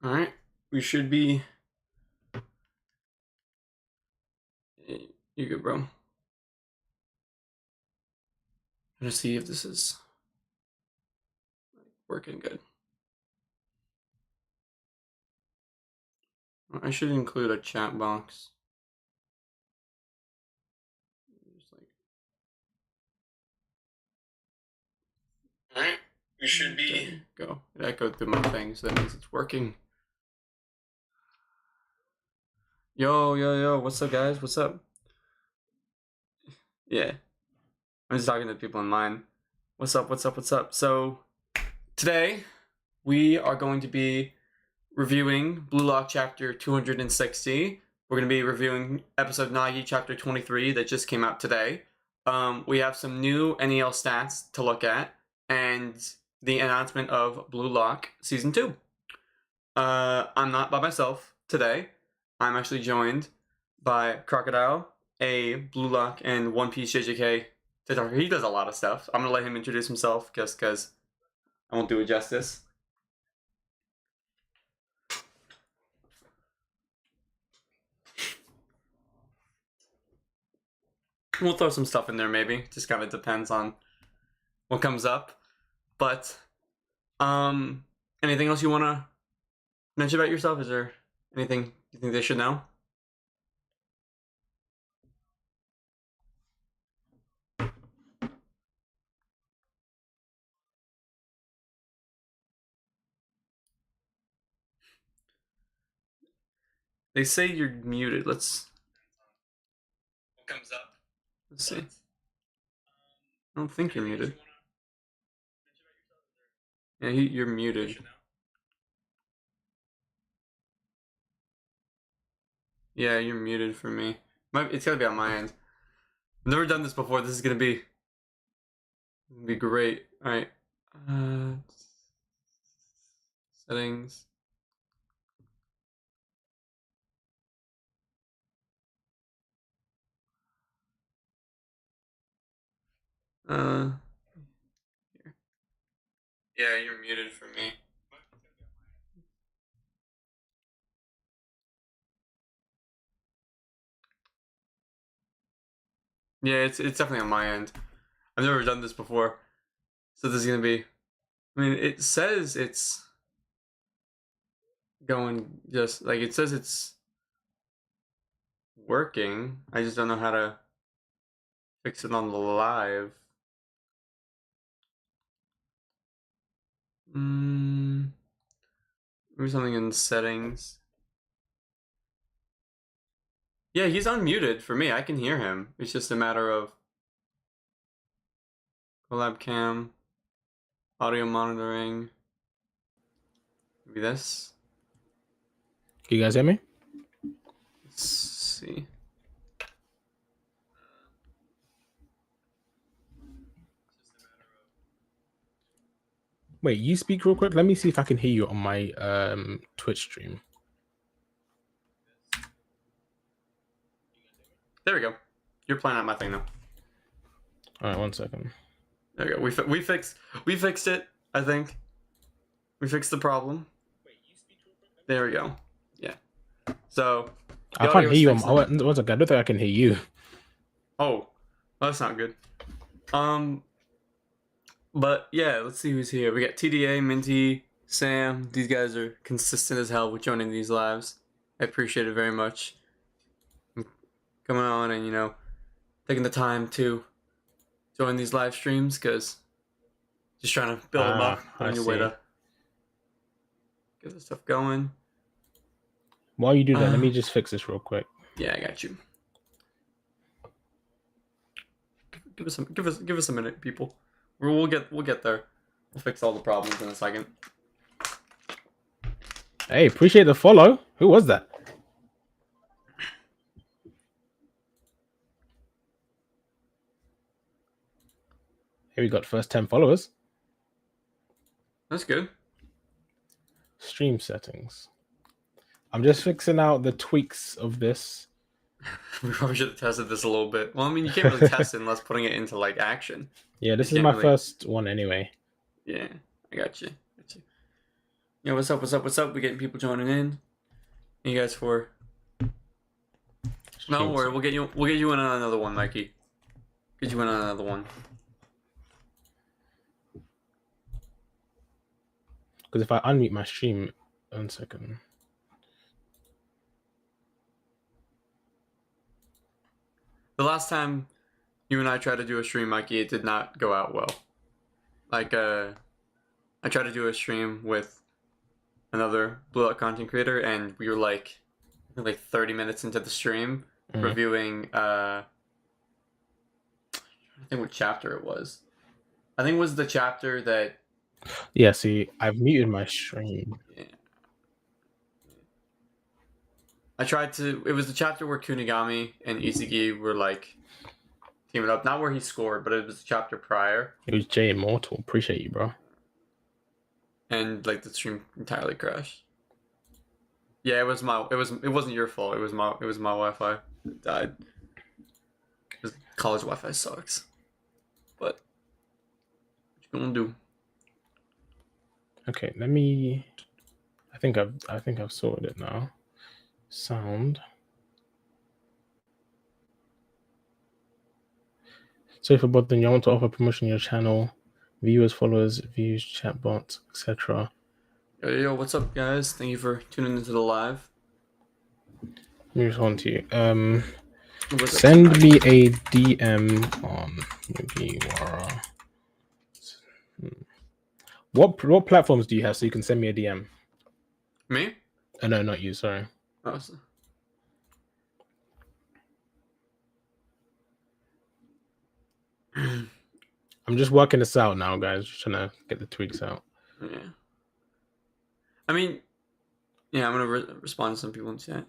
All right, we should be. You good, bro? I'm gonna see if this is working good. I should include a chat box. All right, we should be. Go. It echoed through my thing, so that means it's working. Yo, what's up, guys? What's up? Yeah, I'm just talking to people in mine. What's up? So, today, we are going to be reviewing BLUELOCK Chapter 260. We're going to be reviewing episode Nagi Chapter 23 that just came out today. We have some new NEL stats to look at, and the announcement of BLUELOCK Season 2. I'm not by myself today. I'm actually joined by Crocodile, a BLUELOCK and One Piece JJK. He does a lot of stuff. I'm going to let him introduce himself just because I won't do it justice. We'll throw some stuff in there maybe. Just kind of depends on what comes up. But, anything else you want to mention about yourself? Is there anything you think they should know? They say you're muted. What comes up? Let's see. I don't think you're muted. Yeah, you're muted. Yeah, you're muted for me. It's gotta be on my end. I've never done this before. This is gonna be great. All right. Settings. Here. Yeah, you're muted for me. Yeah, it's definitely on my end. I've never done this before, so this is gonna be. I mean, it says it's going just like it says it's working. I just don't know how to fix it on the live. Maybe something in settings. Yeah, he's unmuted for me. I can hear him. It's just a matter of collab cam, audio monitoring. Maybe this. Can you guys hear me? Let's see. Wait, you speak real quick. Let me see if I can hear you on my Twitch stream. There we go. You're playing out my thing now. All right, 1 second. There we go. We fixed it. I think we fixed the problem. There we go. Yeah. So I can't hear you. I don't think I can hear you. Oh, well, that's not good. But yeah, let's see who's here. We got TDA, Minty, Sam. These guys are consistent as hell with joining these lives. I appreciate it very much. Coming on and taking the time to join these live streams because just trying to build them up on your way to get this stuff going. While you do that, let me just fix this real quick. Yeah, I got you. Give us a minute, people. We'll get there. We'll fix all the problems in a second. Hey, appreciate the follow. Who was that? Hey, we got first 10 followers. That's good. Stream settings. I'm just fixing out the tweaks of this. We probably should have tested this a little bit. Well, I mean, you can't really test it unless putting it into like action. Yeah, this is my first one anyway. Yeah, I got you. Yeah, what's up? What's up? What's up? We're getting people joining in. Thank you guys for. No worry, we'll get you. We'll get you in on another one, Mikey. Get you in on another one. Because if I unmute my stream, 1 second. The last time you and I tried to do a stream, Mikey, it did not go out well. Like, I tried to do a stream with another BLUELOCK content creator, and we were like 30 minutes into the stream, reviewing, I think what chapter it was. I think it was the chapter that... Yeah, see, I've muted my stream. Yeah. I tried to... It was the chapter where Kunigami and Isagi were, like, teaming up. Not where he scored, but it was the chapter prior. It was Jay Immortal. Appreciate you, bro. And, like, the stream entirely crashed. Yeah, it wasn't your fault. It was my Wi-Fi that died. College Wi-Fi sucks. But what you gonna do? Okay, let me. I think I've sorted it now. Sound. So for both then you want to offer promotion on your channel, viewers, followers, views, chatbots, etc. Yo, what's up, guys? Thank you for tuning into the live. Let me respond to you. Send me a DM on Mugiwara. What platforms do you have so you can send me a DM? Me? No, not you. Sorry. Oh, I'm just working this out now, guys. Just trying to get the tweaks out. Yeah. I mean, yeah, I'm gonna respond to some people in chat.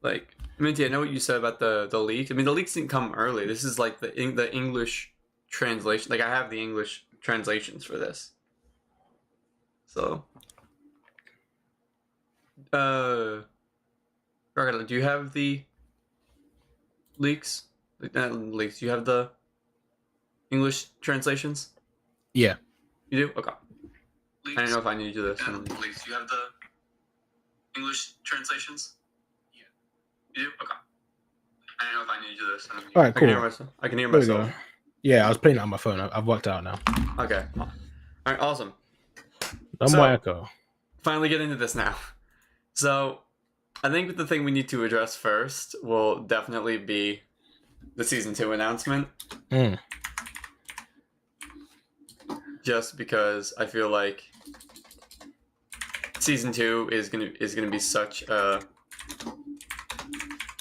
Like, Minty, I know what you said about the leak. I mean, the leaks didn't come early. This is like the English translation. Like, I have the English translations for this. So, do you have the leaks? Leaks. Do you have the English translations? Yeah. You do? Okay. Leaks. I don't know if I need to do this. Leaks. Do you have the English translations? Yeah. You do? Okay. I don't know if I need to do this. All right, cool. I can hear myself. Yeah, I was playing it on my phone. I've worked out now. Okay. All right, awesome. No more echo. Finally get into this now. So, I think the thing we need to address first will definitely be the season 2 announcement. Just because I feel like season 2 is gonna be such a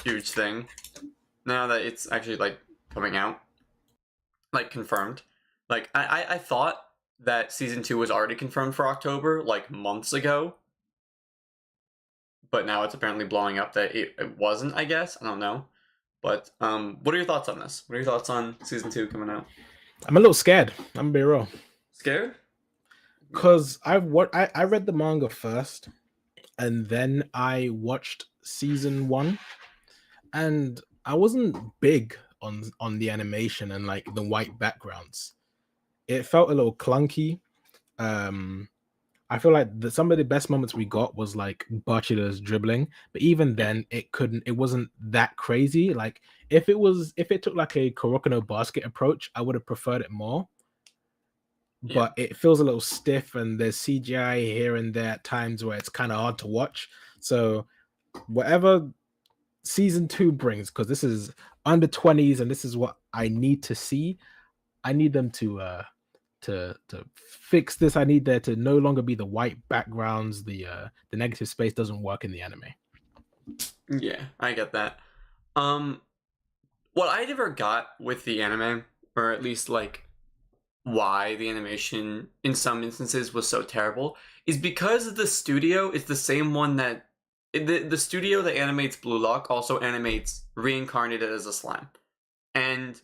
huge thing now that it's actually like coming out, like confirmed. Like I thought that season 2 was already confirmed for October like months ago, but now it's apparently blowing up that it wasn't. I guess I don't know, but what are your thoughts on this? What are your thoughts on season 2 coming out? I'm a little scared. I'm gonna be real. Scared? Because I read the manga first, and then I watched season 1, and I wasn't big on the animation and like the white backgrounds. It felt a little clunky. I feel like some of the best moments we got was like Bachida's dribbling, but even then it wasn't that crazy. Like if it took like a Kuroko no Basket approach, I would have preferred it more. But it feels a little stiff, and there's CGI here and there at times where it's kind of hard to watch. So whatever season 2 brings, because this is under 20s and this is what I need to see, I need them to fix this. I need there to no longer be the white backgrounds. The negative space doesn't work in the anime. Yeah, I get that. What I never got with the anime, or at least like why the animation in some instances was so terrible, is because the studio is the same one that the studio that animates BLUELOCK also animates Reincarnated as a Slime, and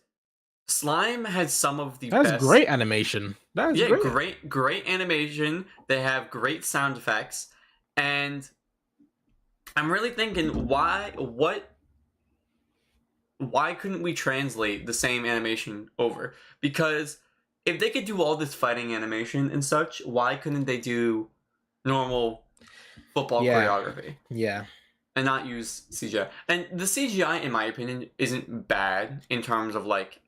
Slime has some of the best. Great animation. That's great animation. They have great sound effects, and I'm really thinking why couldn't we translate the same animation over? Because if they could do all this fighting animation and such, why couldn't they do normal football choreography. Yeah. And not use CGI. And the CGI, in my opinion, isn't bad in terms of like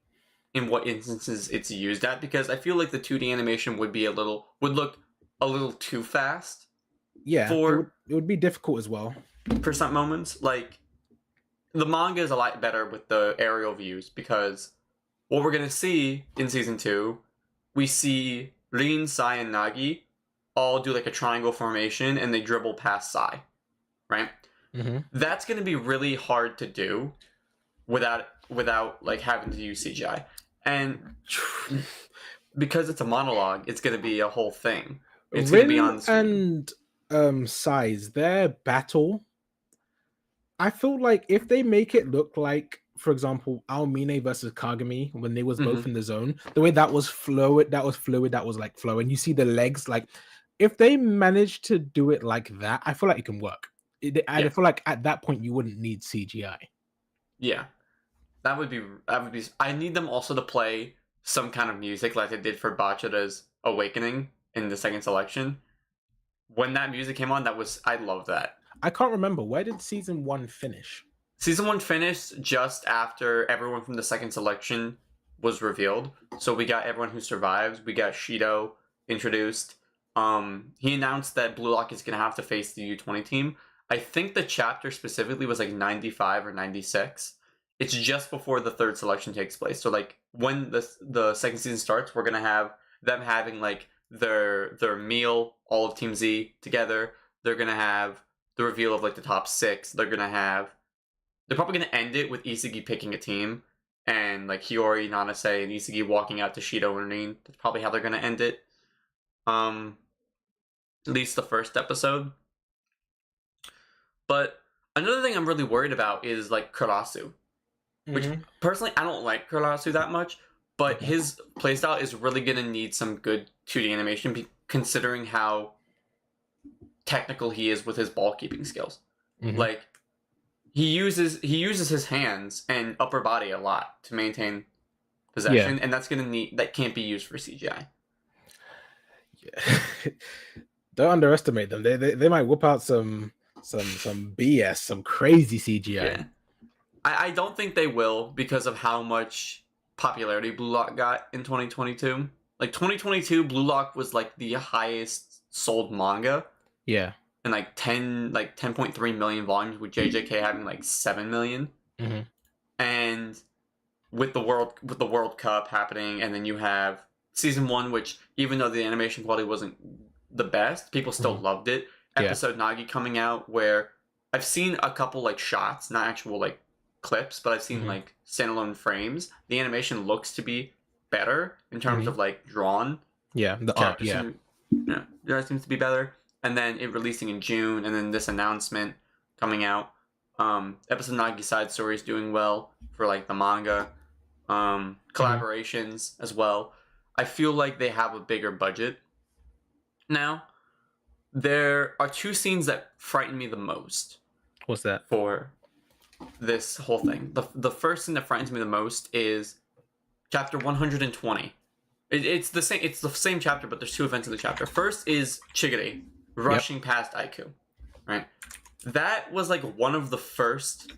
in what instances it's used at, because I feel like the 2D animation would look a little too fast. Yeah, it would be difficult as well for some moments. Like the manga is a lot better with the aerial views, because what we're gonna see in season 2, we see Rin, Sai, and Nagi all do like a triangle formation and they dribble past Sai, right? Mm-hmm. That's gonna be really hard to do without like having to use CGI, and because it's a monologue, it's gonna be a whole thing. It's gonna be on screen. And Sai's their battle, I feel like if they make it look like, for example, Aomine versus Kagami when they was both in the zone, the way that was fluid, that was like flow, and you see the legs, like if they manage to do it like that, I feel like it can work. I feel like at that point you wouldn't need CGI. Yeah, that would be. I need them also to play some kind of music like they did for Bachira's Awakening in the second selection. When that music came on, I love that. I can't remember, where did season 1 finish? Season 1 finished just after everyone from the second selection was revealed. So we got everyone who survives. We got Shido introduced. He announced that BLUELOCK is gonna have to face the U20 team. I think the chapter specifically was like 95 or 96. It's just before the third selection takes place. So like when the second season starts, we're gonna have them having like their meal, all of Team Z together. They're gonna have the reveal of like the top 6. They're probably gonna end it with Isagi picking a team, and like Hiyori, Nanase, and Isagi walking out to Shido and Rin. That's probably how they're gonna end it. At least the first episode. But another thing I'm really worried about is like Karasu, which personally I don't like Karasu that much, but his playstyle is really gonna need some good 2D animation, considering how technical he is with his ball keeping skills. Like he uses his hands and upper body a lot to maintain possession, and that can't be used for CGI. Yeah. Don't underestimate them. They might whip out some BS, some crazy CGI. Yeah. I don't think they will, because of how much popularity BLUELOCK got in 2022. Like 2022, BLUELOCK was like the highest sold manga. Yeah. And like 10.3 million volumes, with JJK having like 7 million. And with the World Cup happening, and then you have season 1, which even though the animation quality wasn't the best, people still loved it. Episode Nagi coming out, where I've seen a couple like shots, not actual like clips, but I've seen like standalone frames. The animation looks to be better in terms of like drawn. Yeah, the art. That seems to be better. And then it releasing in June, and then this announcement coming out. Episode Nagi side story is doing well for like the manga. Collaborations as well. I feel like they have a bigger budget now. There are 2 scenes that frighten me the most. What's that? For this whole thing. The first thing that frightens me the most is chapter 120. It's the same chapter, but there's 2 events in the chapter. First is Chigiri rushing past Aiku, right? That was like one of the first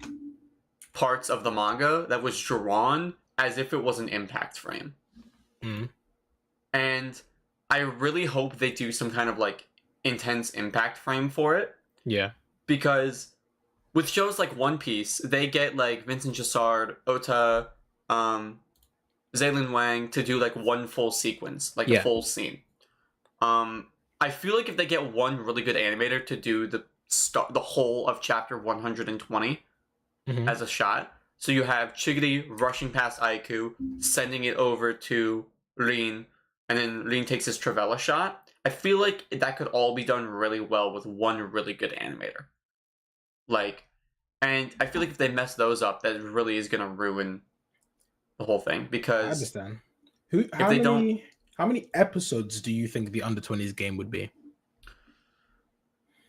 parts of the manga that was drawn as if it was an impact frame. And I really hope they do some kind of like intense impact frame for it. Yeah. Because with shows like One Piece, they get like Vincent Chassard, Ota, Zaylin Wang to do like one full sequence, like a full scene. I feel like if they get one really good animator to do the whole of chapter 120 as a shot, so you have Chigiri rushing past Aiku, sending it over to Rin, and then Rin takes his Travella shot. I feel like that could all be done really well with one really good animator. Like, and I feel like if they mess those up, that really is gonna ruin the whole thing. Because I understand. How many episodes do you think the under-20s game would be?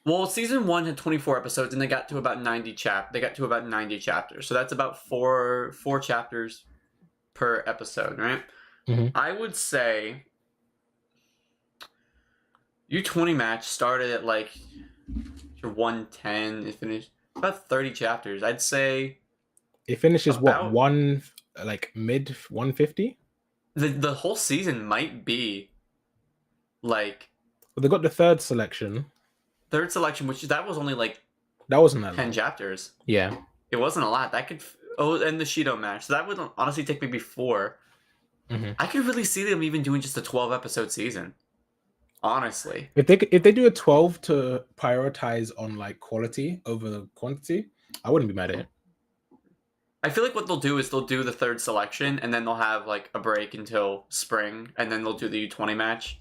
Well, season 1 had 24 episodes, and they got to about 90 chapters. So that's about four chapters per episode, right? I would say U20 match started at like 110. It finished about 30 chapters. I'd say It finishes about like mid 150. the whole season might be like But they got the third selection. third selection, which that was only like That wasn't that 10 long. chapters. Yeah. It wasn't a lot. That could and the Shido match. So that would honestly take maybe 4. I could really see them even doing just a 12 episode season. Honestly, If they do a 12 to prioritize on like quality over the quantity, I wouldn't be mad at it. I feel like what they'll do is they'll do the third selection and then they'll have like a break until spring and then they'll do the U20 match.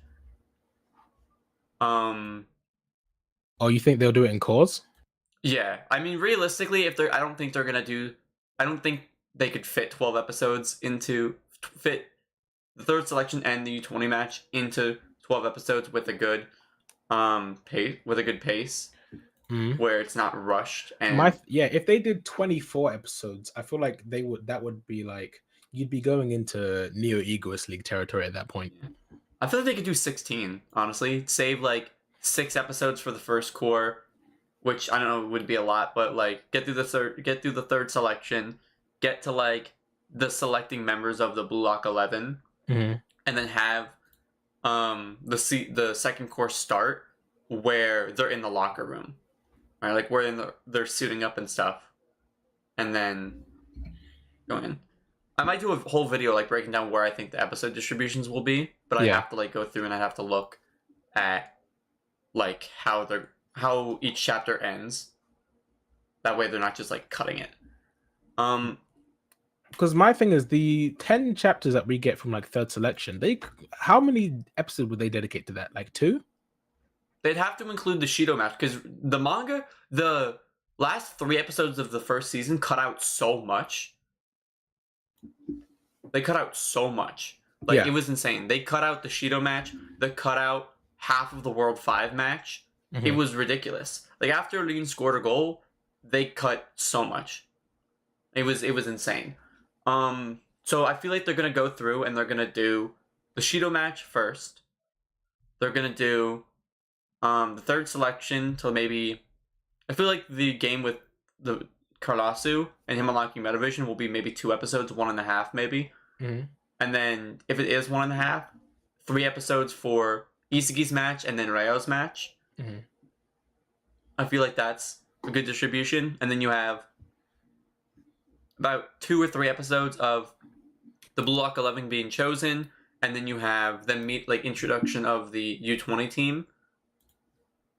Oh, you think they'll do it in cause? Yeah. I mean, realistically, I don't think they could fit 12 episodes fit the third selection and the U20 match into 12 episodes with a good pace where it's not rushed. And if they did 24 episodes, I feel like that would be like you'd be going into Neo Egoist League territory at that point. I feel like they could do 16, honestly. Save like 6 episodes for the first core, which I don't know would be a lot, but like get through the third selection, get to like the selecting members of the Blue Lock 11, and then have the second course start where they're in the locker room, right? Like where they're suiting up and stuff, and then go in. I might do a whole video like breaking down where I think the episode distributions will be, but I have to like go through and I have to look at like how each chapter ends. That way they're not just like cutting it. Because my thing is the 10 chapters that we get from like third selection, how many episodes would they dedicate to that? Like 2? They'd have to include the Shido match because the manga, the last 3 episodes of the first season cut out so much. They cut out so much. Like, it was insane. They cut out the Shido match. They cut out half of the World 5 match. It was ridiculous. Like, after Lean scored a goal, they cut so much. It was insane. So I feel like they're going to go through and they're going to do the Shido match first. They're going to do the third selection till maybe... I feel like the game with the Karasu and him unlocking Metavision will be maybe 2 episodes, 1.5 maybe. And then if it is 1.5, 3 episodes for Isagi's match and then Ryo's match. I feel like that's a good distribution. And then you have about 2 or 3 episodes of the Blue Lock 11 being chosen, and then you have them meet like introduction of the U20 team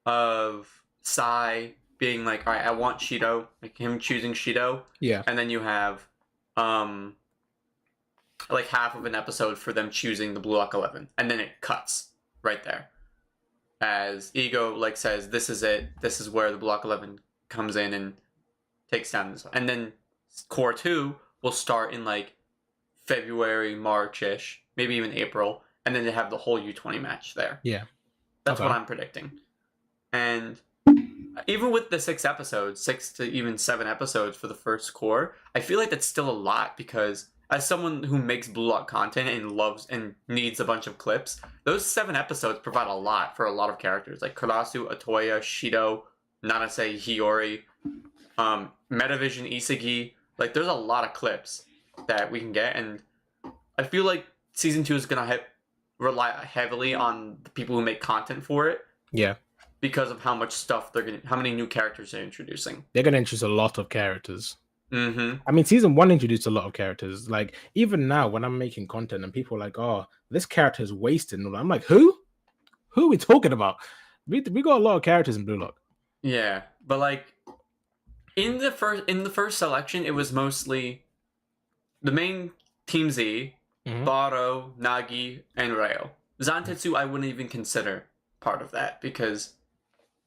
of Sai being like, all right, I want Shido, like him choosing Shido. Yeah. And then you have like half of an episode for them choosing the Blue Lock 11, and then it cuts right there as Ego like says, this is it, this is where the Blue Lock 11 comes in and takes down this, and then Core 2 will start in like February, March-ish, maybe even April, and then they have the whole U20 match there. Yeah. That's what I'm predicting. And even with the 6 episodes, 6 to even 7 episodes for the first core, I feel like that's still a lot because as someone who makes Blue Lock content and loves and needs a bunch of clips, those 7 episodes provide a lot for a lot of characters like Karasu, Atoya, Shido, Nanase, Hiyori, Metavision, Isagi. Like, there's a lot of clips that we can get, and I feel like Season 2 is going to rely heavily on the people who make content for it. Yeah. Because of how much stuff how many new characters they're introducing. They're going to introduce a lot of characters. I mean, Season 1 introduced a lot of characters. Like, even now, when I'm making content and people are like, oh, this character is wasted. And I'm like, who? Who are we talking about? We got a lot of characters in Blue Lock. Yeah, but like, in the first selection, it was mostly the main Team Z, Burū, Nagi, and Ryo. Zantetsu, I wouldn't even consider part of that because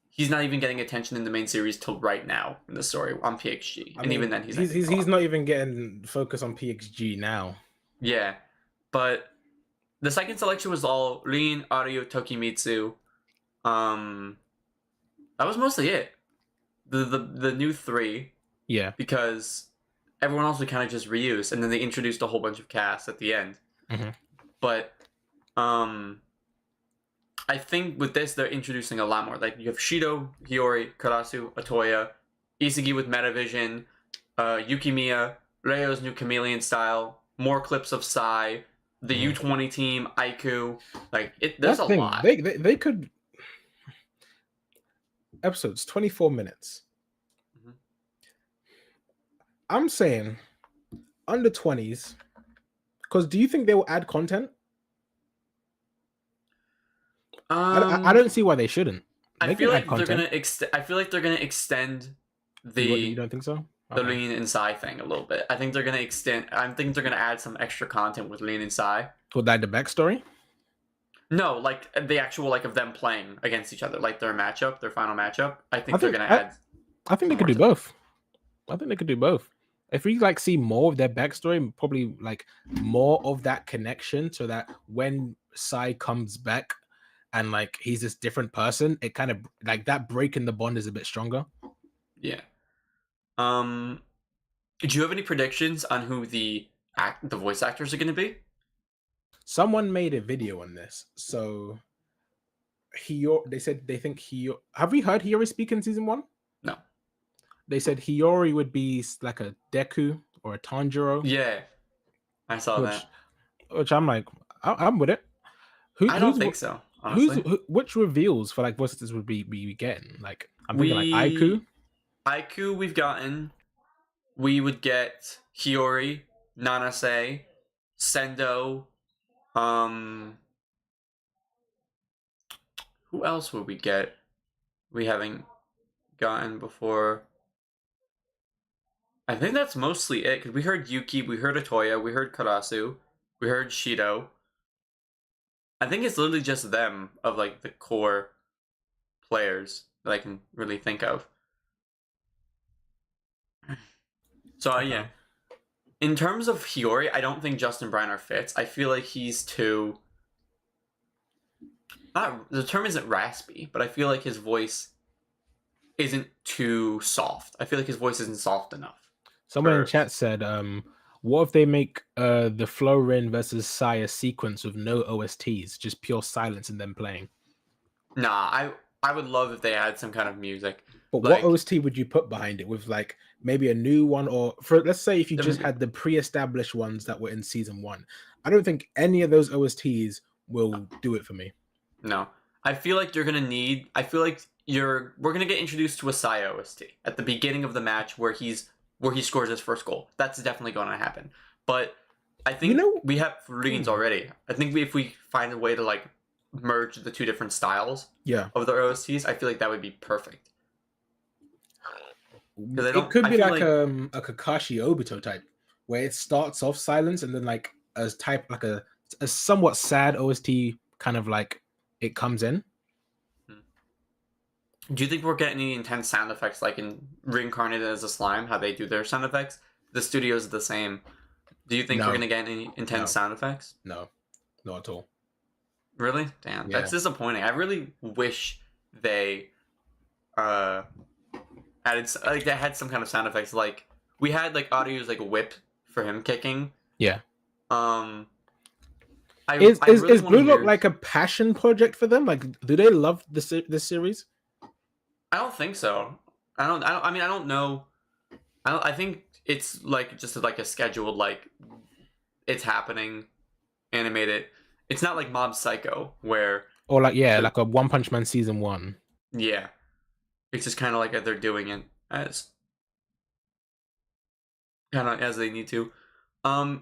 he's not even getting attention in the main series till right now in the story on PXG, and even then he's not even getting focus on PXG now. Yeah, but the second selection was all Rin, Aryu, Tokimitsu. That was mostly it. The new 3. Yeah. Because everyone else would kind of just reuse, and then they introduced a whole bunch of casts at the end. But I think with this they're introducing a lot more. Like you have Shido, Hiyori, Karasu, Otoya, Isagi with Metavision, Yukimiya, Ryo's new chameleon style, more clips of Sai, the U20 team, Aiku. Like there's a lot. They could episodes 24 minutes. Mhm. I'm saying under 20s, because do you think they will add content? I don't see why they shouldn't. I feel like they're gonna I feel like they're gonna extend the. You don't think so? The Lean and Sai thing a little bit. I think they're gonna extend. I think they're gonna add some extra content with Lean and Sai. Would that the backstory? No, like the actual like of them playing against each other, like their matchup, their final matchup. I think they're gonna add. I think they could do both. I think they could do both. If we like see more of their backstory, probably like more of that connection, so that when Sai comes back and like he's this different person, it kind of like that break in the bond is a bit stronger. Yeah. Do you have any predictions on who the voice actors are going to be? Someone made a video on this. So they said they think have we heard Hiyori speak in season 1? No. They said Hiyori would be like a Deku or a Tanjiro. Yeah. I saw that. Which I'm like, I'm with it. I don't think so. Honestly. Which reveals for like voices would we getting? Like I'm thinking like Aiku. Aiku we've gotten. We would get Hiyori, Nanase, Sendo. Who else would we get? We haven't gotten before. I think that's mostly it. Cause we heard Yuki, we heard Otoya, we heard Karasu, we heard Shido. I think it's literally just them of like the core players that I can really think of. So yeah, in terms of Hiyori, I don't think Justin Briner fits. I feel like he's too. The term isn't raspy, but I feel like his voice isn't too soft. I feel like his voice isn't soft enough. Someone in chat said, "What if they make the Florin versus Sai sequence with no OSTs, just pure silence and them playing?" Nah, I would love if they had some kind of music. But like, what OST would you put behind it? With like maybe a new one, or for let's say if you just had the pre-established ones that were in season 1. I don't think any of those OSTs will do it for me. No, I feel like you're gonna need. I feel like we're gonna get introduced to a Sai OST at the beginning of the match where he scores his first goal. That's definitely going to happen. But I think we have readings already. I think if we find a way to like merge the two different styles of the OSTs, I feel like that would be perfect. It could be like a Kakashi Obito type, where it starts off silence and then like a somewhat sad OST kind of like it comes in. Do you think we're getting any intense sound effects like in Reincarnated as a Slime, how they do their sound effects? The studio's the same. Do you think we're going to get any intense sound effects? No, not at all. Really? Damn, that's disappointing. I really wish they added like they had some kind of sound effects. Like we had like Aryu's like whip for him kicking. Yeah. Is BLUELOCK like a passion project for them? Like, do they love this series? I don't think so. I mean, I don't know. I think it's like just like a scheduled like it's happening, animated. It's not like Mob Psycho where or like like a One Punch Man season 1. Yeah, it's just kind of like they're doing it as kind of as they need to. I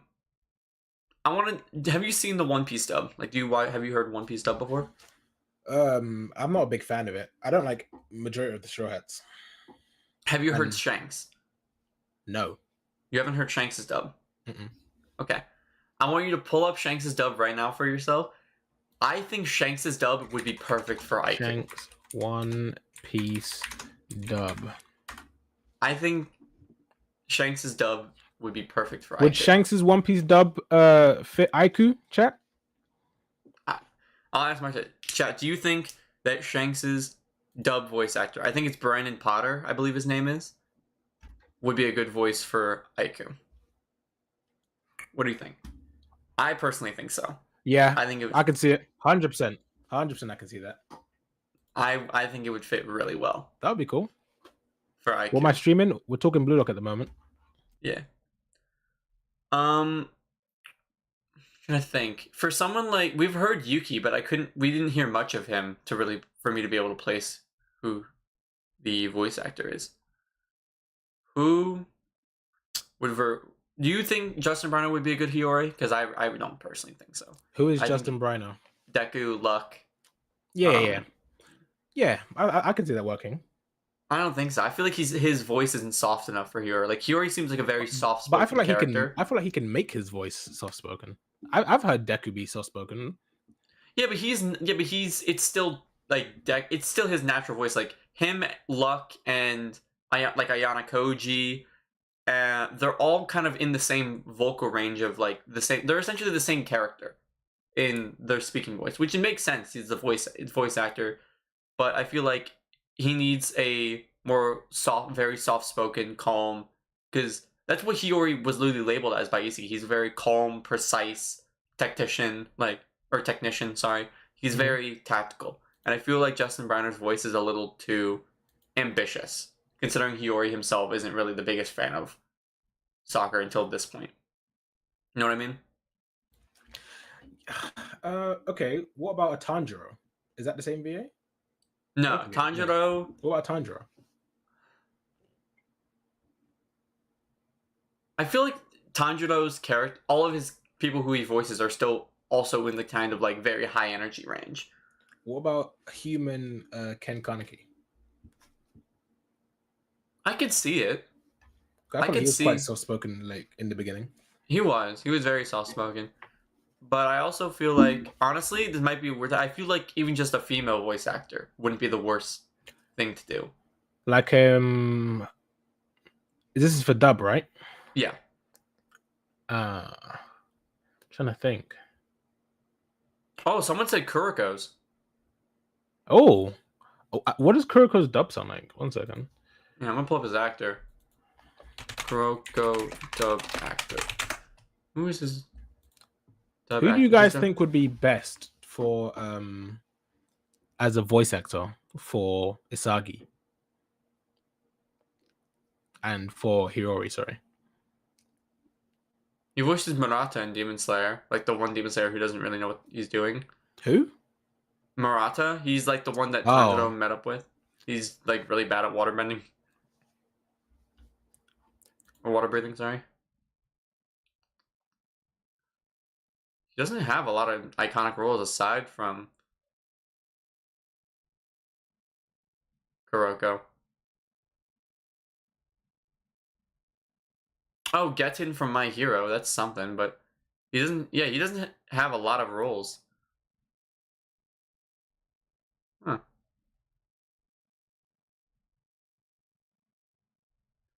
want to. Have you seen the One Piece dub? Like, have you heard One Piece dub before? I'm not a big fan of it. I don't like majority of the Straw Hats. Have you heard Shanks? No. You haven't heard Shanks' dub? Mm-mm. Okay. I want you to pull up Shanks' dub right now for yourself. I think Shanks' dub would be perfect for Aiku. Shanks One Piece dub. I think Shanks' dub would be perfect for Aiku. Would Shanks' One Piece dub fit Aiku, chat? I'll ask my chat. Do you think that Shanks' dub voice actor, I think it's Brandon Potter, I believe his name is, would be a good voice for Aiku? What do you think? I personally think so. Yeah, I can see it. 100%. 100% I can see that. I think it would fit really well That would be cool. for IQ. What am I streaming? We're talking Blue Lock at the moment. Yeah. Trying to think. For someone like, we've heard Yuki, but we didn't hear much of him for me to be able to place who the voice actor is. Who would do you think Justin Briner would be a good Hiyori? Because I don't personally think so. Who is Justin Briner? Deku, Luck. Yeah. I can see that working. I don't think so. I feel like his voice isn't soft enough for Hiyori. Like Hiyori seems like a very soft spoken character. I feel like he can make his voice soft spoken. I've heard Deku be soft spoken. Yeah, but it's still like it's still his natural voice. Like him, Luck, and Ayana Koji, they're all kind of in the same vocal range of like the same. They're essentially the same character in their speaking voice, which it makes sense. He's the voice actor, but I feel like he needs a more very soft spoken, calm, because that's what Hiyori was literally labeled as by Isagi. He's a very calm, precise technician. Sorry. He's very tactical. And I feel like Justin Briner's voice is a little too ambitious, considering Hiyori himself isn't really the biggest fan of soccer until this point. You know what I mean? Okay. What about a Tanjiro? Is that the same VA? No, Tanjiro. What about Tanjiro? I feel like Tanjiro's character, all of his people who he voices are still also in the kind of like very high energy range. What about human Ken Kaneki? I could see it. I could see. Quite soft spoken, like in the beginning. He was very soft spoken, but I also feel like honestly, this might be weird. I feel like even just a female voice actor wouldn't be the worst thing to do. Like this is for dub, right? Yeah. Trying to think. Oh, someone said Kuroko's. Oh, what does Kuroko's dub sound like? 1 second. Yeah, I'm gonna pull up his actor. Kuroko dub actor. Who is his dub Who actor? do you guys think would be best for as a voice actor for Isagi and for Hiyori? Sorry. He voices Murata in Demon Slayer, like the one Demon Slayer who doesn't really know what he's doing. Who? Murata. He's like the one that Tanjiro met up with. He's like really bad at water bending. Or water breathing, sorry. He doesn't have a lot of iconic roles aside from Kuroko. Oh, Getten from My Hero, that's something, but he doesn't have a lot of roles. Huh.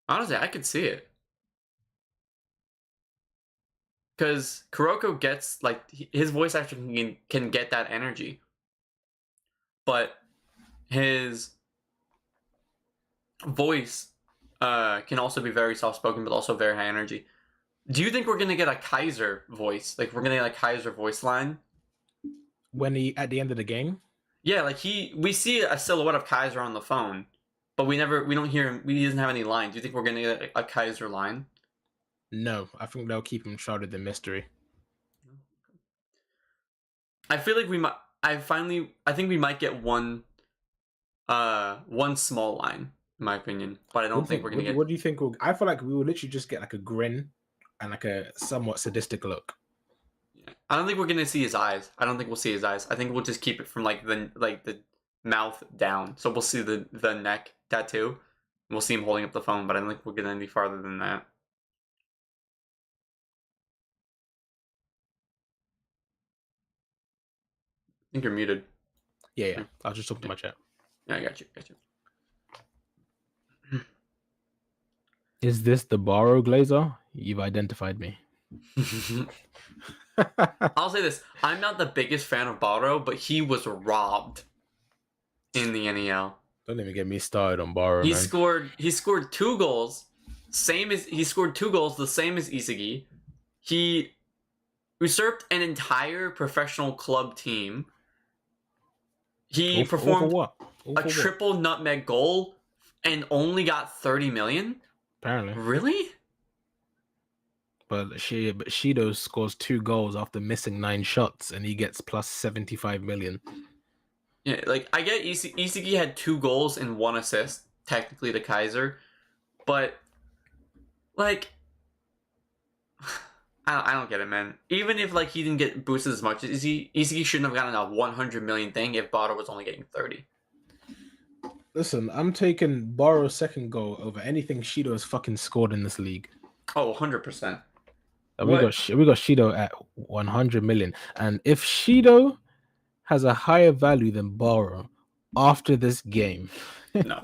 Honestly, I could see it. Because Kuroko gets, like, his voice actor can get that energy. But his voice can also be very soft-spoken, but also very high energy. Do you think we're going to get a Kaiser voice? Like, we're going to get a Kaiser voice line? When at the end of the game? Yeah, like we see a silhouette of Kaiser on the phone, but we don't hear him. He doesn't have any lines. Do you think we're going to get a Kaiser line? No, I think they'll keep him shrouded in mystery. I feel like we might. I think we might get one small line, in my opinion, but I don't think we're gonna get. What do you think? I feel like we will literally just get like a grin and like a somewhat sadistic look. Yeah. I don't think we're gonna see his eyes. I don't think we'll see his eyes. I think we'll just keep it from like the mouth down. So we'll see the neck tattoo. We'll see him holding up the phone, but I don't think we'll get any farther than that. I think you're muted. Yeah. I was just talking to my chat. Yeah, I got you. Is this the Burū Glazer? You've identified me. I'll say this. I'm not the biggest fan of Burū, but he was robbed in the NEL. Don't even get me started on Burū. He scored 2 goals. He scored 2 goals, the same as Isagi. He usurped an entire professional club team. He All for performed what? All a for what? triple nutmeg goal and only got 30 million? Apparently. Really? But Shido scores 2 goals after missing 9 shots, and he gets plus 75 million. Yeah, like I get Isagi had 2 goals and 1 assist, technically to Kaiser, but like I don't get it, man. Even if like he didn't get boosted as much, Isagi shouldn't have gotten a 100 million thing if Baro was only getting 30. Listen, I'm taking Baro's second goal over anything Shido has fucking scored in this league. Oh, 100%. We got Shido at 100 million, and if Shido has a higher value than Baro after this game, No.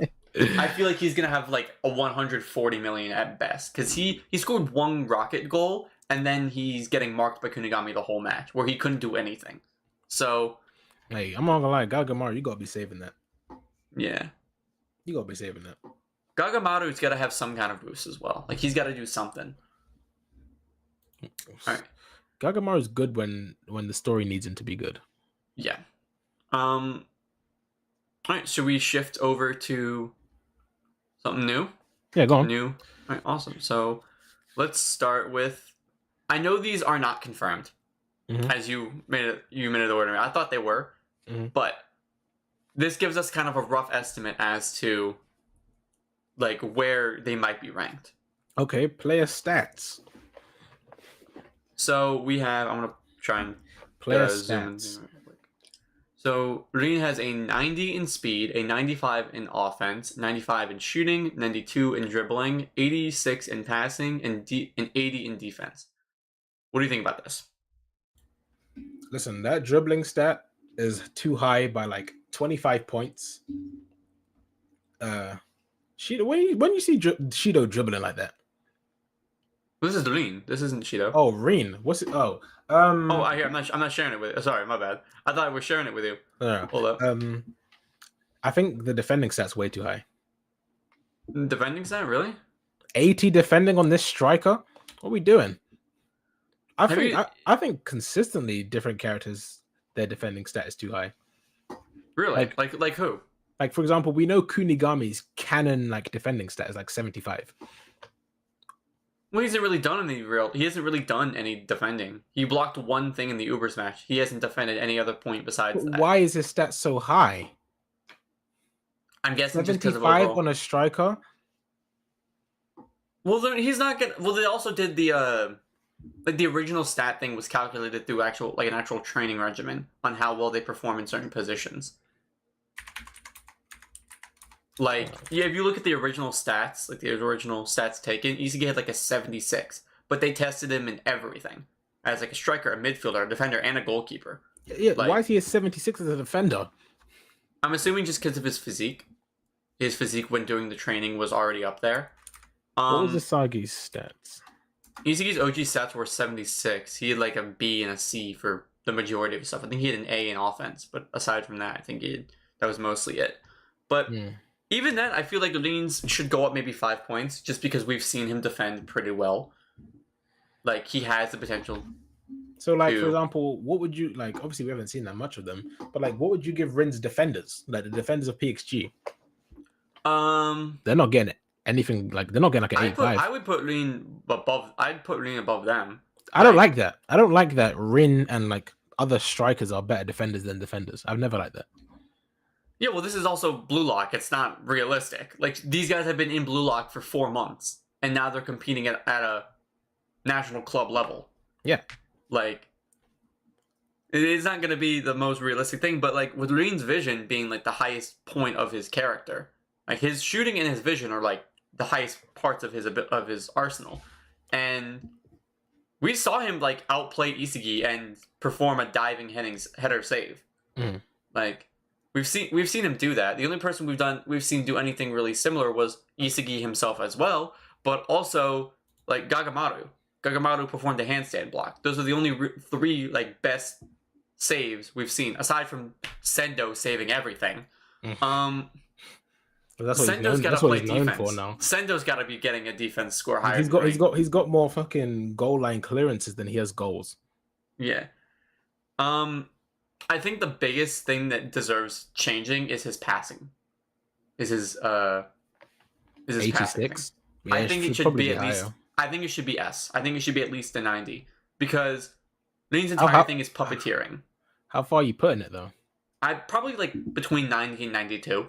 I feel like he's gonna have like a 140 million at best because he scored 1 rocket goal and then he's getting marked by Kunigami the whole match where he couldn't do anything. So, hey, I'm not gonna lie, Gagamaru, you gotta be saving that. Yeah, you gotta be saving that. Gagamaru's gotta have some kind of boost as well. Like he's got to do something. All right. Gagamaru's good when the story needs him to be good. Yeah. All right. Should we shift over to something new? Yeah, go on. New. All right. Awesome. So let's start with. I know these are not confirmed, as you made it the order. I thought they were, but this gives us kind of a rough estimate as to like where they might be ranked. Okay, player stats. So we have. I'm gonna try and player stats. So Rin has a 90 in speed, a 95 in offense, 95 in shooting, 92 in dribbling, 86 in passing, and 80 in defense. What do you think about this? Listen, that dribbling stat is too high by like 25 points. Shido, when you see Shido dribbling like that? This is Rin. This isn't Shido. Oh, Rin. What's it? Oh, I'm not sharing it with. Sorry, my bad. I thought we were sharing it with you. No. Hold up. I think the defending stat's way too high. Defending stat, really? 80 defending on this striker. What are we doing? I think consistently different characters, their defending stat is too high. Really? Like who? Like for example, we know Kunigami's canon like defending stat is like 75. Well, he hasn't really done any defending. He blocked 1 thing in the Ubers match. He hasn't defended any other point besides that. Why is his stat so high? I'm guessing just because of 75 on a striker. Well, he's not gonna. Well, they also did the like the original stat thing was calculated through an actual training regimen on how well they perform in certain positions. Like, yeah, if you look at the original stats, like the original stats taken, Isagi had like a 76, but they tested him in everything as like a striker, a midfielder, a defender, and a goalkeeper. Yeah, like, why is he a 76 as a defender? I'm assuming just because of his physique. His physique when doing the training was already up there. What was Isagi's stats? Isagi's OG stats were 76. He had like a B and a C for the majority of his stuff. I think he had an A in offense, but aside from that, I think that was mostly it. But even then, I feel like Leans should go up maybe 5 points, just because we've seen him defend pretty well. Like, he has the potential. So, like, for example, what would you, like, obviously we haven't seen that much of them, but, like, what would you give Rin's defenders? Like, the defenders of PXG? They're not getting anything, like, they're not getting, like, an 8-5. I would put Rin above, them. I don't like that. I don't like that Rin and, like, other strikers are better defenders than defenders. I've never liked that. Yeah, well, this is also BLUELOCK. It's not realistic. Like, these guys have been in BLUELOCK for 4 months, and now they're competing at a national club level. Yeah. Like, it's not going to be the most realistic thing, but, like, with Rin's vision being, like, the highest point of his character, like, his shooting and his vision are, like, the highest parts of his arsenal. And we saw him, like, outplay Isagi and perform a diving header save. Like, We've seen him do that. The only person we've seen do anything really similar was Isagi himself as well, but also like Gagamaru. Gagamaru performed a handstand block. Those are the only 3 like best saves we've seen, aside from Sendo saving everything. Sendo's got to play defense. For now. Sendo's got to be getting a defense score higher. He's got more fucking goal line clearances than he has goals. Yeah. I think the biggest thing that deserves changing is his passing. Is his passing thing. 86. Yeah, I think it should probably be at least. higher. I think it should be S. I think it should be at least a 90 because Lean's How- entire thing is puppeteering. How far are you putting it though? I'd probably like between 90 and 92.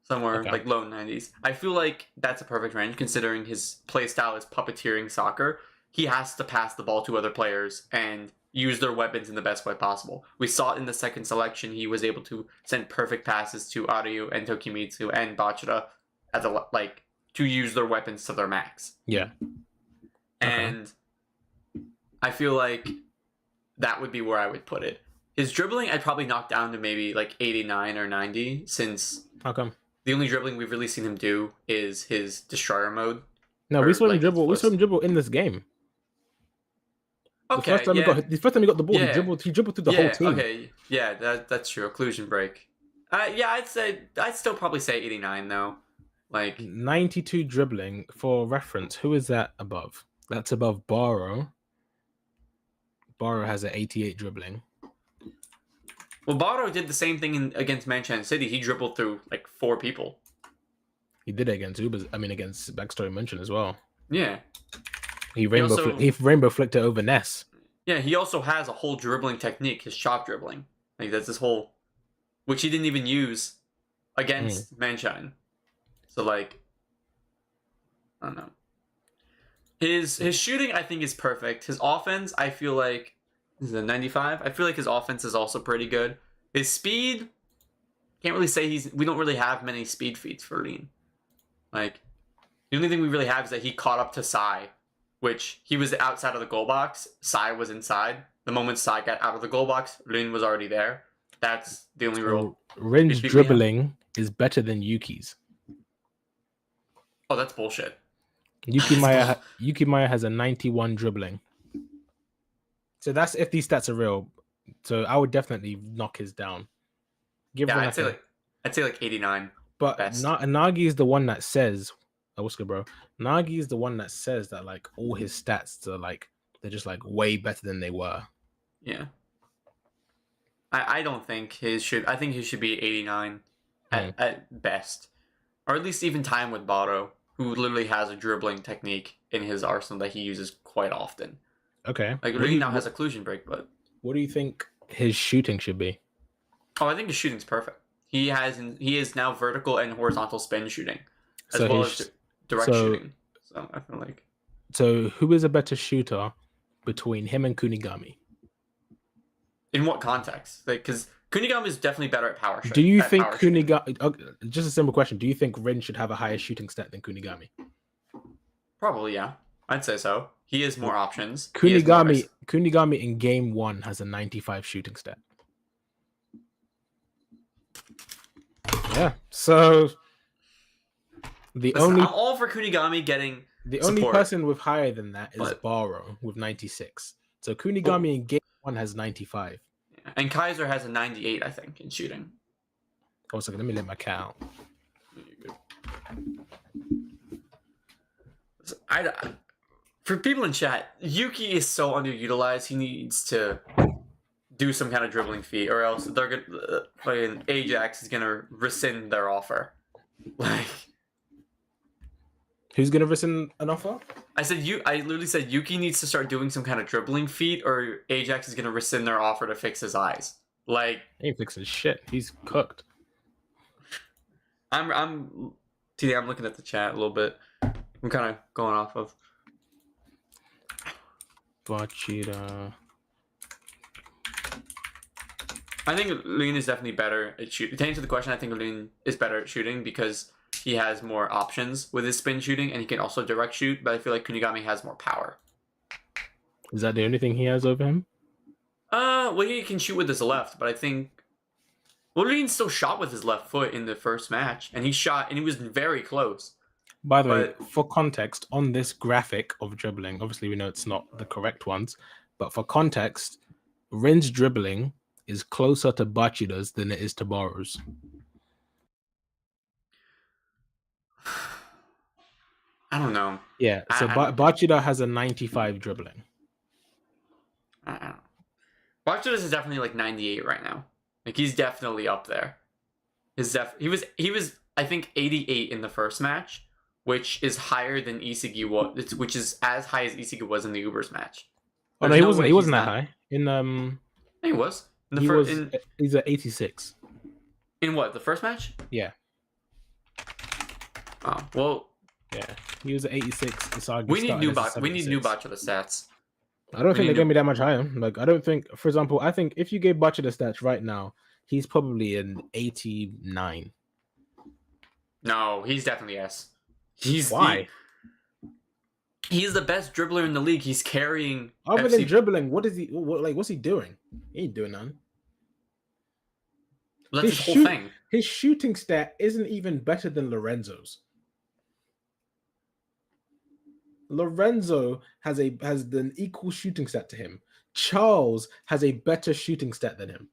Somewhere Okay. like low 90s. I feel like that's a perfect range considering his play style is puppeteering soccer. He has to pass the ball to other players and use their weapons in the best way possible. We saw it in the second selection. He was able to send perfect passes to Aryu and Tokimitsu and Bachira as a like to use their weapons to their max. Yeah. And I feel like that would be where I would put it. His dribbling, I'd probably knock down to maybe like 89 or 90, since How come? the only dribbling we've really seen him do is his destroyer mode. No, Or, we saw him like, dribble. We first- saw him dribble in this game. Okay, The first time the first time he got the ball, Yeah. he dribbled through the whole team. Okay, yeah, that's true. Occlusion break. Yeah, I'd still probably say 89 though. Like 92 dribbling. For reference, who is that above? That's above Burū. Burū has an 88 dribbling. well, Baro did the same thing against Manchester City. He dribbled through like 4 people. He did it against against Backstory München as well. Yeah. He rainbow flicked it over Ness. Yeah, he also has a whole dribbling technique, his chop dribbling. Like that's this whole, which he didn't even use against Manchine. So like, I don't know. His shooting I think is perfect. His offense I feel like is a 95. I feel like his offense is also pretty good. His speed, can't really say we don't really have many speed feats for Lean. Like the only thing we really have is that he caught up to Sai, which he was outside of the goal box. Sai was inside. The moment Sai got out of the goal box, Lin was already there. That's the only rule. Rin's dribbling is better than Yuki's. Oh, that's bullshit. Yuki Maya has a 91 dribbling. So that's if these stats are real. So I would definitely knock his down. Yeah, I'd say like 89. But best. Nagi is the one that says, "Oh, what's good, bro?" Nagi is the one that says that like all his stats are like they're just like way better than they were. Yeah. I don't think his should. I think he should be 89 at best, or at least even time with Baro, who literally has a dribbling technique in his arsenal that he uses quite often. Okay. Like Rin now has occlusion break, but what do you think his shooting should be? oh, I think his shooting's perfect. He is now vertical and horizontal spin shooting, as So well as direct shooting. So I feel like. So who is a better shooter between him and Kunigami? In what context? Like, because Kunigami is definitely better at power shooting. Do you think Kunigami? Just a simple question. Do you think Rin should have a higher shooting stat than Kunigami? Probably, yeah. I'd say so. He has more options. Kunigami in game 1 has a 95 shooting stat. Yeah. So I'm all for Kunigami getting the support. only person with higher than that is Burū with 96. So Kunigami in game 1 has 95. Yeah. And Kaiser has a 98, I think, in shooting. Oh, so let me let my count. For people in chat, Yuki is so underutilized. He needs to do some kind of dribbling feat, or else they're gonna Ajax is gonna rescind their offer. Like, who's gonna rescind an offer? I literally said Yuki needs to start doing some kind of dribbling feat, or Ajax is gonna rescind their offer to fix his eyes. Like, he ain't fixing shit. He's cooked. I'm looking at the chat a little bit. I'm kind of going off of Bachira. I think Lin is definitely better at shooting. To answer the question, I think Lin is better at shooting because he has more options with his spin shooting, and he can also direct shoot. But I feel like Kunigami has more power. Is that the only thing he has over him? Well, he can shoot with his left, but I think Lin still shot with his left foot in the first match, and he shot, and he was very close. By the way, for context, on this graphic of dribbling, obviously we know it's not the correct ones, but for context, Rin's dribbling is closer to Bachira's than it is to Burū's. I don't know. Yeah, so Bachira has a 95 dribbling. I don't know. Bachata is definitely like 98 right now. Like he's definitely up there. He was I think 88 in the first match, which is higher than Isagi was, which is as high as Isagi was in the Ubers match. Oh no, There's he no wasn't. way He wasn't he's that not- high. In He was. In the he first, was. He's at 86. in what, the first match? Yeah, Oh well, yeah. He was at 86. Isagi we need started new as a we need new 76. Bachata stats. I don't think need they're new- gonna be that much higher. Like I don't think, for example, I think if you gave Butcher the stats right now, he's probably an 89. No, he's definitely S. He's Why? He's the best dribbler in the league. He's carrying. Other FC than dribbling, what is he? What's he doing? He ain't doing nothing. That's his his whole shoot- thing. His shooting stat isn't even better than Lorenzo's. Lorenzo has an equal shooting stat to him. Charles has a better shooting stat than him.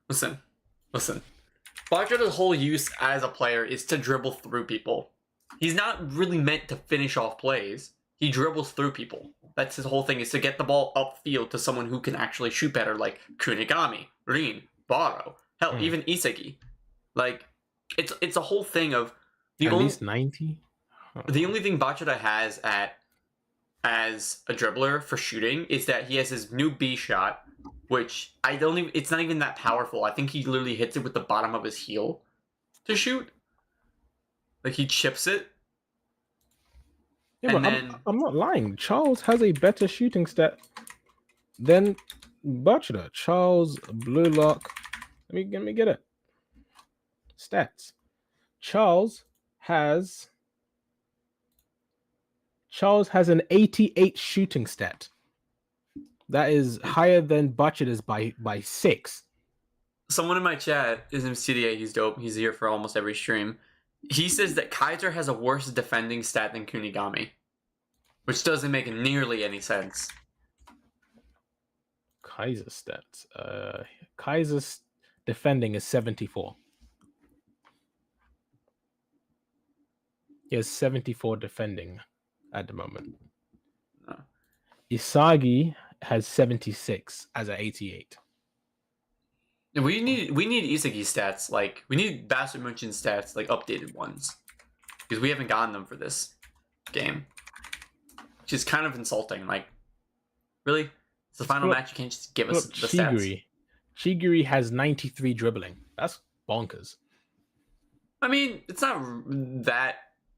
Listen. Bachata's whole use as a player is to dribble through people. He's not really meant to finish off plays. He dribbles through people. That's his whole thing, is to get the ball upfield to someone who can actually shoot better, like Kunigami, Rin, Burū, hell, even Isagi. Like, it's a whole thing of At least 90. the only thing Bachata has as a dribbler for shooting is that he has his new B shot, which it's not even that powerful. I think he literally hits it with the bottom of his heel to shoot. Like he chips it. Yeah, And but then I'm not lying. Charles has a better shooting stat than Butcher. Charles BLUELOCK. Let me get it. Stats. Charles has an 88 shooting stat. That is higher than Butcher's by 6. someone in my chat is in CDA. He's dope. He's here for almost every stream. He says that Kaiser has a worse defending stat than Kunigami, which doesn't make nearly any sense. Kaiser stats. Kaiser's defending is 74. He has 74 defending at the moment. No. Isagi has 76 as an 88. We need Isagi stats, like we need Bastard Munchen stats, like updated ones, because we haven't gotten them for this game, which is kind of insulting. Like, really, it's the final match. You can't just give us the stats. Chigiri has 93 dribbling. That's bonkers. I mean, it's not that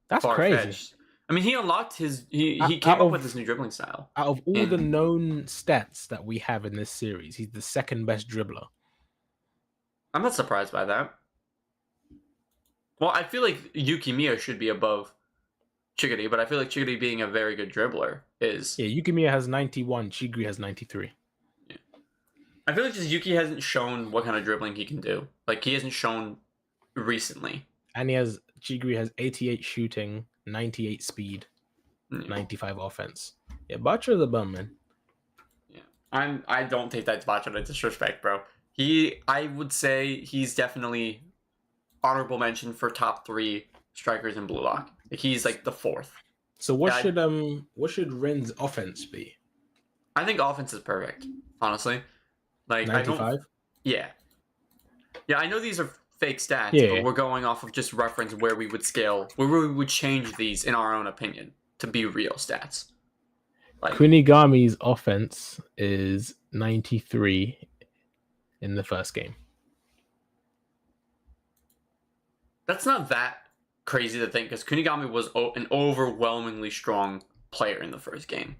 That's far-fetched. crazy. I mean, he unlocked he came Out up of- with this new dribbling style. Out of all the known stats that we have in this series, he's the second best dribbler. I'm not surprised by that. Well, I feel like Yukimiya should be above Chigiri, but I feel like Chigiri being a very good dribbler is... Yeah, Yukimiya has 91, Chigiri has 93. Yeah. I feel like just Yuki hasn't shown what kind of dribbling he can do. Like, he hasn't shown recently. And Chigiri has 88 shooting, 98 speed, 95 offense. Yeah, Butcher's a bum, man. Yeah, I don't take that Bachata disrespect, bro. I would say he's definitely honorable mention for top 3 strikers in BLUELOCK. Like, he's like the 4th. So what should Ren's offense be? I think offense is perfect, honestly. Like 95? Yeah, I know these are fake stats, Yeah. but we're going off of just reference where we would scale, where we would change these in our own opinion to be real stats. Like, Kunigami's offense is 93 in the first game. that's not that crazy to think, because Kunigami was an overwhelmingly strong player in the first game.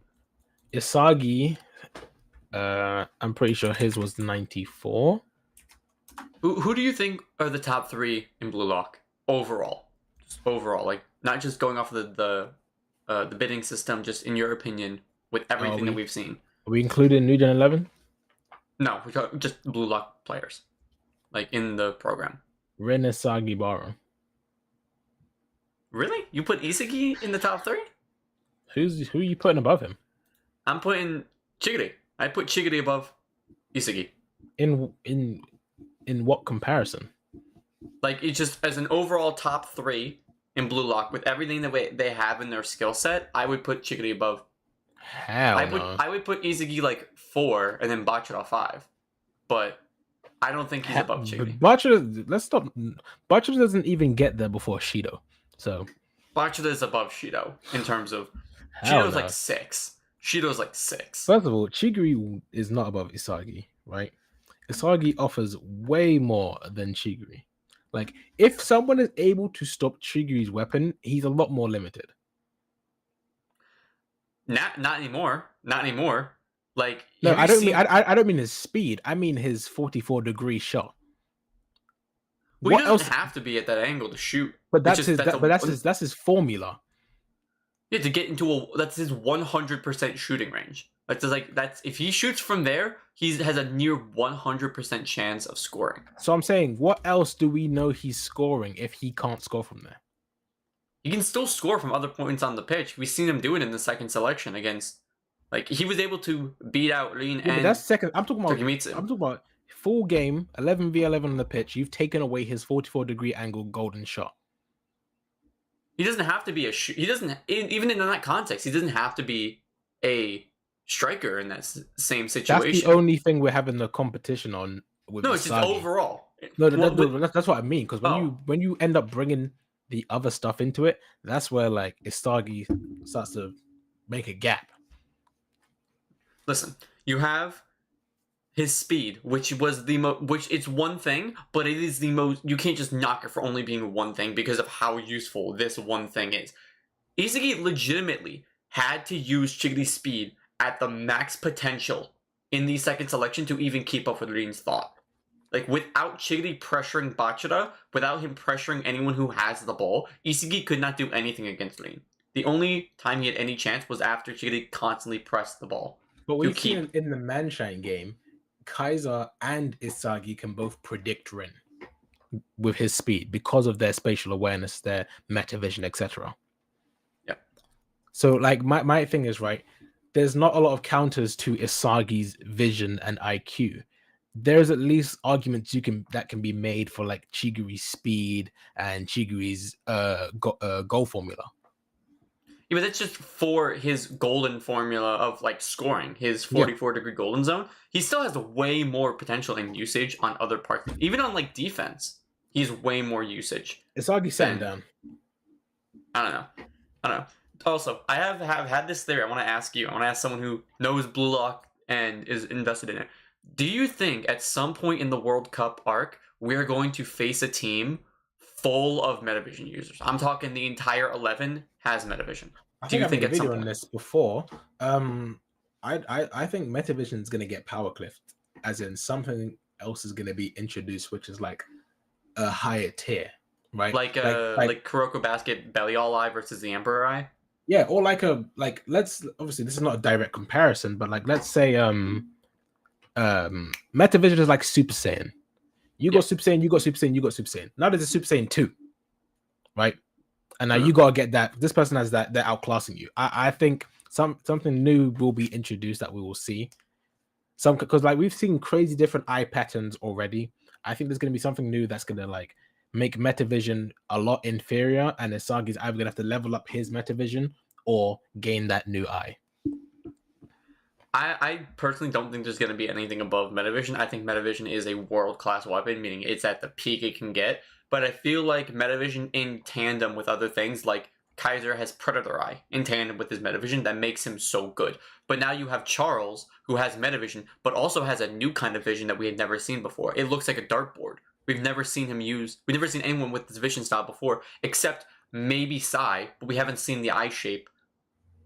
Isagi, I'm pretty sure his was 94. Who do you think are the top 3 in BLUELOCK overall? Just overall, like not just going off of the bidding system, just in your opinion with everything that we've seen. Are we including New Gen 11? No, we got just BLUELOCK players, like in the program. Ren, Isagi, Burū. Really? You put Isagi in the top 3? Who are you putting above him? I'm putting Chigiri. I put Chigiri above Isagi. In what comparison? Like, it's just as an overall top 3 in BLUELOCK with everything that they have in their skill set, I would put Chigiri above. Hell no. I would put Isagi like 4, and then Bachira 5. But I don't think he's above Chigiri. Bachira, let's stop. Bachira doesn't even get there before Shido. So Bachira is above Shido in terms of hell Shido's no. like 6. Shido's like 6. First of all, Chigiri is not above Isagi, right? Isagi offers way more than Chigiri. Like, if someone is able to stop Chigiri's weapon, he's a lot more limited. Not anymore. Not anymore. Like, No, have you I don't mean his speed. I mean his 44-degree shot. Well, he doesn't have to be at that angle to shoot. But that's his formula. Yeah, to get into that's his 100% shooting range. That's if he shoots from there, he has a near 100% chance of scoring. So I'm saying, what else do we know he's scoring if he can't score from there? He can still score from other points on the pitch. We've seen him do it in the second selection against, like, he was able to beat out Rin and that's second. I'm talking Tokimitsu. about full game, 11v11 on the pitch. You've taken away his 44-degree angle golden shot. He doesn't have to be he doesn't, even in that context, he doesn't have to be a striker in that same situation. That's the only thing we're having the competition on with No, it's just overall. No, that's what I mean. Because when you end up bringing the other stuff into it, that's where like Isagi starts to make a gap. Listen, you have his speed, which was which it's one thing, but it is the most. You can't just knock it for only being one thing because of how useful this one thing is. Isagi legitimately had to use Chigiri's speed at the max potential in the second selection to even keep up with Rin's thought. Like, without Chigiri pressuring Bachira, without him pressuring anyone who has the ball, Isagi could not do anything against Rin. The only time he had any chance was after Chigiri constantly pressed the ball. But we've seen in the Manshine game, Kaiser and Isagi can both predict Rin with his speed because of their spatial awareness, their metavision, etc. Yeah. So, like, my thing is, right, there's not a lot of counters to Isagi's vision and IQ. There's at least arguments that can be made for like Chigiri's speed and Chigiri's goal formula. Yeah, but that's just for his golden formula of like scoring, his 44-degree golden zone. He still has way more potential in usage on other parts. Even on like defense, he's way more usage. Isagi sat down. I don't know. Also, I have had this theory. I want to ask you. I want to ask someone who knows Blue Lock and is invested in it. Do you think at some point in the World Cup arc, we're going to face a team full of Metavision users? I'm talking the entire 11 has Metavision. Do you think at some point? On this before, I think Metavision is going to get power cliffed, as in something else is going to be introduced, which is like a higher tier, right? Like Kuroko Basket Belly All Eye versus the Emperor Eye. Yeah, or let's obviously this is not a direct comparison, but like let's say Metavision is like Super Saiyan. You got Super Saiyan, you got Super Saiyan, you got Super Saiyan. Now there's a Super Saiyan 2, right? And now you gotta get that. This person has that. They're outclassing you. I think something new will be introduced that we will see. Because like we've seen crazy different eye patterns already. I think there's gonna be something new that's gonna like make Metavision a lot inferior, and Isagi's either gonna have to level up his Metavision or gain that new eye. I personally don't think there's going to be anything above Metavision. I think Metavision is a world-class weapon, meaning it's at the peak it can get. But I feel like Metavision in tandem with other things, like Kaiser has Predator Eye in tandem with his Metavision, that makes him so good. But now you have Charles, who has Metavision, but also has a new kind of vision that we had never seen before. It looks like a dartboard. We've never seen anyone with this vision style before, except maybe Sai, but we haven't seen the eye shape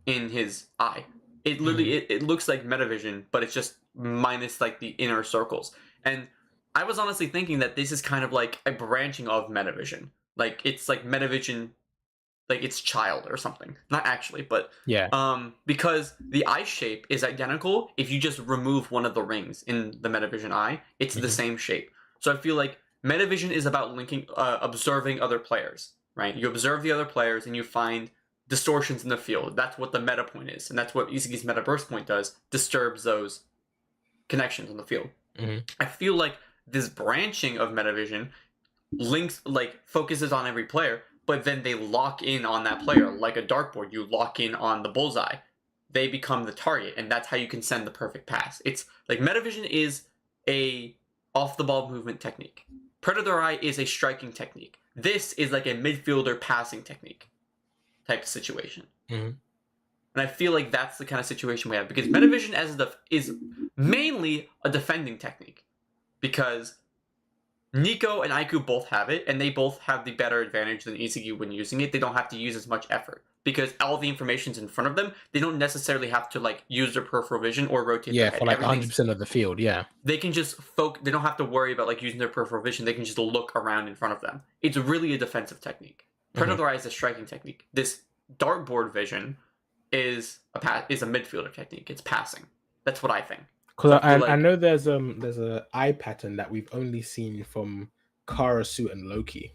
in his eye. It literally it looks like Metavision, but it's just minus like the inner circles. And I was honestly thinking that this is kind of like a branching of Metavision. Like it's like Metavision, like its child or something. Not actually, but because the eye shape is identical. If you just remove one of the rings in the Metavision eye, it's the same shape. So I feel like Metavision is about observing other players, right? You observe the other players and you find distortions in the field. That's what the meta point is, and that's what Isagi's meta burst point does. Disturbs those connections on the field. I feel like this branching of Metavision focuses on every player, but then they lock in on that player like a dartboard. You lock in on the bullseye. they become the target, and that's how you can send the perfect pass. It's like Metavision is a off-the-ball movement technique. Predator Eye is a striking technique. This is like a midfielder passing technique type of situation. Mm-hmm. And I feel like that's the kind of situation we have, because Metavision is mainly a defending technique, because Nico and Aiku both have it, and they both have the better advantage than Isagi when using it. They don't have to use as much effort, because all the information's in front of them. They don't necessarily have to like use their peripheral vision or rotate their head. For like 100% of the field, They can just they don't have to worry about like using their peripheral vision. They can just look around in front of them. It's really a defensive technique. Predator Eye is a striking technique. This dartboard vision is a midfielder technique. It's passing. That's what I think. Because I know there's a eye pattern that we've only seen from Karasu and Loki.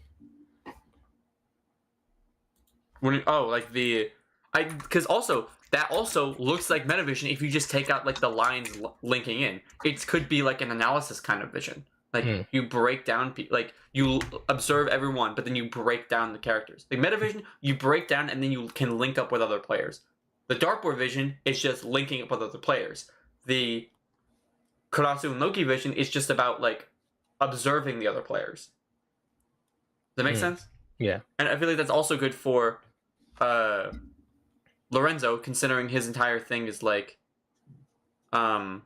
Because also that also looks like Metavision if you just take out like the lines linking in. It could be like an analysis kind of vision. Like you break down, like you observe everyone, but then you break down the characters. Like Metavision, you break down and then you can link up with other players. The dartboard vision is just linking up with other players. The Karasu and Loki vision is just about like observing the other players. Does that make sense? Yeah. And I feel like that's also good for Lorenzo, considering his entire thing is like finding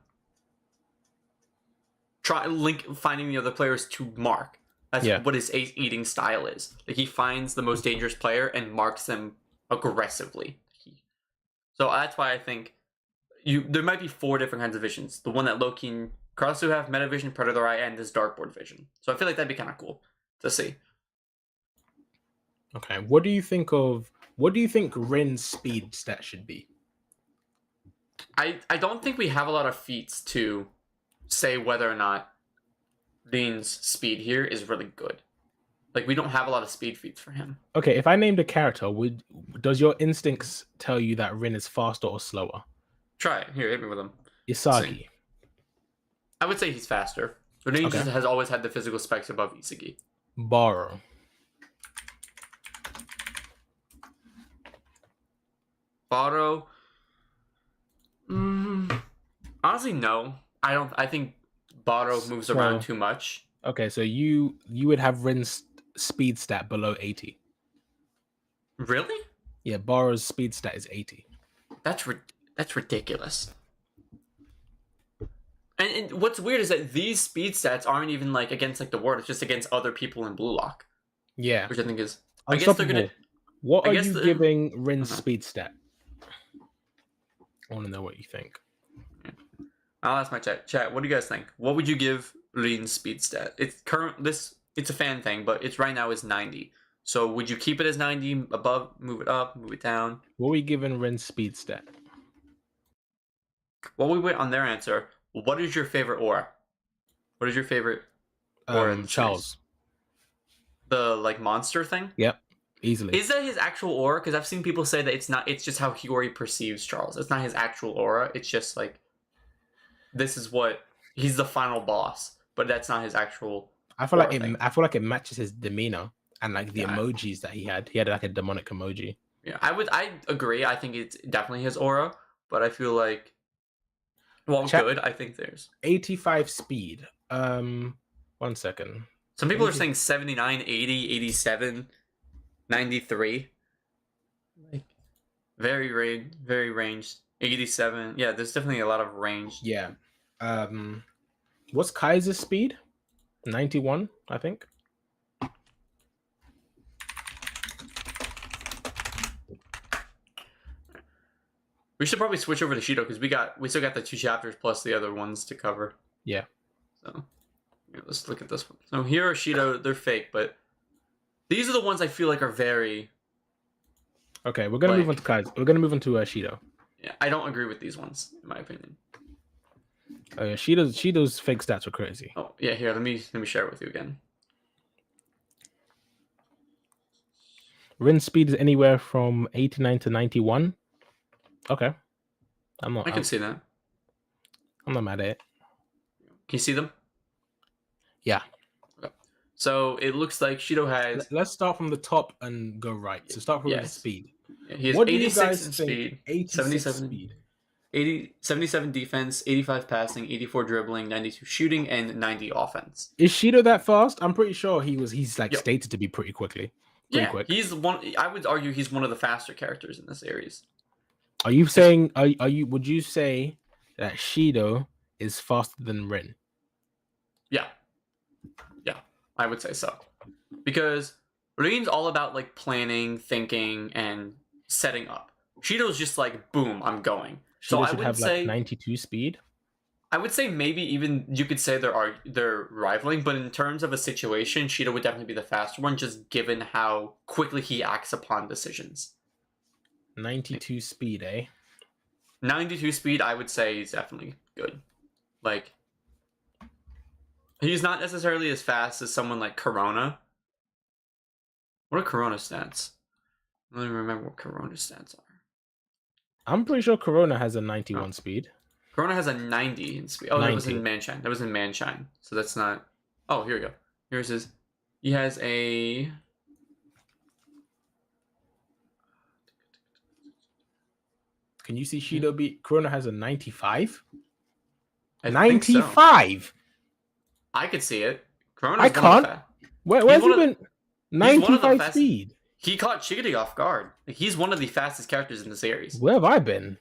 the other players to mark. That's what his eating style is. Like he finds the most dangerous player and marks them aggressively. So that's why I think there might be 4 different kinds of visions. The one that Loki and Karasu have, Metavision, Predator Eye, and this dartboard vision. So I feel like that'd be kind of cool to see. Okay, what do you think Rin's speed stat should be? I don't think we have a lot of feats to say whether or not Rin's speed here is really good. Like we don't have a lot of speed feats for him. Okay, if I named a character, does your instincts tell you that Rin is faster or slower? Try it. Here, hit me with him. Isagi. I would say he's faster. But Rin just has always had the physical specs above Isagi. Burū. Burū. Honestly, no. I think Burū moves around too much. Okay, so you would have Rin's speed stat below 80. Really? Yeah, Burū's speed stat is 80. That's ridiculous. And what's weird is that these speed stats aren't even like against like the ward. It's just against other people in BLUELOCK. Yeah, which I think is. I guess they're gonna. What are you giving Rin's speed stat? I want to know what you think. I'll ask my chat. What do you guys think? What would you give Rin's speed stat? It's a fan thing, but it's right now is 90. So would you keep it as 90 above, move it up, move it down? What are we giving Rin's speed stat? While we wait on their answer, what is your favorite aura? What is your favorite aura? Charles. The like monster thing? Yep. Easily. Is that his actual aura? Because I've seen people say that it's not. It's just how Hiyori perceives Charles. It's not his actual aura. It's just like this is what he's the final boss, but that's not his actual. I feel like it matches his demeanor and like the emojis that he had. He had like a demonic emoji. Yeah, I agree. I think it's definitely his aura, but I feel like good. I think there's 85 speed. 1 second. Some people are saying 79, 80, 87. 93, like very ranged. 87. Yeah, there's definitely a lot of range. Yeah. What's Kaiser's speed? 91, I think. We should probably switch over to Shido because we still got the 2 chapters plus the other ones to cover. Yeah. So let's look at this one. So here are Shido. They're fake, but these are the ones I feel like are very. Okay, we're gonna move on to Kaiser. We're gonna move on to Shido. Yeah, I don't agree with these ones, in my opinion. Oh yeah, Shido's fake stats were crazy. Oh yeah, here let me share it with you again. Rin's speed is anywhere from 89 to 91. Okay, I can see that. I'm not mad at it. Can you see them? Yeah. So it looks like Shido has. Let's start from the top and go right. So start from the speed. He has What do you 86 guys in think? speed, 86 77 speed. 77 defense, 85 passing, 84 dribbling, 92 shooting, and 90 offense. Is Shido that fast? I'm pretty sure he's like Yep. stated to be pretty quick. He's one. I would argue he's one of the faster characters in the series. Are you saying would you say that Shido is faster than Rin? Yeah, I would say so. Because Rin's all about like planning, thinking, and setting up. Shido's just like, boom, I'm going. So I should would have say like 92 speed. I would say maybe even you could say they're rivaling, but in terms of a situation, Shido would definitely be the faster one, just given how quickly he acts upon decisions. 92 speed, eh? 92 speed, I would say, is definitely good. Like, he's not necessarily as fast as someone like Corona. What are Corona stats? I don't even remember what Corona stats are. I'm pretty sure Corona has a 91 speed. Corona has a 90 in speed. Oh, 90. that was in Manshine. That was in Manshine. So that's not... Oh, here we go. Here's his... He has a... Can you see Shido beat? Corona has a 95? I 95? So. I could see it. Corona's I can't. Where's he been? 95 speed. He caught Chigiri off guard. Like, he's one of the fastest characters in the series. Where have I been?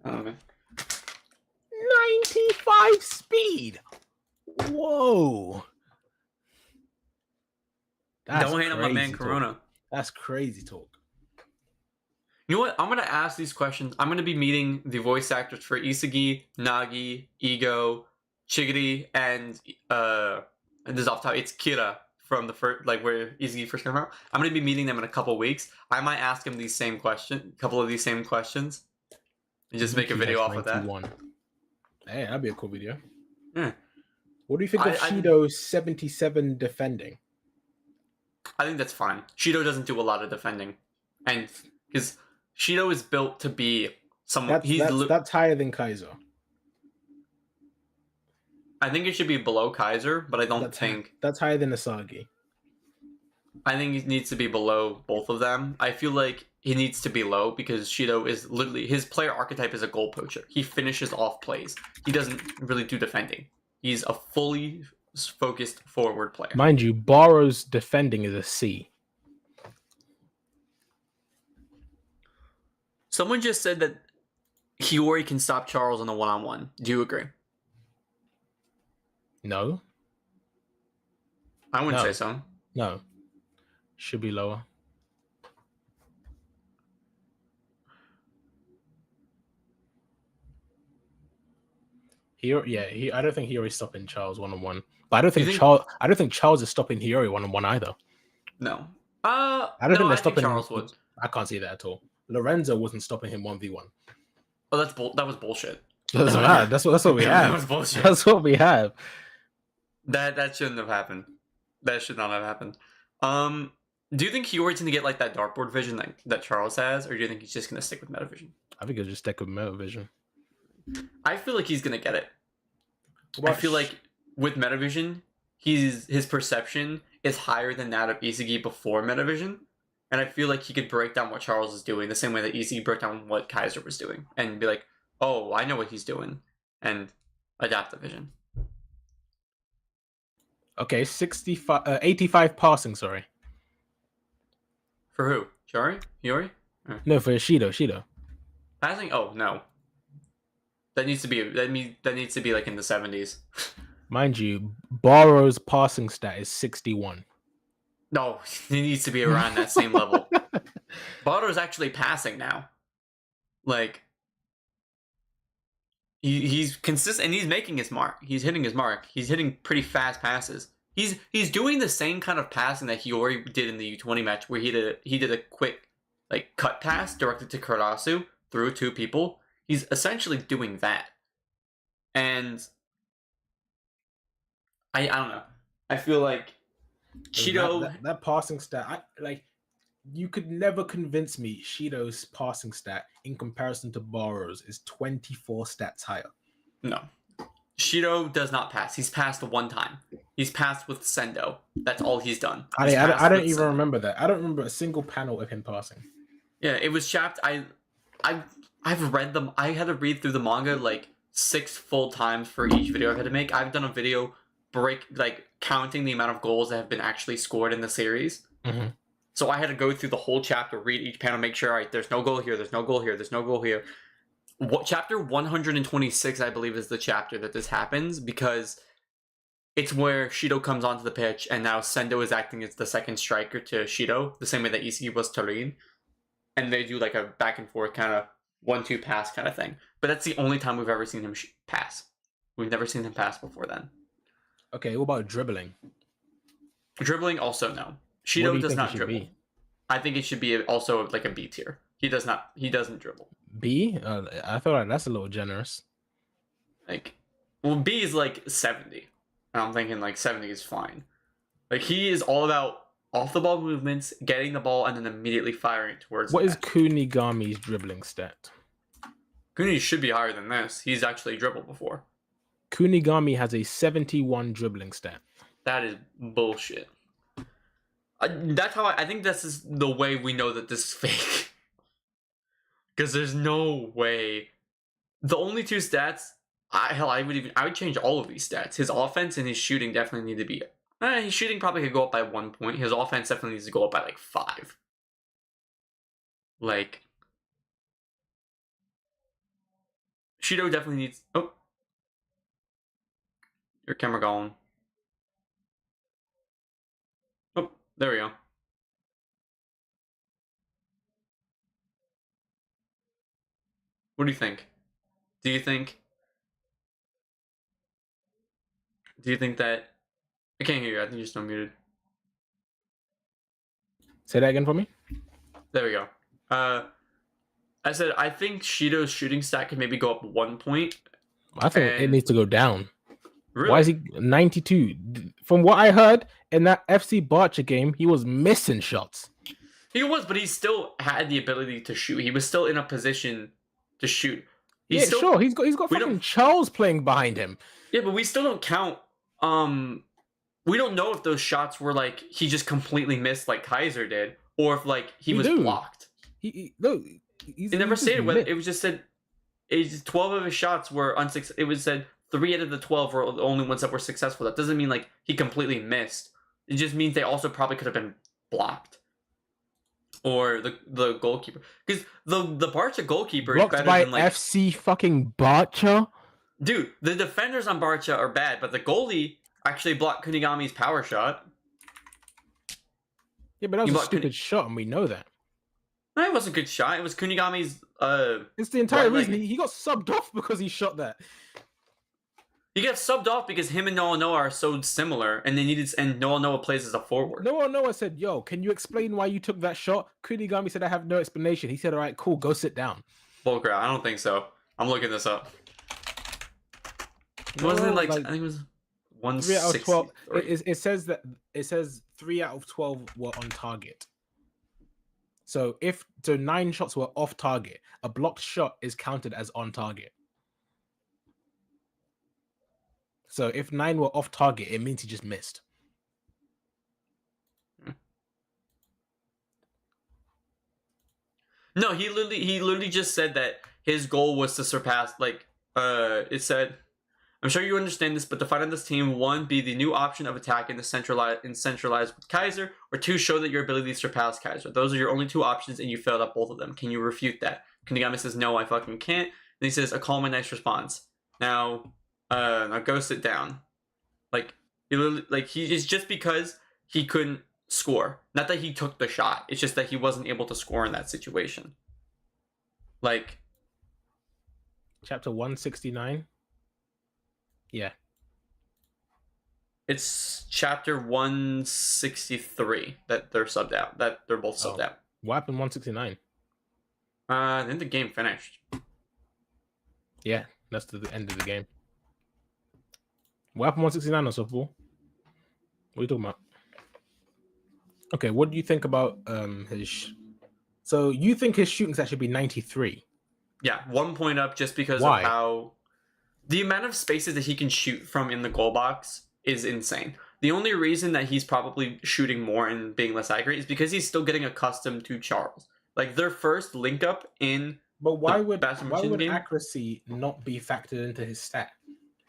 Oh, man. 95 speed. Whoa. Don't hate on my man Corona. That's crazy talk. You know what? I'm going to ask these questions. I'm going to be meeting the voice actors for Isagi, Nagi, Ego, Chigiri, and this is off top. It's Kira from the first, like where Isagi first came out. I'm going to be meeting them in a couple weeks. I might ask him these same questions, a couple of these same questions, and just make a video off of that. Hey, that'd be a cool video. Yeah. What do you think of Shido's 77 defending? I think that's fine. Shido doesn't do a lot of defending, and because Shido is built to be someone. That's higher than Kaiser. I think it should be below Kaiser, but I don't think that's higher than Isagi. I think it needs to be below both of them. I feel like he needs to be low because Shido is literally his player archetype is a goal poacher. He finishes off plays. He doesn't really do defending. He's a fully focused forward player. Mind you, Barrow's defending is a C. Someone just said that Hiyori can stop Charles on a one-on-one. Do you agree? No. I wouldn't say so. No. Should be lower. I don't think Hiyori's stopping Charles one-on-one. But I don't think Charles is stopping Hiyori one-on-one either. No. I don't think they're stopping Charles would. I can't see that at all. Lorenzo wasn't stopping him 1v1. Oh, that was bullshit. Doesn't matter. That's what we have. That was bullshit. That's what we have. That shouldn't have happened. That should not have happened. Do you think Hiyori's gonna get like that dartboard vision that Charles has, or do you think he's just gonna stick with metavision? I think he'll just stick with metavision. I feel like he's gonna get it. I feel like with metavision, his perception is higher than that of Isagi before metavision, and I feel like he could break down what Charles is doing the same way that Isagi broke down what Kaiser was doing, and be like, "Oh, I know what he's doing," and adapt the vision. Okay, 85 passing. Sorry. For who? Hiyori? No, for Shido. Passing? Oh no. That needs to be like in the 70s. Mind you, Barrow's passing stat is 61. No, he needs to be around that same level. Barrow's actually passing now. Like he's consistent and he's making his mark. He's hitting his mark. He's hitting pretty fast passes. He's doing the same kind of passing that Hiyori did in the U20 match where he did a quick like cut pass directed to Karasu through two people. He's essentially doing that. And I don't know. I feel like Shido that passing stat, you could never convince me Shido's passing stat in comparison to Barrow's is 24 stats higher. No. Shido does not pass. He's passed one time. He's passed with Sendo. That's all he's done. I don't even remember that. I don't remember a single panel of him passing. Yeah, it was chapter. I've read them. I had to read through the manga like 6 full times for each video I've had to make. I've done a video counting the amount of goals that have been actually scored in the series. Mm-hmm. So I had to go through the whole chapter, read each panel, make sure, all right, there's no goal here, there's no goal here, there's no goal here. Chapter 126, I believe, is the chapter that this happens, because it's where Shido comes onto the pitch, and now Sendo is acting as the second striker to Shido, the same way that Isagi was to Rin. And they do like a back and forth kind of 1-2 pass kind of thing. But that's the only time we've ever seen him pass. We've never seen him pass before then. Okay, what about dribbling? Dribbling, also no. Shido does not dribble. I think it should be also like a B tier. He doesn't dribble. B? I thought that's a little generous. Well, B is like 70. And I'm thinking like 70 is fine. Like, he is all about off the ball movements, getting the ball, and then immediately firing it towards. What is Kunigami's dribbling stat? Kuni should be higher than this. He's actually dribbled before. Kunigami has a 71 dribbling stat. That is bullshit. That's how I think this is the way we know that this is fake. Because there's no way. The only 2 stats, I would change all of these stats. His offense and his shooting definitely need to be. His shooting probably could go up by 1 point. His offense definitely needs to go up by like 5. Like, Shido definitely needs. Oh, your camera gone. Oh, there we go. What do you think? Do you think that... I can't hear you. I think you're still muted. Say that again for me. There we go. I said I think Shido's shooting stat could maybe go up 1 point. I think it needs to go down. Really? Why is he 92? From what I heard in that FC Barca game, he was missing shots. He was, but he still had the ability to shoot. He was still in a position to shoot. Sure. He's got fucking Charles playing behind him. Yeah, but we still don't count. We don't know if those shots were like he just completely missed like Kaiser did, or if like he was blocked. He never stated whether it was just said 12 of his shots were unsuccessful. It was said 3 out of the 12 were the only ones that were successful. That doesn't mean like he completely missed. It just means they also probably could have been blocked. Or the goalkeeper, because the Barca goalkeeper blocked is better by than like FC fucking Barca. Dude, the defenders on Barca are bad, but the goalie actually blocked Kunigami's power shot. Yeah, but that was a stupid shot, and we know that. No, it wasn't a good shot. It was Kunigami's. It's the entire reason he got subbed off because he shot that. He got subbed off because him and Noah are so similar, and Noah plays as a forward. Noah said, "Yo, can you explain why you took that shot?" Kunigami said, "I have no explanation." He said, "All right, cool, go sit down." Bullcrap. I don't think so. I'm looking this up. Wasn't it like I think it was 160. 3 out of 12. It says 3 out of 12 were on target. So 9 shots were off target, a blocked shot is counted as on target. So if 9 were off target, it means he just missed. No, he literally just said that his goal was to surpass it said, I'm sure you understand this, but to fight on this team, 1, be the new option of attack in the centralized with Kaiser, or 2, show that your ability surpass Kaiser. Those are your only 2 options, and you failed at both of them. Can you refute that? Kunigami says, no, I fucking can't. Then he says, a calm and nice response. Now go sit down. It's just because he couldn't score. Not that he took the shot. It's just that he wasn't able to score in that situation. Chapter 169. Yeah. It's chapter 163 that they're subbed out. That they're both subbed out. What happened 169? Then the game finished. Yeah, that's the end of the game. What happened 169 on softball? What are you talking about? Okay, what do you think about his... So you think his shooting stat should be 93? Yeah, 1 point up just because of how... The amount of spaces that he can shoot from in the goal box is insane. the only reason that he's probably shooting more and being less accurate is because he's still getting accustomed to Charles. Like their first link up in But why would game, accuracy not be factored into his stat?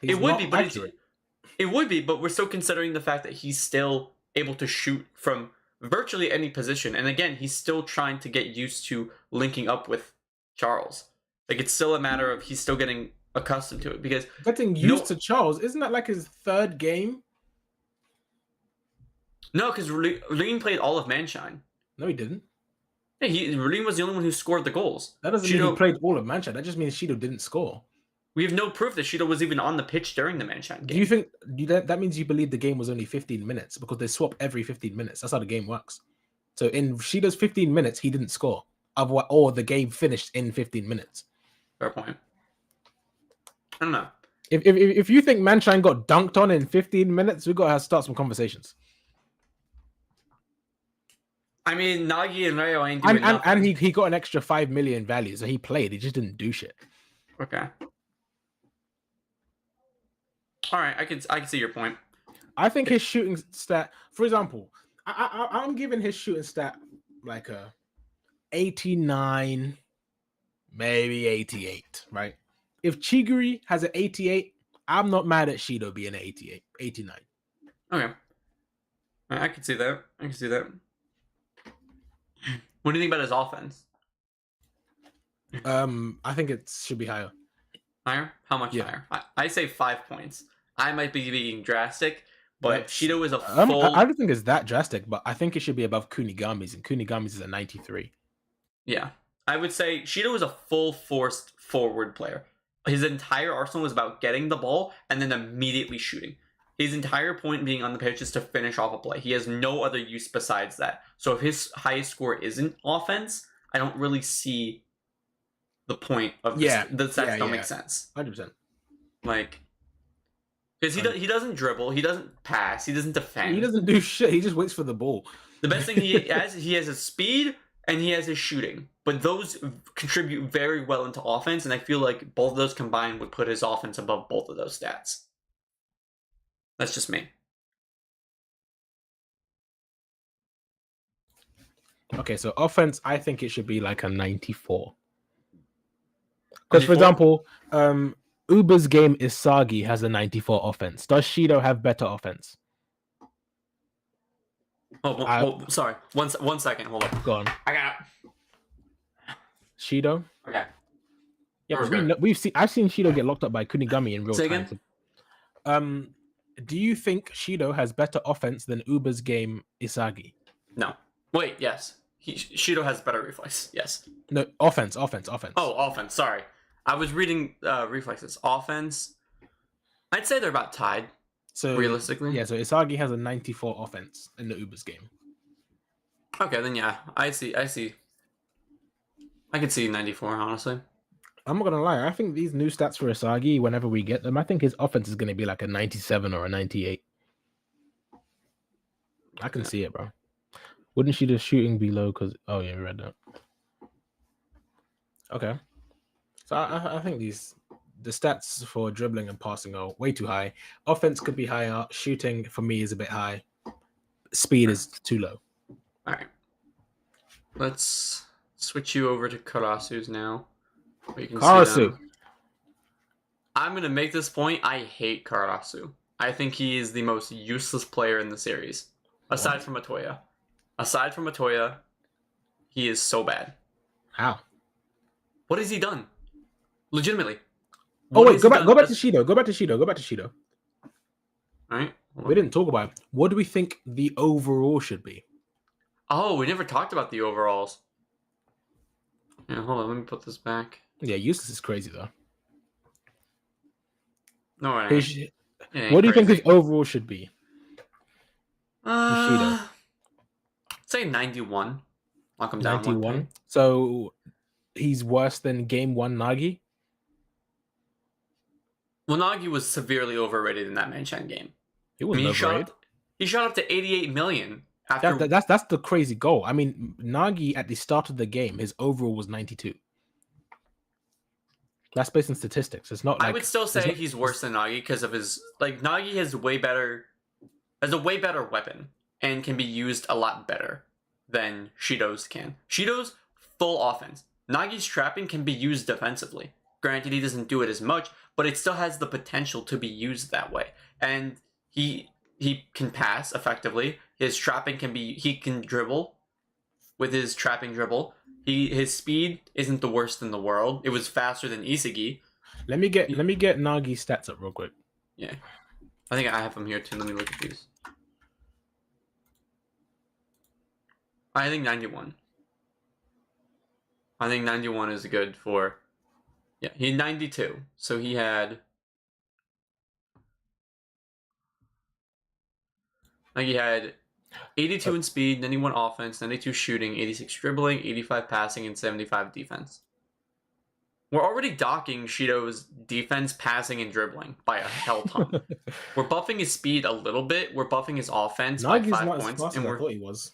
It would be, but we're still considering the fact that he's still able to shoot from virtually any position. And again, he's still trying to get used to linking up with Charles. Like it's still a matter of he's still getting accustomed to it because getting used to Charles, isn't that like his third game? No, because Rin played all of Manshine. No, he didn't. Yeah, Rin was the only one who scored the goals. That doesn't mean he played all of Manshine. That just means Shido didn't score. We have no proof that Shido was even on the pitch during the Manshine game. Do you think that means you believe the game was only 15 minutes because they swap every 15 minutes? That's how the game works. So in Shido's 15 minutes, he didn't score. Or the game finished in 15 minutes. Fair point. I don't know. If you think Manshine got dunked on in 15 minutes, we got to start some conversations. I mean, Nagi and Ryo ain't doing nothing. And he got an extra 5 million value, so he played. He just didn't do shit. Okay. All right, I can see your point. I think his shooting stat, for example, I'm giving his shooting stat like a 89, maybe 88, right? If Chiguri has an 88, I'm not mad at Shido being an 88, 89. Okay. I can see that. What do you think about his offense? I think it should be higher. Higher? How much higher? I say 5 points. I might be being drastic, but Shido is a full... I don't think it's that drastic, but I think it should be above Kunigami's, and Kunigami's is a 93. Yeah. I would say Shido is a full forced forward player. His entire arsenal is about getting the ball and then immediately shooting. His entire point being on the pitch is to finish off a play. He has no other use besides that. So if his highest score isn't offense, I don't really see the point of this. The stats don't make sense. 100%. Like, because he doesn't dribble, he doesn't pass, he doesn't defend. He doesn't do shit. He just waits for the ball. The best thing he has his speed and he has his shooting. But those contribute very well into offense, and I feel like both of those combined would put his offense above both of those stats. That's just me. Okay, so offense, I think it should be like a 94. Because, for example, Uber's game Isagi has a 94 offense. Does Shido have better offense? Sorry. One second. Hold on. Go on. I got it. Shido? Okay. Yeah, I've seen Shido get locked up by Kunigami in real time. Again? Do you think Shido has better offense than Uber's game Isagi? No. Wait, yes. Shido has better reflex. Yes. No, offense. Oh, offense. Sorry. I was reading reflexes. Offense. I'd say they're about tied. So realistically. Yeah, so Isagi has a 94 offense in the Uber's game. Okay, then yeah. I see. I could see 94, honestly. I'm not gonna lie. I think these new stats for Isagi, whenever we get them, I think his offense is gonna be like a 97 or a 98. I can see it, bro. Wouldn't she just shooting be low? Because we read that. Okay, so I think the stats for dribbling and passing are way too high. Offense could be higher. Shooting for me is a bit high. Speed is too low. All right, let's switch you over to Karasu's now. Karasu. I'm gonna make this point. I hate Karasu. I think he is the most useless player in the series, aside from Matoya. Aside from Matoya, he is so bad. How? What has he done? Legitimately. Go back to Shido. All right. We didn't talk about it. What do we think the overall should be? Oh, we never talked about the overalls. Yeah, hold on. Let me put this back. Yeah, useless is crazy though. No, what do you think his overall should be? Say 91. Lock him down. 91. So he's worse than game 1 Nagi? Well, Nagi was severely overrated in that Manshine game. He was overrated. He shot up to 88 million. That's the crazy goal. I mean, Nagi at the start of the game, his overall was 92. That's based on statistics. It's not. I would still say he's worse than Nagi because of his Nagi has way better has a way better weapon and can be used a lot better than Shido's can. Shido's full offense. Nagi's trapping can be used defensively. Granted, he doesn't do it as much, but it still has the potential to be used that way. And he can pass effectively. His trapping he can dribble with his trapping dribble. His speed isn't the worst in the world. It was faster than Isagi. Let me get Nagi's stats up real quick. Yeah. I think I have them here too. Let me look at these. I think 91. I think 91 is good for... Yeah, he had 92. So he had... Like he had 82 in speed, 91 offense, 92 shooting, 86 dribbling, 85 passing, and 75 defense. We're already docking Shido's defense, passing, and dribbling by a hell ton. We're buffing his speed a little bit. We're buffing his offense Nagi's by 5 not points. as fast as I thought he was.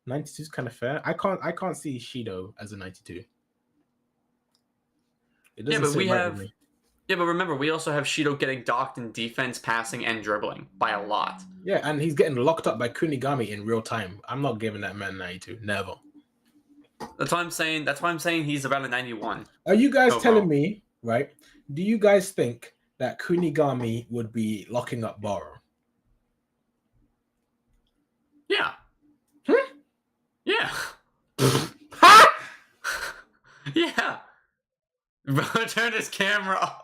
92 is kind of fair. I can't see Shido as a 92. Yeah, but we have... Yeah, but remember, we also have Shido getting docked in defense, passing, and dribbling by a lot. Yeah, and he's getting locked up by Kunigami in real time. I'm not giving that man 92. Never. That's why I'm saying he's about a 91. Are you guys telling me, right? Do you guys think that Kunigami would be locking up Burū? Yeah. Yeah. Yeah. Bro turned his camera off.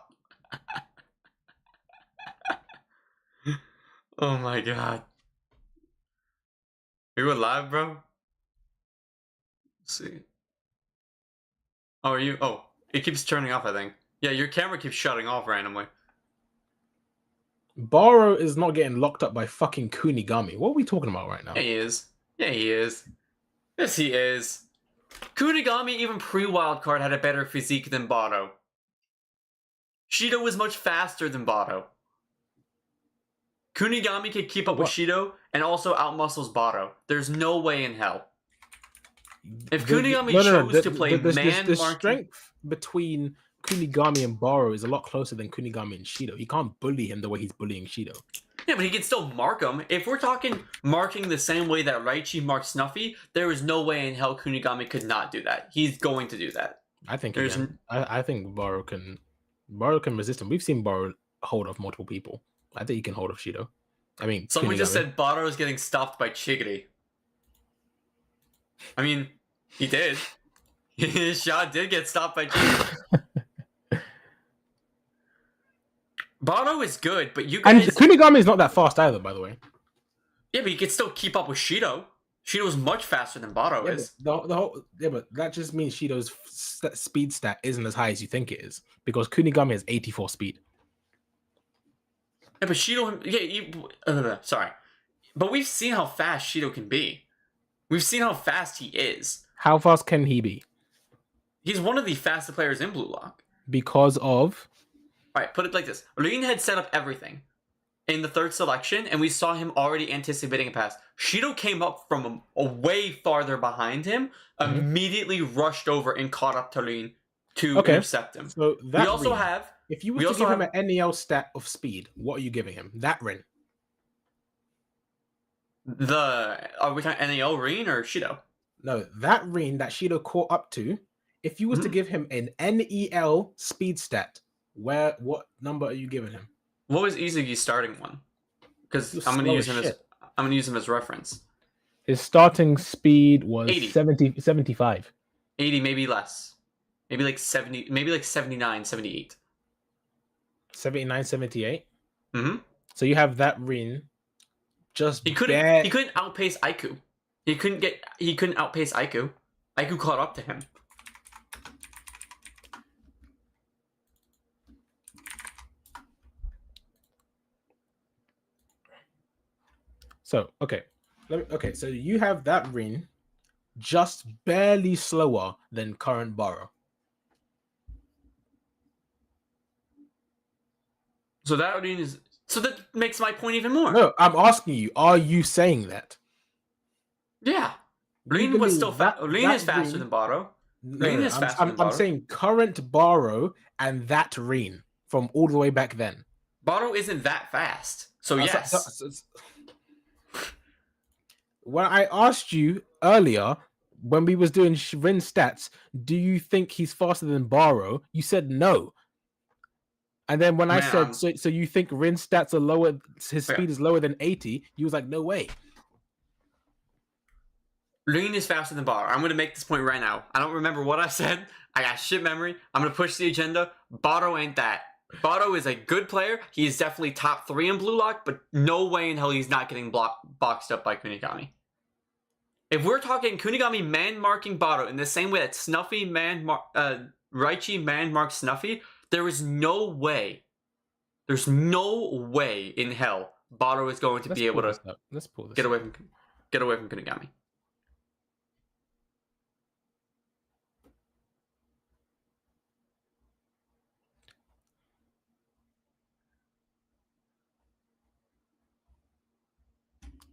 Oh my god. Are you alive, bro? Let's see. Oh, are you? Oh, it keeps turning off, I think. Yeah, your camera keeps shutting off randomly. Burū is not getting locked up by fucking Kunigami. What are we talking about right now? Yeah, he is. Yeah, he is. Yes, he is. Kunigami, even pre-wildcard, had a better physique than Burū. Shido was much faster than Burū. Kunigami could keep up with Shido and also outmuscles Burū. There's no way in hell. If Kunigami chose to play the strength between Kunigami and Burū is a lot closer than Kunigami and Shido. He can't bully him the way he's bullying Shido. Yeah, but he can still mark him. If we're talking marking the same way that Raichi marked Snuffy, there is no way in hell Kunigami could not do that. He's going to do that. I think I think Burū can resist him. We've seen Burū hold off multiple people. I think he can hold off Shido. I mean, someone Kunigami. just said Burū is getting stopped by Chigiri. I mean, he did. His shot did get stopped by Chigiri. Burū is good, but you guys... And Kunigami is not that fast either, by the way. Yeah, but he can still keep up with Shido. Shido is much faster than Burū is. But that just means Shido's speed stat isn't as high as you think it is. Because Kunigami has 84 speed. Yeah, but Shido... Yeah, sorry. But we've seen how fast Shido can be. We've seen how fast he is. How fast can he be? He's one of the fastest players in BLUELOCK. Because of... Alright, put it like this. Rin had set up everything in the third selection, and we saw him already anticipating a pass. Shido came up from a way farther behind him, immediately rushed over and caught up to Rin to intercept him. So that we also have... If you were to give him an NEL stat of speed, what are you giving him? That Rin. Are we talking NEL Rin or Shido? No, that Rin that Shido caught up to, if you was to give him an NEL speed stat, what number are you giving him? What was Isagi's starting one? Because I'm gonna use him as reference. His starting speed was 80. 75. 80, maybe less. Maybe like 70, maybe like 79, 78. 79, 78? Mm-hmm. So you have that Rin just he couldn't outpace Aiku. He couldn't outpace Aiku. Aiku caught up to him. So, so you have that Rin just barely slower than current Burū. So that Rin is... So that makes my point even more. No, I'm asking you, are you saying that? Yeah. Rin was still Rin is faster than Burū. Rin is faster than Burū. I'm saying current Burū and that Rin from all the way back then. Burū isn't that fast. So yes. When I asked you earlier when we was doing Rin stats, do you think he's faster than Burū? You said no. And then when I Man, said, so you think Rin stats are lower, his okay. speed is lower than 80, you was like, no way. Rin is faster than Burū. I'm going to make this point right now. I don't remember what I said. I got shit memory. I'm going to push the agenda. Burū ain't that. Burū is a good player. He is definitely top 3 in BLUELOCK, but no way in hell he's not getting boxed up by Kunigami. If we're talking Kunigami man-marking Burū in the same way that Snuffy Raichi man-marks Snuffy, there is no way, there's no way in hell Burū is going to be able to get away from Kunigami.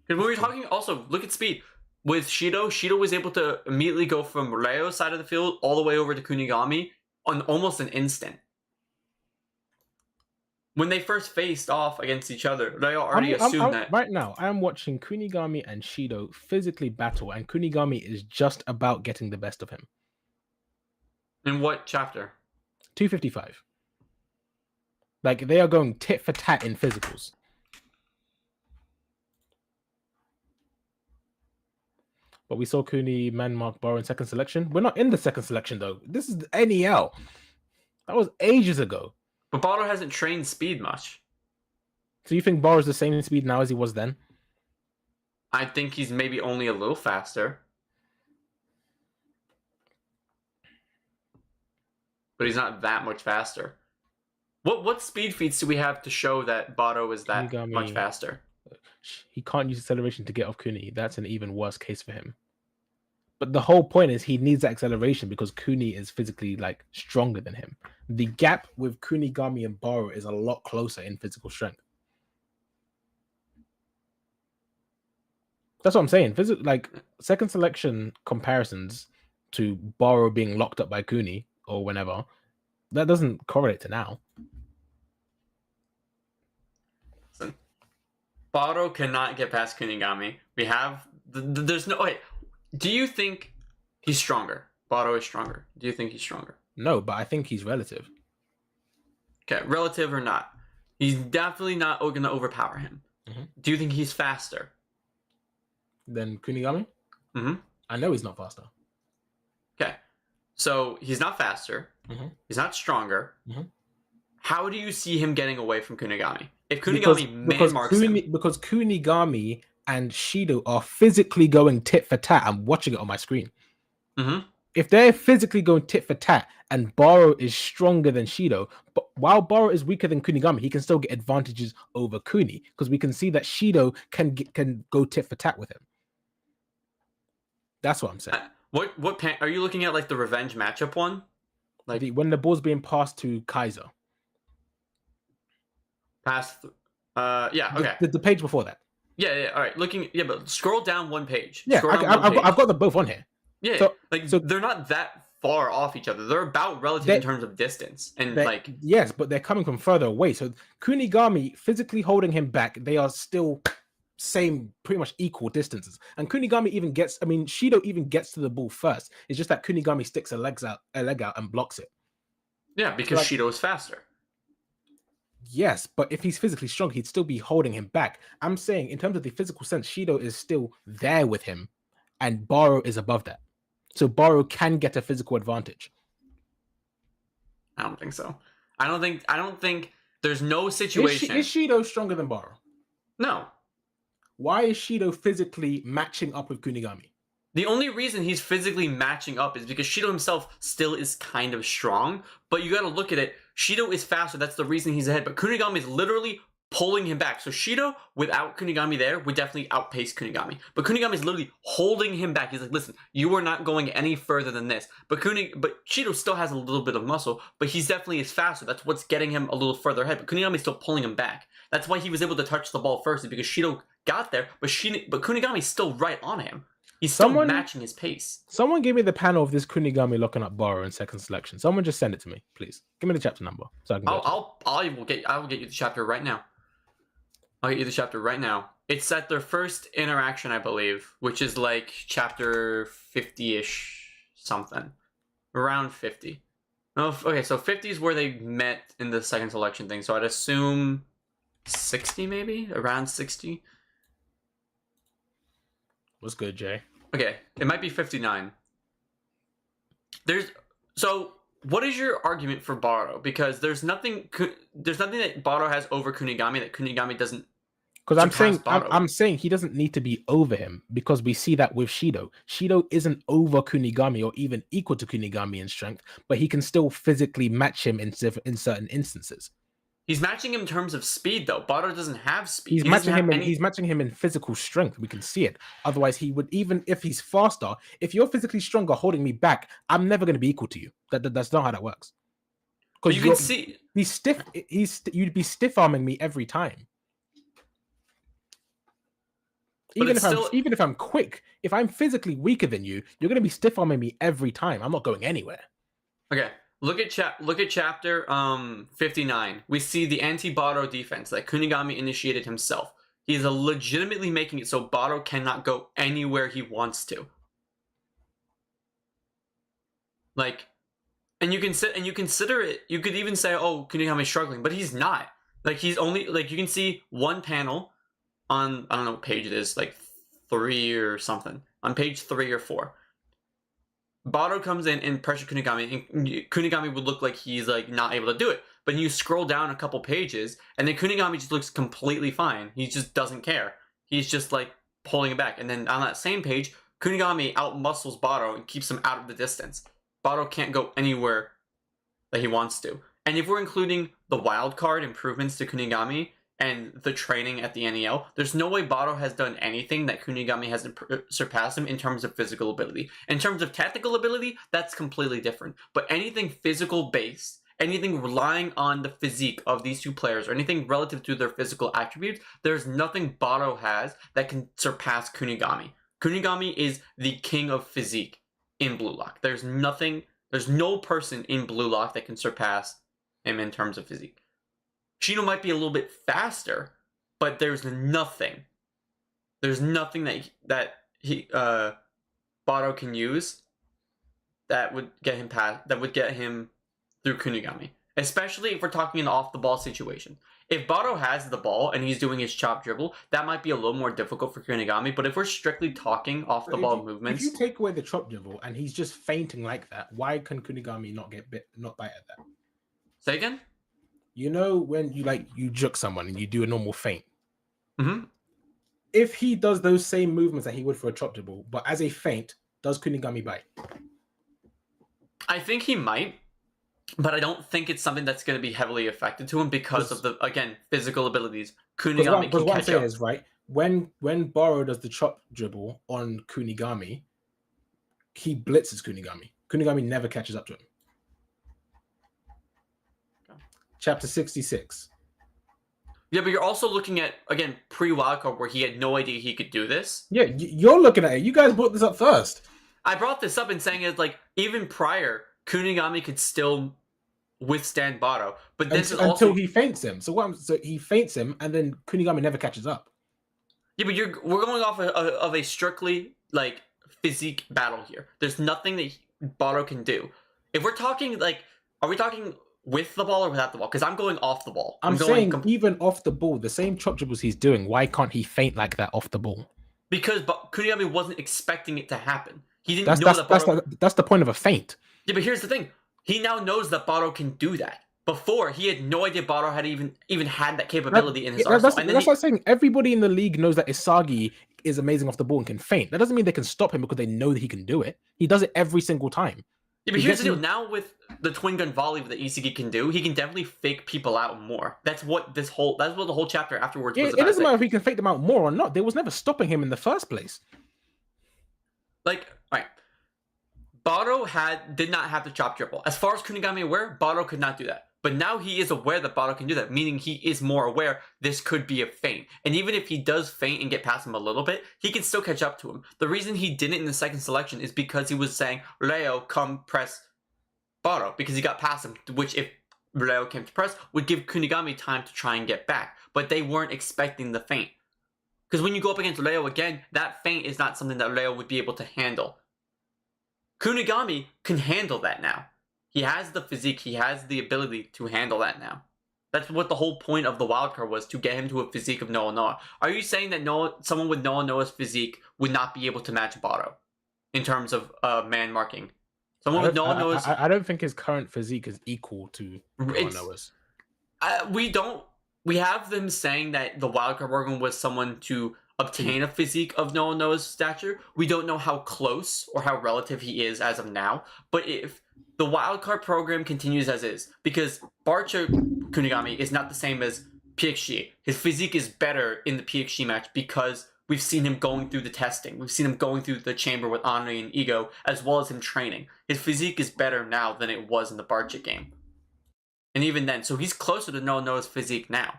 Because when we're talking, also look at speed. With Shido was able to immediately go from Ryo's side of the field all the way over to Kunigami on almost an instant. When they first faced off against each other, they already assumed that. Right now, I am watching Kunigami and Shido physically battle, and Kunigami is just about getting the best of him. In what chapter? 255. Like, they are going tit for tat in physicals. But we saw Kuni man-mark Burū in second selection. We're not in the second selection, though. This is the NEL. That was ages ago. But Burū hasn't trained speed much. So you think Burū's the same speed now as he was then? I think he's maybe only a little faster. But he's not that much faster. What speed feats do we have to show that Burū is that much faster? He can't use acceleration to get off Kuni. That's an even worse case for him. But the whole point is he needs that acceleration because Kuni is physically like stronger than him. The gap with Kunigami and Burū is a lot closer in physical strength. That's what I'm saying. Like second selection comparisons to Burū being locked up by Kuni or whenever, that doesn't correlate to now. Listen, Burū cannot get past Kunigami. We have there's no wait. Do you think he's stronger? Burū is stronger. Do you think he's stronger? No, but I think he's relative. Okay, relative or not, he's definitely not going to overpower him. Mm-hmm. Do you think he's faster than Kunigami? Mm-hmm. I know he's not faster. Okay, so he's not faster. Mm-hmm. He's not stronger. Mm-hmm. How do you see him getting away from Kunigami? If Kunigami man-marks him... Because Kunigami and Shido are physically going tit for tat. I'm watching it on my screen. Mm-hmm. If they're physically going tit for tat and Burū is stronger than Shido, but while Burū is weaker than Kunigami, he can still get advantages over Kuni because we can see that Shido can go tit for tat with him. That's what I'm saying. What are you looking at? Like the revenge matchup one, like when the ball's being passed to Kaiser. Yeah. Okay. The page before that. Yeah. All right. But scroll down one page. Yeah, I've got them both on here. Yeah, so they're not that far off each other. They're about relative in terms of distance, and like yes, but they're coming from further away. So Kunigami physically holding him back, they are still same, pretty much equal distances. And Kunigami even gets, Shido even gets to the ball first. It's just that Kunigami sticks a leg out and blocks it. Yeah, because Shido is faster. Yes, but if he's physically strong, he'd still be holding him back. I'm saying, in terms of the physical sense, Shido is still there with him, and Burū is above that. So Burū can get a physical advantage. I don't think so. I don't think there's no situation. Is Shido stronger than Burū? No. Why is Shido physically matching up with Kunigami? The only reason he's physically matching up is because Shido himself still is kind of strong, but you got to look at it. Shido is faster. That's the reason he's ahead. But Kunigami is literally pulling him back. So Shido, without Kunigami there, would definitely outpace Kunigami. But Kunigami is literally holding him back. He's like, listen, you are not going any further than this. But Shido still has a little bit of muscle, but he's definitely is faster. That's what's getting him a little further ahead. But Kunigami is still pulling him back. That's why he was able to touch the ball first, is because Shido got there, but Kunigami is still right on him. He's still matching his pace. Someone give me the panel of this Kunigami locking up Burū in second selection. Someone just send it to me, please. Give me the chapter number so I can. I will get you the chapter right now. I'll get you the chapter right now. It's at their first interaction, I believe, which is like chapter 50-ish something. Around 50. No, okay, so 50 is where they met in the second selection thing, so I'd assume 60 maybe? Around 60? What's good, Jay? Okay, it might be 59. So what is your argument for Burū? Because there's nothing that Burū has over Kunigami that Kunigami doesn't. Because I'm saying he doesn't need to be over him, because we see that with Shido. Shido isn't over Kunigami or even equal to Kunigami in strength, but he can still physically match him in certain instances. He's matching him in terms of speed, though. Burū doesn't have speed. He's matching him in physical strength. We can see it. Otherwise, he would, even if he's faster, if you're physically stronger holding me back, I'm never going to be equal to you. That's not how that works. Because you can see he's stiff. You'd be stiff arming me every time. Even if I'm quick, if I'm physically weaker than you, you're going to be stiff arming me every time. I'm not going anywhere. Okay. Look at chapter 59. We see the anti-Burū defense that Kunigami initiated himself. He is legitimately making it so Burū cannot go anywhere he wants to. Like, and you consider it. You could even say, "Oh, Kunigami's struggling," but he's not. Like, he's only, like, you can see one panel on, I don't know what page it is, like 3 or something. On page 3 or 4. Burū comes in and pressure Kunigami, and Kunigami would look like he's like not able to do it. But you scroll down a couple pages, and then Kunigami just looks completely fine. He just doesn't care. He's just like pulling it back. And then on that same page, Kunigami outmuscles Burū and keeps him out of the distance. Burū can't go anywhere that he wants to. And if we're including the wild card improvements to Kunigami and the training at the NEL, there's no way Burū has done anything that Kunigami hasn't surpassed him in terms of physical ability. In terms of tactical ability, that's completely different. But anything physical based, anything relying on the physique of these two players, or anything relative to their physical attributes, there's nothing Burū has that can surpass Kunigami. Kunigami is the king of physique in BLUELOCK. There's no person in BLUELOCK that can surpass him in terms of physique. Shido might be a little bit faster, but there's nothing that Burū can use that would get him through Kunigami. Especially if we're talking an off the ball situation. If Burū has the ball and he's doing his chop dribble, that might be a little more difficult for Kunigami. But if we're strictly talking off the ball movements, if you take away the chop dribble and he's just fainting like that, why can Kunigami not bite at that? Say again? You know when you juke someone and you do a normal feint. Mm-hmm. If he does those same movements that he would for a chop dribble, but as a feint, does Kunigami bite? I think he might, but I don't think it's something that's going to be heavily affected to him because of the, again, physical abilities. Kunigami can what I'm catch saying up. is, right, when Burū does the chop dribble on Kunigami, he blitzes Kunigami. Kunigami never catches up to him. Chapter 66. Yeah, but you're also looking at, again, pre-wildcard where he had no idea he could do this. Yeah, you're looking at it. You guys brought this up first. I brought this up and saying it like, even prior, Kunigami could still withstand Burū. But this is also... Until he feints him. So he feints him, and then Kunigami never catches up. Yeah, but we're going off of a strictly, like, physique battle here. There's nothing that Burū can do. If we're talking, like, are we talking... with the ball or without the ball? Because I'm going off the ball. I'm saying even off the ball, the same chop dribbles he's doing, why can't he feint like that off the ball? Because Kunigami wasn't expecting it to happen. He didn't know that that's the point of a feint. Yeah, but here's the thing. He now knows that Burū can do that. Before, he had no idea Burū had even had that capability in his arsenal. That's what I'm saying. Everybody in the league knows that Isagi is amazing off the ball and can feint. That doesn't mean they can stop him because they know that he can do it. He does it every single time. Yeah, but here's the deal. Now with the twin gun volley that Isagi can do, he can definitely fake people out more. That's what the whole chapter afterwards was about. It doesn't matter if he can fake them out more or not. There was never stopping him in the first place. Like, all right. Burū did not have the chop dribble. As far as Kunigami aware, Burū could not do that. But now he is aware that Burū can do that, meaning he is more aware this could be a feint. And even if he does feint and get past him a little bit, he can still catch up to him. The reason he didn't in the second selection is because he was saying, Leo, come press Burū, because he got past him, which if Leo came to press, would give Kunigami time to try and get back. But they weren't expecting the feint. Because when you go up against Reo again, that feint is not something that Reo would be able to handle. Kunigami can handle that now. He has the physique, he has the ability to handle that now. That's what the whole point of the wildcard was, to get him to a physique of Noa Noa. Are you saying that someone with Noa Noa's physique would not be able to match Burū in terms of man marking? Someone with Noa Noa's... I don't think his current physique is equal to Noa Noa's. We have them saying that the wildcard program was someone to obtain a physique of Noa Noa's stature. We don't know how close or how relative he is as of now. But if the wildcard program continues as is, because Barcha Kunigami is not the same as PXG. His physique is better in the PXG match because we've seen him going through the testing. We've seen him going through the chamber with Henri and Ego, as well as him training. His physique is better now than it was in the Barcha game. And even then, so he's closer to Noa Noa's physique now.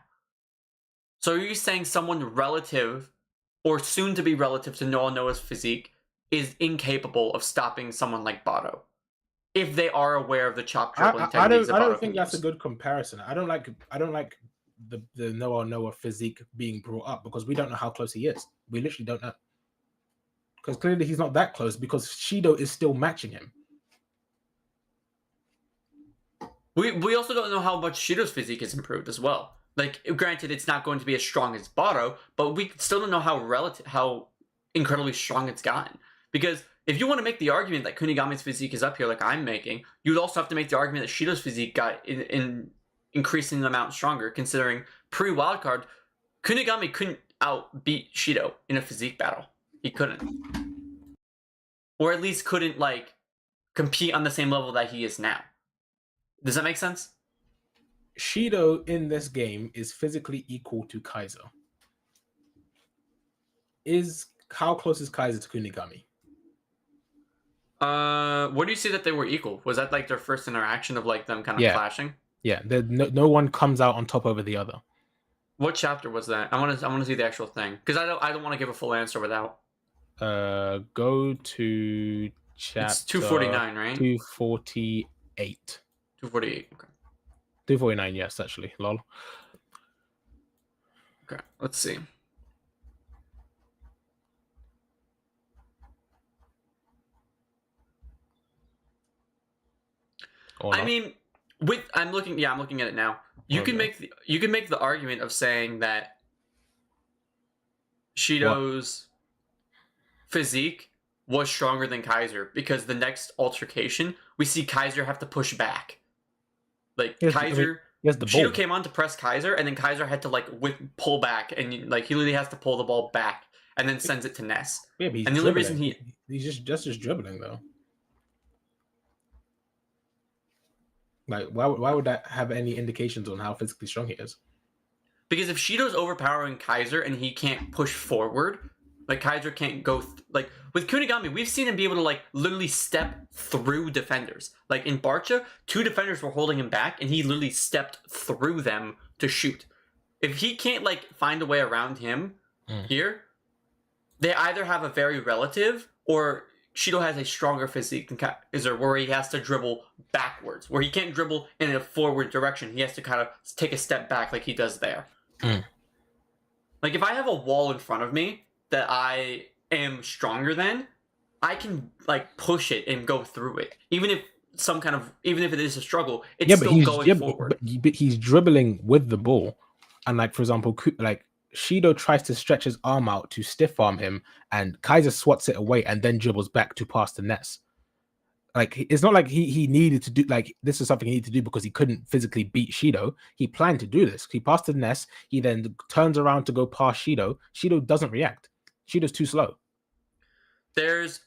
So are you saying someone relative, or soon to be relative to Noa Noa's physique, is incapable of stopping someone like Burū? If they are aware of the chop dribbling techniques I don't think that's a good comparison. I don't like the Noa Noa physique being brought up because we don't know how close he is. We literally don't know. Because clearly he's not that close because Shido is still matching him. We also don't know how much Shido's physique has improved as well. Like, granted, it's not going to be as strong as Burū, but we still don't know how incredibly strong it's gotten. Because if you want to make the argument that Kunigami's physique is up here, like I'm making, you would also have to make the argument that Shido's physique got in increasing amount stronger, considering pre-wildcard, Kunigami couldn't outbeat Shido in a physique battle. He couldn't. Or at least couldn't, like, compete on the same level that he is now. Does that make sense? Shido in this game is physically equal to Kaiser. How close is Kaiser to Kunigami? Where do you see that they were equal? Was that like their first interaction of like them kind of clashing? Yeah, no one comes out on top over the other. What chapter was that? I want to see the actual thing because I don't want to give a full answer without. Go to chapter. It's 249, right? 248. 248. Okay. 249. Yes, actually. Lol. Okay. Let's see. I mean, I'm looking at it now. You can make the argument of saying that Shido's physique was stronger than Kaiser because the next altercation we see Kaiser have to push back. Like Shido came on to press Kaiser, and then Kaiser had to like pull back, and like he literally has to pull the ball back and then sends it to Ness. Yeah, but and the only reason he's just dribbling though. Like, why would that have any indications on how physically strong he is? Because if Shido's overpowering Kaiser and he can't push forward, like Kaiser can't go like with Kunigami, we've seen him be able to like literally step through defenders. Like in Barcha, 2 defenders were holding him back, and he literally stepped through them to shoot. If he can't like find a way around him here, they either have a very relative or Shido has a stronger physique than Kaiser, where he has to dribble backwards, where he can't dribble in a forward direction. He has to kind of take a step back like he does there. Like, if I have a wall in front of me that I am stronger than, I can, like, push it and go through it. Even if it is a struggle, it's still going forward. But he's dribbling with the ball. And, like, for example, like, Shido tries to stretch his arm out to stiff arm him, and Kaiser swats it away and then dribbles back to pass the Ness. Like, it's not like he needed to do, like, this is something he needed to do because he couldn't physically beat Shido. He planned to do this. He passed the Ness. He then turns around to go past Shido. Shido doesn't react. Shido's too slow. There's,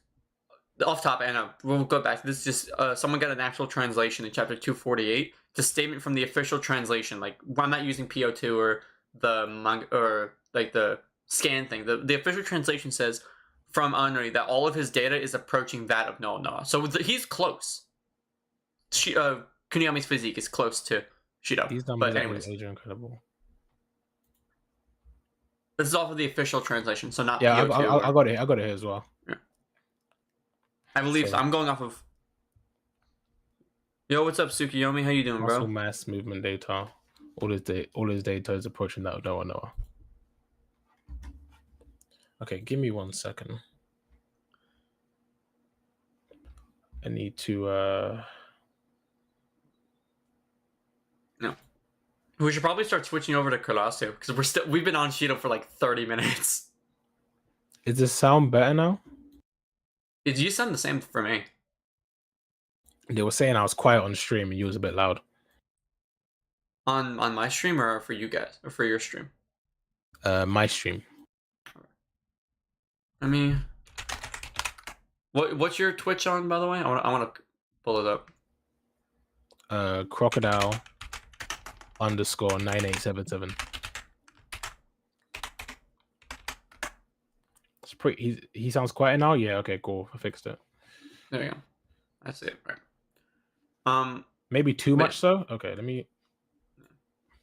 off top, Anna, we'll go back. This is just, someone got an actual translation in chapter 248. It's a statement from the official translation. Like, I'm not using PO2 or the manga or like the scan thing. The official translation says from Henri that all of his data is approaching that of Noa Noa. So he's close. Kunigami's physique is close to Shido. He's done but anyways, incredible. This is off of the official translation, so not PO2 I got it. I got it here as well. Yeah. I believe so. I'm going off of. Yo, what's up, Tsukiyomi? How you doing, Muscle bro? Mass movement data. All his data is approaching that of Noa Noa. Okay, give me 1 second. I need to No. We should probably start switching over to Karasu because we've been on Shido for like 30 minutes. Is this sound better now? Did you sound the same for me? They were saying I was quiet on stream and you was a bit loud. On my stream or for you guys or for your stream? My stream. I mean, what's your Twitch on, by the way? I want to pull it up. Crocodile _ 9877. It's pretty. He sounds quiet now. Yeah. Okay. Cool. I fixed it. There you go. That's it. Right. Maybe too much so. Okay. Let me.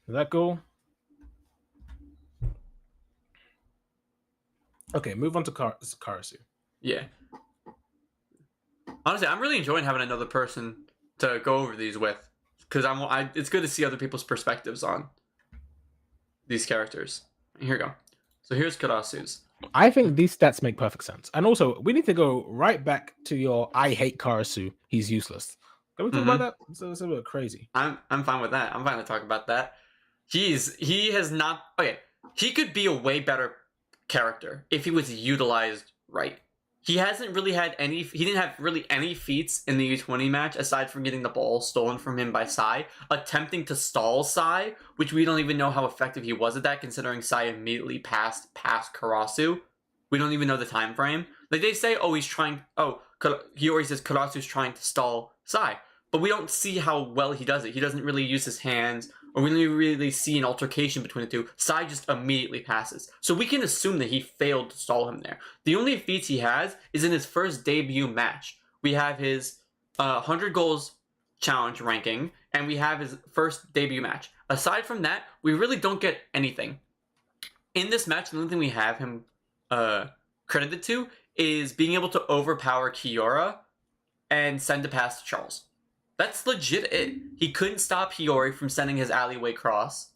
Is that cool? Okay. Move on to Karasu. Yeah. Honestly, I'm really enjoying having another person to go over these with, because it's good to see other people's perspectives on these characters. Here we go. So here's Karasu's. I think these stats make perfect sense. And also, we need to go right back to your I hate Karasu. He's useless. Can we talk about that? It's a little crazy. I'm fine with that. I'm fine to talk about that. He has not... Okay, he could be a way better character if he was utilized right. He hasn't really had any... He didn't have really any feats in the U20 match aside from getting the ball stolen from him by Sai, attempting to stall Sai, which we don't even know how effective he was at that, considering Sai immediately passed Karasu. We don't even know the time frame. Like, they say, oh, he's trying... Oh, he always says Karasu's trying to stall Sai, but we don't see how well he does it. He doesn't really use his hands, or we don't really see an altercation between the two. Sai just immediately passes. So we can assume that he failed to stall him there. The only feats he has is in his first debut match. We have his 100 goals challenge ranking, and we have his first debut match. Aside from that, we really don't get anything. In this match, the only thing we have him credited to is being able to overpower Kiora and send a pass to Charles. That's legit it. He couldn't stop Hiyori from sending his alleyway cross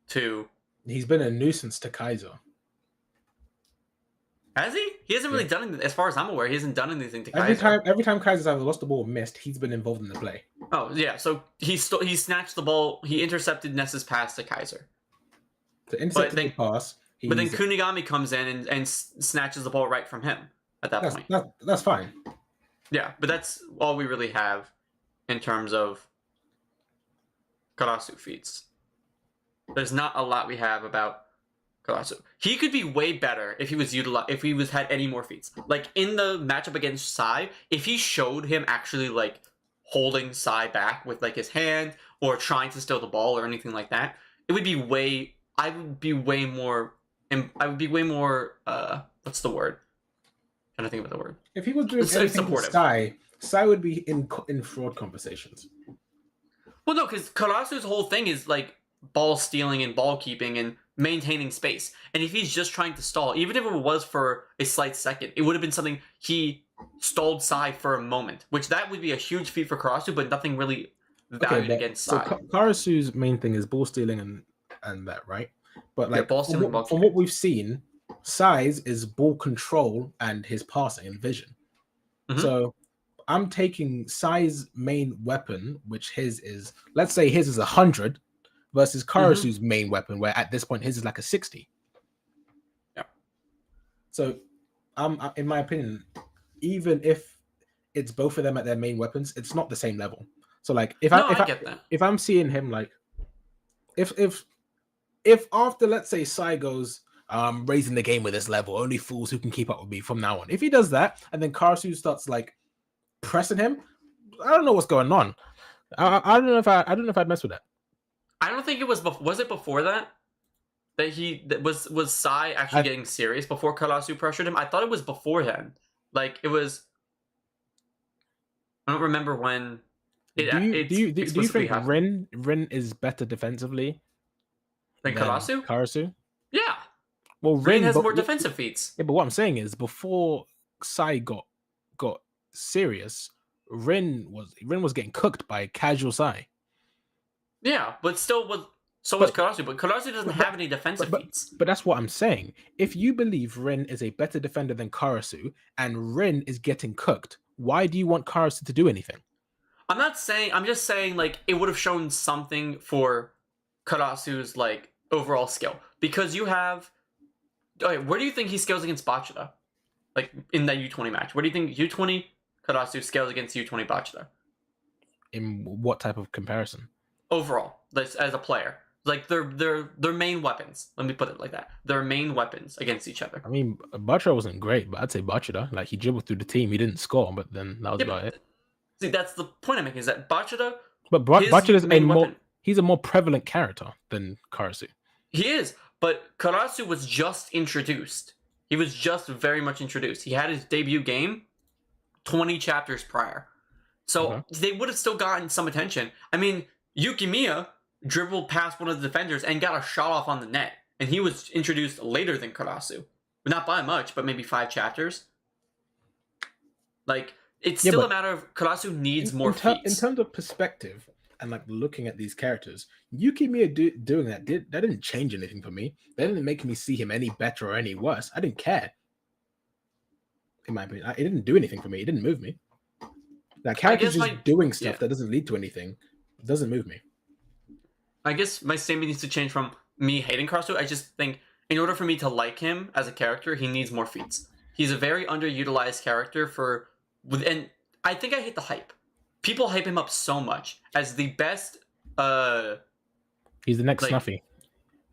to... He's been a nuisance to Kaiser. Has he? He hasn't really done anything, as far as I'm aware. He hasn't done anything to Kaiser. Every time Kaiser's either lost the ball or missed, he's been involved in the play. Oh, yeah. So he snatched the ball. He intercepted Ness's pass to Kaiser. To intercept the pass. But then Kunigami comes in and snatches the ball right from him at that point. That's fine. Yeah, but that's all we really have in terms of Karasu feats. There's not a lot we have about Karasu. He could be way better if he was had any more feats. Like in the matchup against Sai, if he showed him actually like holding Sai back with like his hand or trying to steal the ball or anything like that, it would be way. I would be way more. What's the word? I'm trying to think of the word. If he was doing anything to Sai would be in fraud conversations. Well, no, because Karasu's whole thing is like ball stealing and ball keeping and maintaining space. And if he's just trying to stall, even if it was for a slight second, it would have been something he stalled Sai for a moment, which that would be a huge feat for Karasu, but nothing really valued against Sai. So Karasu's main thing is ball stealing and that, right? But like ball stealing, from what we've seen, Sai's is ball control and his passing and vision. Mm-hmm. So I'm taking Sai's main weapon, which his is, let's say his is 100 versus Karasu's main weapon, where at this point his is like a 60. Yeah. So in my opinion, even if it's both of them at their main weapons, it's not the same level. So like if I'm seeing him like if after, let's say, Sai goes raising the game with this level, only fools who can keep up with me from now on. If he does that, and then Karasu starts like pressing him, I don't know what's going on. I don't know if I'd mess with that. I don't think it was. Was it before that was Sai actually getting serious before Karasu pressured him? I thought it was beforehand. Like it was. I don't remember when. Do you think Rin is better defensively than Karasu? Karasu? Yeah. Well, Rin has more defensive feats. Yeah, but what I'm saying is, before Sai got serious, Rin was getting cooked by casual Sai. Yeah, but still, So is Karasu, but Karasu doesn't have any defensive feats. But that's what I'm saying. If you believe Rin is a better defender than Karasu, and Rin is getting cooked, why do you want Karasu to do anything? I'm just saying, like, it would have shown something for Karasu's, like, overall skill. Because you have... Okay, where do you think he scales against Bachata? Like, in that U20 match. Where do you think U20 Karasu scales against U20 Bachata? In what type of comparison? Overall, as a player. Like, their main weapons. Let me put it like that. Their main weapons against each other. I mean, Bachata wasn't great, but I'd say Bachata. Like, he dribbled through the team. He didn't score, but then that was about it. See, that's the point I'm making, is that Bachata... But Bachata's he's a more prevalent character than Karasu. He is, but Karasu was just introduced. He was just very much introduced. He had his debut game 20 chapters prior. So they would have still gotten some attention. I mean, Yukimiya dribbled past one of the defenders and got a shot off on the net. And he was introduced later than Karasu. Not by much, but maybe 5 chapters. Like, it's still a matter of Karasu needs more feats. In terms of perspective and like looking at these characters, Yukimiya doing that didn't change anything for me. That didn't make me see him any better or any worse. I didn't care. In my opinion, it didn't do anything for me. It didn't move me. That character's just doing stuff that doesn't lead to anything. It doesn't move me. I guess my statement needs to change from me hating Karasu. I just think in order for me to like him as a character, he needs more feats. He's a very underutilized character and I think I hate the hype. People hype him up so much as the best. He's the next Snuffy.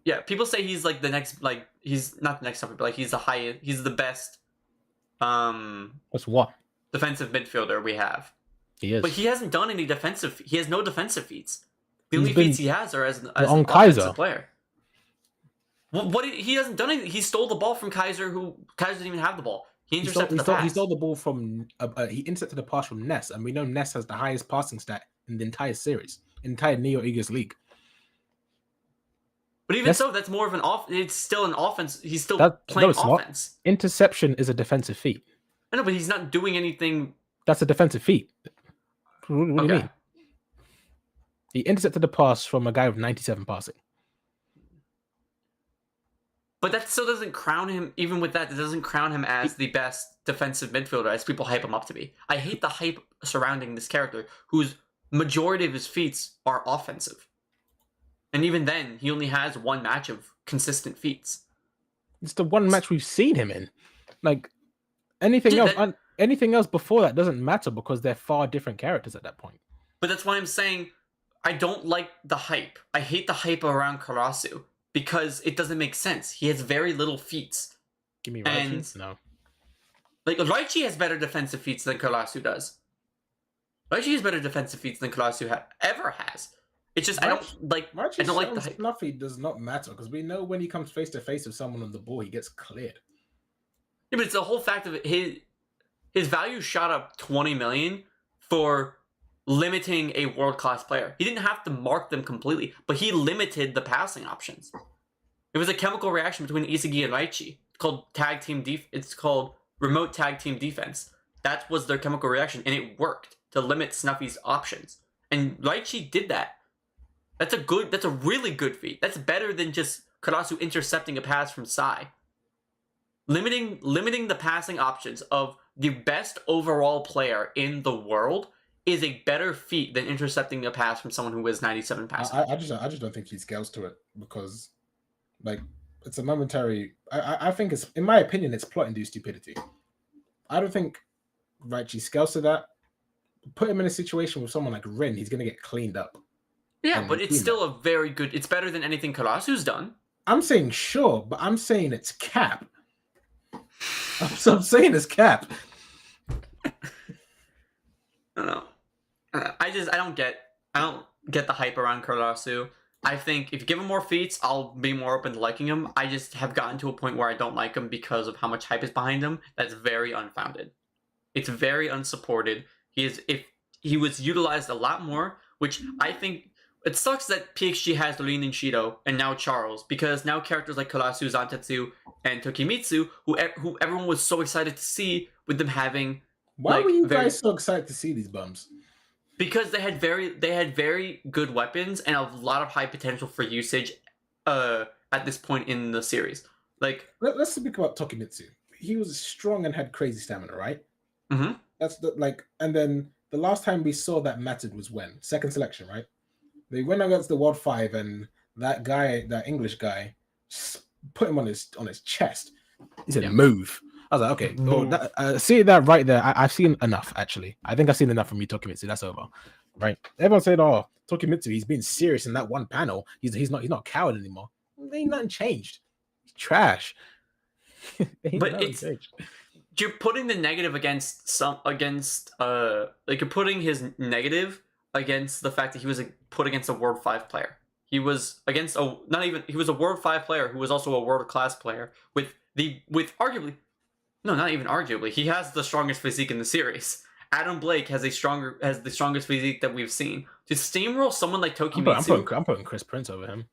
Yeah, people say he's like the next. Like, he's not the next Snuffy, but like he's the highest. He's the best. What's what? Defensive midfielder we have. He is, but he hasn't done any defensive. He has no defensive feats. The only feats he has are as an offensive player. What he hasn't done anything. He stole the ball from Kaiser, who Kaiser didn't even have the ball. He stole the ball from. He intercepted the pass from Ness, and we know Ness has the highest passing stat in the entire series, entire Neo Egoist league. But even so, that's more of an off. It's still an offense. He's still playing offense. Not. Interception is a defensive feat. I know, but he's not doing anything. That's a defensive feat. What do you mean? He intercepted the pass from a guy with 97 passing. But that still doesn't crown him, even with that, it doesn't crown him as the best defensive midfielder as people hype him up to be. I hate the hype surrounding this character, whose majority of his feats are offensive. And even then, he only has one match of consistent feats. It's the one match we've seen him in. Like, anything else before that doesn't matter because they're far different characters at that point. But that's why I'm saying I don't like the hype. I hate the hype around Karasu. Because it doesn't make sense. He has very little feats. Give me Raichi? No. Like, Raichi has better defensive feats than Karasu does. Raichi has better defensive feats than Karasu ever has. It's just, I don't like the hype. Snuffy does not matter, because we know when he comes face to face with someone on the ball, he gets cleared. Yeah, but it's the whole fact of it. His value shot up 20 million for limiting a world-class player. He didn't have to mark them completely, but he limited the passing options. It was a chemical reaction between Isagi and Raichi. It's called remote tag team defense. That was their chemical reaction, and it worked to limit Snuffy's options. And Raichi did that. That's a really good feat. That's better than just Karasu intercepting a pass from Sai. Limiting the passing options of the best overall player in the world is a better feat than intercepting a pass from someone who has 97 passing. I just don't think he scales to it because, like, it's a momentary. I think it's, in my opinion, it's plot-induced stupidity. I don't think Raichi scales to that. Put him in a situation with someone like Rin, he's gonna get cleaned up. Yeah, but it's still a very good. It's better than anything Karasu's done. I'm saying sure, but I'm saying it's cap. I'm saying it's cap. I don't know. I don't get the hype around Karasu. I think if you give him more feats, I'll be more open to liking him. I just have gotten to a point where I don't like him because of how much hype is behind him. That's very unfounded. It's very unsupported. If he was utilized a lot more, which I think it sucks that PXG has Rin and Shido and now Charles, because now characters like Karasu, Zantetsu, and Tokimitsu, who everyone was so excited to see, with them having. Why were you guys so excited to see these bums? because they had very good weapons and a lot of high potential for usage at this point in the series. Like, let's speak about Tokimitsu. He was strong and had crazy stamina, right? mm-hmm. That's and then the last time we saw that mattered was when? Second selection, right? They went against the World 5 and that guy, that English guy, put him on his chest. He said, "Move." I was like, okay, well, see that right there. I've seen enough, actually. I think I've seen enough from you, Tokimitsu. That's over, right? Everyone said, "Oh, Tokimitsu, he's being serious in that one panel. He's not a coward anymore." Ain't nothing changed. He's trash. But you're putting the negative against you're putting his negative against the fact that he was put against a World 5 player. He was against he was a World 5 player who was also a world class player with arguably, no, not even arguably, he has the strongest physique in the series. Adam Blake has the strongest physique that we've seen. To steamroll someone like Tokimitsu, I'm putting Chris Prince over him.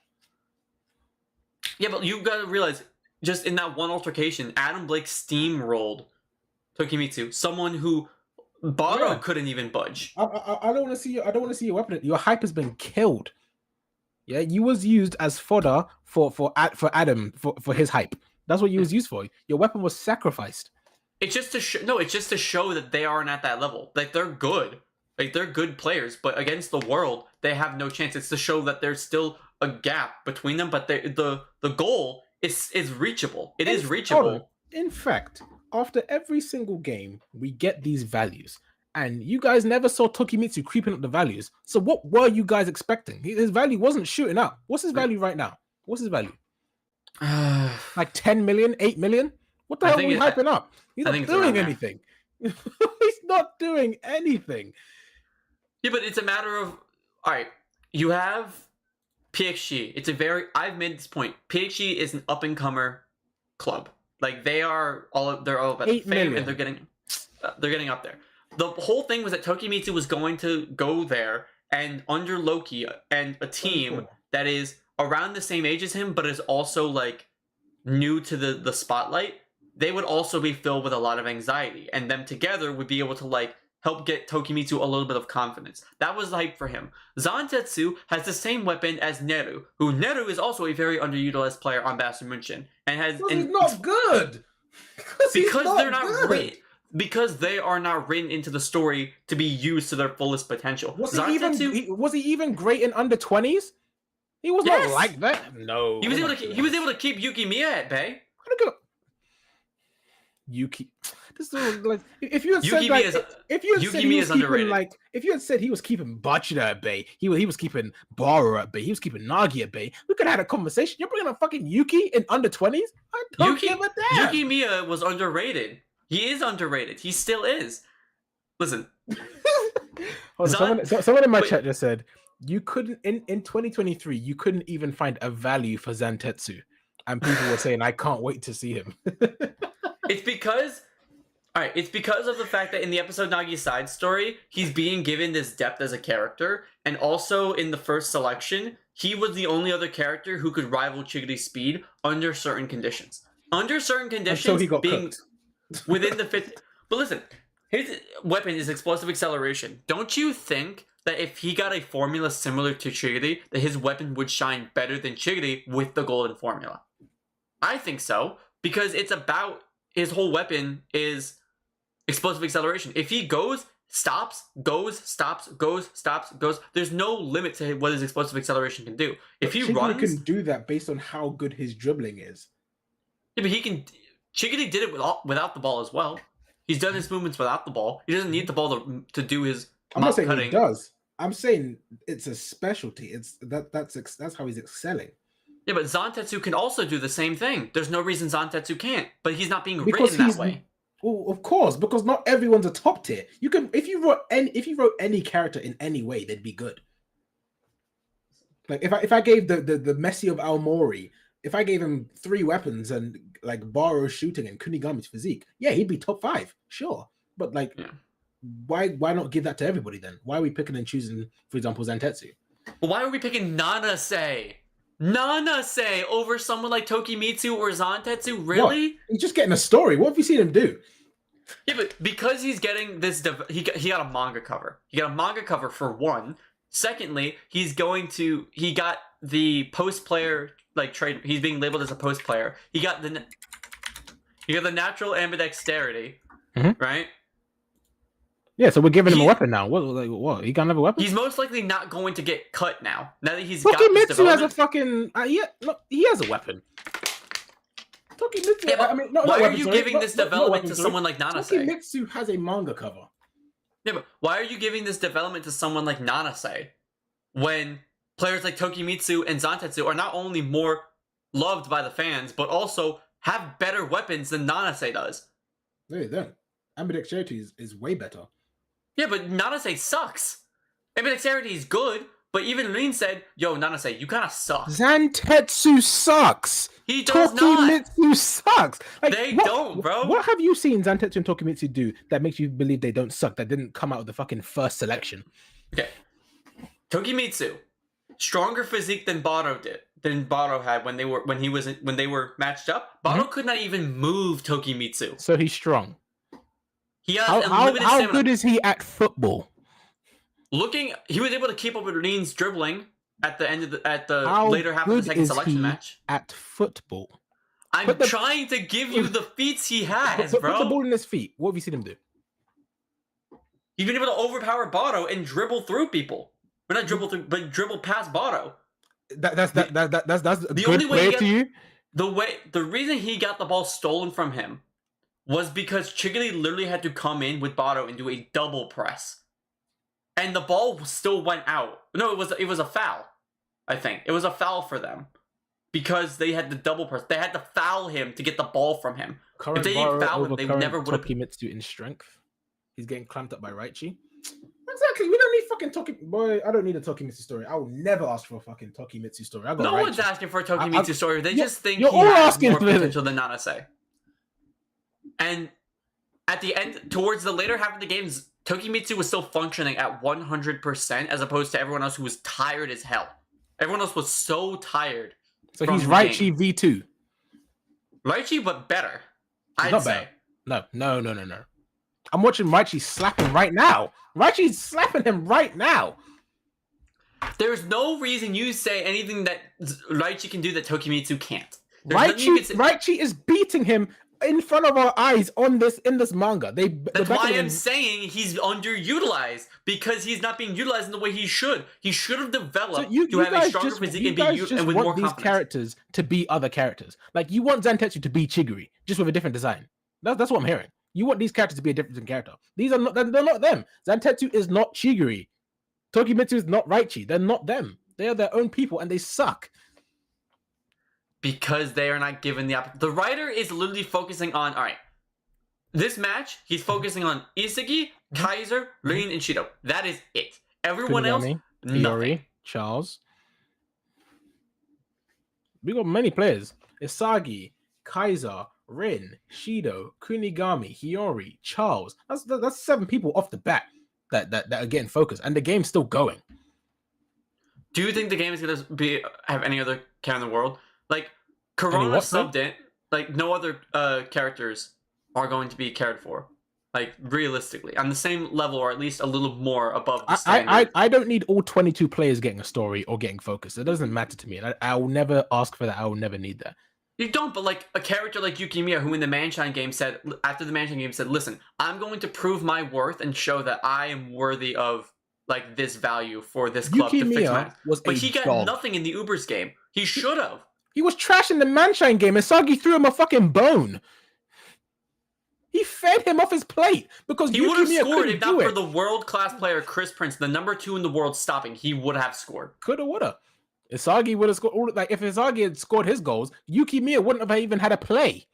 Yeah, but you gotta realize, just in that one altercation, Adam Blake steamrolled Tokimitsu, someone who Burū couldn't even budge. I don't want to see. I don't want to see your weapon. Your hype has been killed. Yeah, you was used as fodder for Adam for his hype. That's what you was used for. Your weapon was sacrificed. It's just to it's just to show that they aren't at that level. Like, they're good. Like, they're good players, but against the world, they have no chance. It's to show that there's still a gap between them, but the goal is reachable. It is reachable. In fact, after every single game, we get these values. And you guys never saw Tokimitsu creeping up the values. So what were you guys expecting? His value wasn't shooting up. What's his value right now? What's his value? Like 10 million, 8 million? What the hell are we hyping up? He's not doing anything. He's not doing anything. Yeah, but it's a matter of, all right, you have PXG. I've made this point. PXG is an up-and-comer club. Like, they're all about fame, and they're getting up there. The whole thing was that Tokimitsu was going to go there and under Loki and a team that is around the same age as him, but is also like new to the spotlight. They would also be filled with a lot of anxiety, and them together would be able to like help get Tokimitsu a little bit of confidence. That was the hype for him. Zantetsu has the same weapon as Neru, who Neru is also a very underutilized player on Bayern München, and has he's not good because they are not written into the story to be used to their fullest potential. Was he even great in under 20s? He was not like that. No, he was able to keep Yuki Miya at bay. Yuki, this is like if you had said if you had said he was keeping Bachida at bay, he was keeping Burū at bay, he was keeping Nagi at bay, we could have had a conversation. You're bringing up fucking Yuki in under 20s? I don't give a damn. Yuki Miya was underrated. He is underrated. He still is. Listen. Someone in my chat just said you couldn't in 2023 you couldn't even find a value for Zantetsu, and people were saying I can't wait to see him. It's because of the fact that in the episode Nagi's side story, he's being given this depth as a character, and also in the first selection, he was the only other character who could rival Chigiri's speed under certain conditions. Under certain conditions, so he got cooked. Within the fifth. But listen, his weapon is explosive acceleration. Don't you think that if he got a formula similar to Chigiri, that his weapon would shine better than Chigiri with the golden formula? I think so, because it's about his whole weapon is explosive acceleration. If he goes, stops, goes, stops, goes, stops, goes, there's no limit to what his explosive acceleration can do. If he runs, can do that based on how good his dribbling is. Yeah, but he can. Chigiri did it without the ball as well. He's done his movements without the ball. He doesn't need the ball to do his. I'm not saying he does. I'm saying it's a specialty. It's that's how he's excelling. Yeah, but Zantetsu can also do the same thing. There's no reason Zantetsu can't, but he's not being written that way. Well, of course, because not everyone's a top tier. You can if you wrote any character in any way, they'd be good. Like if I gave the Messi of Aomori, if I gave him 3 weapons and like Burū shooting and Kunigami's physique, yeah, he'd be top 5, sure. But like, why not give that to everybody then? Why are we picking and choosing, for example, Zantetsu? Well, why are we picking Nanase over someone like Tokimitsu or Zantetsu? Really? What? He's just getting a story. What have you seen him do? Yeah, but because he's getting this, he got a manga cover. He got a manga cover for one. Secondly, he got the post player like trade. He's being labeled as a post player. He got the natural ambidexterity, right? Yeah, so we're giving him a weapon now. What? He can't have a weapon? He's most likely not going to get cut now. Now that he's Tokimitsu has a fucking... he has a weapon. Tokimitsu... Yeah, I mean, why are you giving this development to someone like Nanase? Tokimitsu has a manga cover. Yeah, but why are you giving this development to someone like Nanase when players like Tokimitsu and Zantetsu are not only more loved by the fans, but also have better weapons than Nanase does? No, they don't. Ambidexterity is way better. Yeah, but Nanase sucks. Ambidexterity is good, but even Rin said, yo, Nanase, you kind of suck. Zantetsu sucks. He does Tokimitsu sucks. Like, they don't, bro. What have you seen Zantetsu and Tokimitsu do that makes you believe they don't suck? That didn't come out of the fucking first selection. Okay. Tokimitsu, stronger physique than Baro did. Than Baro had when they were matched up. Baro could not even move Tokimitsu. So he's strong. He has unlimited how stamina. good is he at football? He was able to keep up with Rin's dribbling at the end of How later half of the second selection match. At football, I'm trying to give you the feats he has, bro. Put the ball in his feet. What have you seen him do? He's been able to overpower Baro and dribble through people. But not dribble through, but dribble past Baro. That's the the good only way player to you. The reason he got the ball stolen from him was because Chigiri literally had to come in with Baro and do a double press. And the ball still went out. No, it was a foul, I think. It was a foul for them. Because they had the double press. They had to foul him to get the ball from him. If they didn't foul him, they never would have... Tokimitsu in strength. He's getting clamped up by Raichi. Exactly. We don't need fucking Tokimitsu. Boy, I don't need a Tokimitsu story. I will never ask for a fucking Tokimitsu story. No one's asking for a Tokimitsu story. They just think he has more potential than Nanase. And at the end, towards the later half of the games, Tokimitsu was still functioning at 100% as opposed to everyone else who was tired as hell. Everyone else was so tired. So he's Raichi V2. Raichi, but better. I'd say. Better. No. I'm watching Raichi slapping right now. Raichi's slapping him right now. There's no reason you say anything that Raichi can do that Tokimitsu can't. Raichi is beating him in front of our eyes in this manga. That's why I'm saying he's underutilized, because he's not being utilized in the way he should. He should have developed to have a stronger physique and with more confidence. These characters to be other characters. Like, you want Zantetsu to be Chigiri, just with a different design. That's what I'm hearing. You want these characters to be a different character. They're not them. Zantetsu is not Chigiri. Tokimitsu is not Raichi. They're not them. They are their own people and they suck. Because they are not given the opportunity. The writer is literally focusing on, all right, this match, he's focusing on Isagi, Kaiser, Rin, and Shido. That is it. Everyone else, nothing. Charles. We got many players. Isagi, Kaiser, Rin, Shido, Kunigami, Hiyori, Charles. That's 7 people off the bat that are getting focused, and the game's still going. Do you think the game is gonna have any other character in the world? Like, Corona subbed it. Like, no other characters are going to be cared for. Like, realistically, on the same level, or at least a little more above the standard. I don't need all 22 players getting a story or getting focused. It doesn't matter to me. I will never ask for that. I will never need that. You don't, but like a character like Yukimiya, who in the Manshine game said, after the Manshine game said, listen, I'm going to prove my worth and show that I am worthy of like this value for this club to fix my... But he got nothing in the Ubers game. He should have. He was trashing the Manshine game and Isagi threw him a fucking bone. He fed him off his plate because he would have scored if not for the world-class player Chris Prince, the number 2 in the world, stopping. He would have scored. Coulda, woulda. Isagi would have scored. Like, if Isagi had scored his goals, Yukimiya wouldn't have even had a play.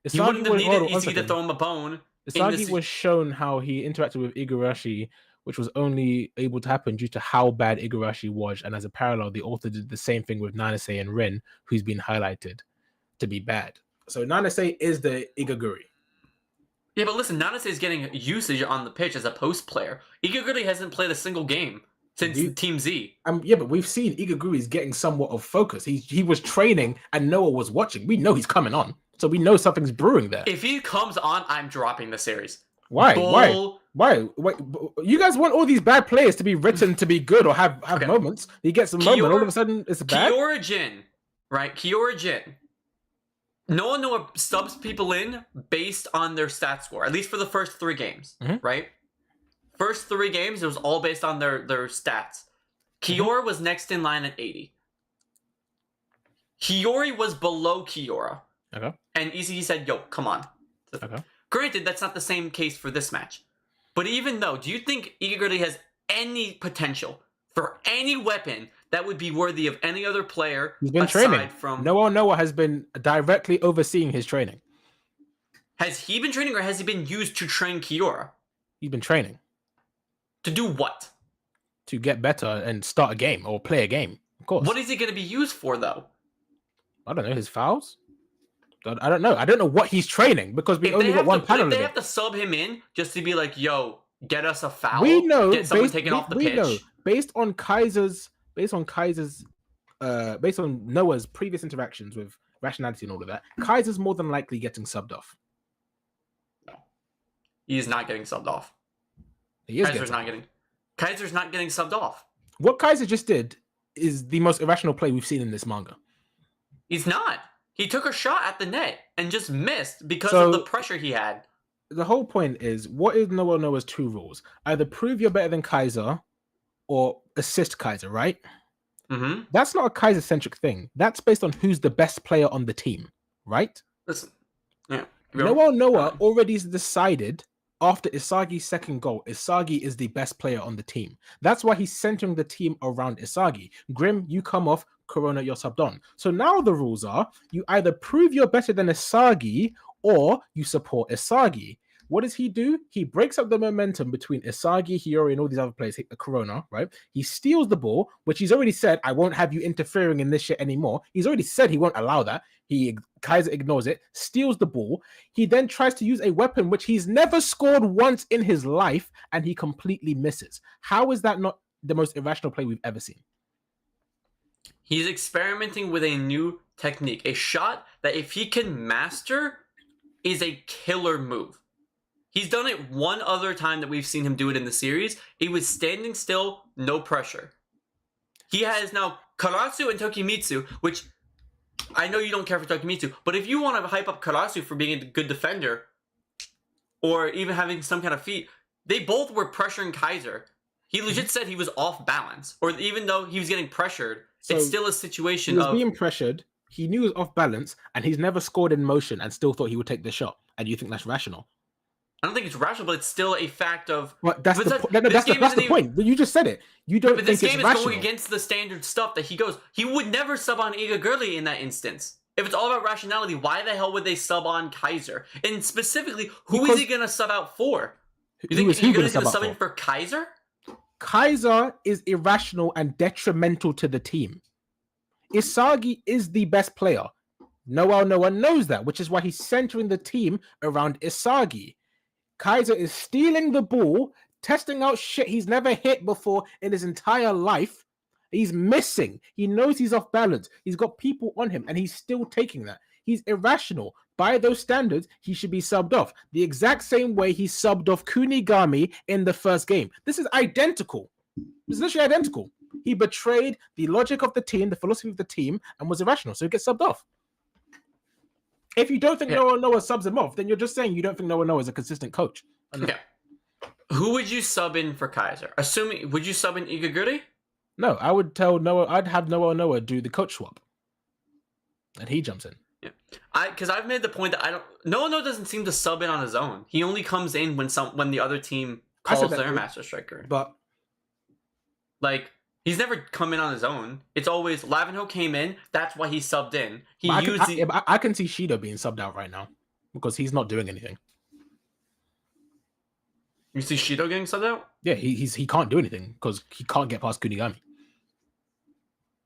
He wouldn't have needed Isagi to throw him a bone. Isagi was shown how he interacted with Igarashi, which was only able to happen due to how bad Igarashi was. And as a parallel, the author did the same thing with Nanase and Rin, who's been highlighted to be bad. So Nanase is the Igaguri. Yeah, but listen, Nanase is getting usage on the pitch as a post player. Igaguri hasn't played a single game since Team Z. Yeah, but we've seen Igaguri's getting somewhat of focus. He was training and no one was watching. We know he's coming on. So we know something's brewing there. If he comes on, I'm dropping the series. Why? Why? Wait, you guys want all these bad players to be written to be good or have moments. He gets a moment, all of a sudden it's bad. Kyoryujin, right? Kyoryujin. No subs people in based on their stat score, at least for the first 3 games, right? First 3 games, it was all based on their stats. Kiora was next in line at 80. Hiyori was below Kiora. Okay. And Izzy said, yo, come on. Okay. Granted, that's not the same case for this match. But even though, do you think Igaguri has any potential for any weapon that would be worthy of any other player? He's been training. Noah has been directly overseeing his training. Has he been training or has he been used to train Kiora? He's been training. To do what? To get better and start a game or play a game, of course. What is he going to be used for, though? I don't know, his fouls? I don't know. I don't know what he's training because we only got one panel. If they have to sub him in just to be like, yo, get us a foul. We know, get someone taken off the pitch. Know, based on Noah's previous interactions with rationality and all of that, Kaiser's more than likely getting subbed off. No. He's not getting subbed off. Kaiser's not getting subbed off. What Kaiser just did is the most irrational play we've seen in this manga. He's not. He took a shot at the net and just missed because of the pressure he had. The whole point is, what is Noah's 2 rules? Either prove you're better than Kaiser or assist Kaiser, right? Mm-hmm. That's not a Kaiser-centric thing. That's based on who's the best player on the team, right? Listen, yeah. Noah already decided after Isagi's second goal, Isagi is the best player on the team. That's why he's centering the team around Isagi. Grim, you come off. Corona, you're subbed on. So now the rules are, you either prove you're better than Isagi or you support Isagi. What does he do? He breaks up the momentum between Isagi, Hiyori, and all these other players, Corona, right? He steals the ball, which he's already said, I won't have you interfering in this shit anymore. He's already said he won't allow that. Kaiser ignores it, steals the ball. He then tries to use a weapon which he's never scored once in his life, and he completely misses. How is that not the most irrational play we've ever seen? He's experimenting with a new technique, a shot that if he can master is a killer move. He's done it one other time that we've seen him do it in the series. It was standing still, no pressure. He has now Karasu and Tokimitsu, which I know you don't care for Tokimitsu, but if you want to hype up Karasu for being a good defender or even having some kind of feat, they both were pressuring Kaiser. He legit said he was off balance, or even though he was getting pressured, it's still a situation of... He was being pressured, he knew he was off balance, and he's never scored in motion and still thought he would take the shot. And you think that's rational? I don't think it's rational, but it's still a fact of... Well, that's the point. But you just said it. You don't think it's rational. But this game is going against the standard stuff that he goes... He would never sub on Igaguri in that instance. If it's all about rationality, why the hell would they sub on Kaiser? And specifically, who is he going to sub out for? You think Igaguri's going to sub in for Kaiser? Kaiser is irrational and detrimental to the team. Isagi is the best player. Noah knows that, which is why he's centering the team around Isagi. Kaiser is stealing the ball, testing out shit he's never hit before in his entire life. He's missing. He knows he's off balance. He's got people on him, and he's still taking that. He's irrational. By those standards, he should be subbed off. The exact same way he subbed off Kunigami in the first game. This is identical. This is literally identical. He betrayed the logic of the team, the philosophy of the team, and was irrational, so he gets subbed off. If you don't think Noah subs him off, then you're just saying you don't think Noah is a consistent coach. Okay. Who would you sub in for Kaiser? Would you sub in Igaguri? No, I would tell Noah, I'd have Noah do the coach swap. And he jumps in. Yeah. Because I've made the point that Noah doesn't seem to sub in on his own. He only comes in when the other team calls their master striker. But like, he's never come in on his own. It's always Lavenho came in. That's why he subbed in. I can see Shido being subbed out right now because he's not doing anything. You see Shido getting subbed out? Yeah, he can't do anything because he can't get past Kunigami.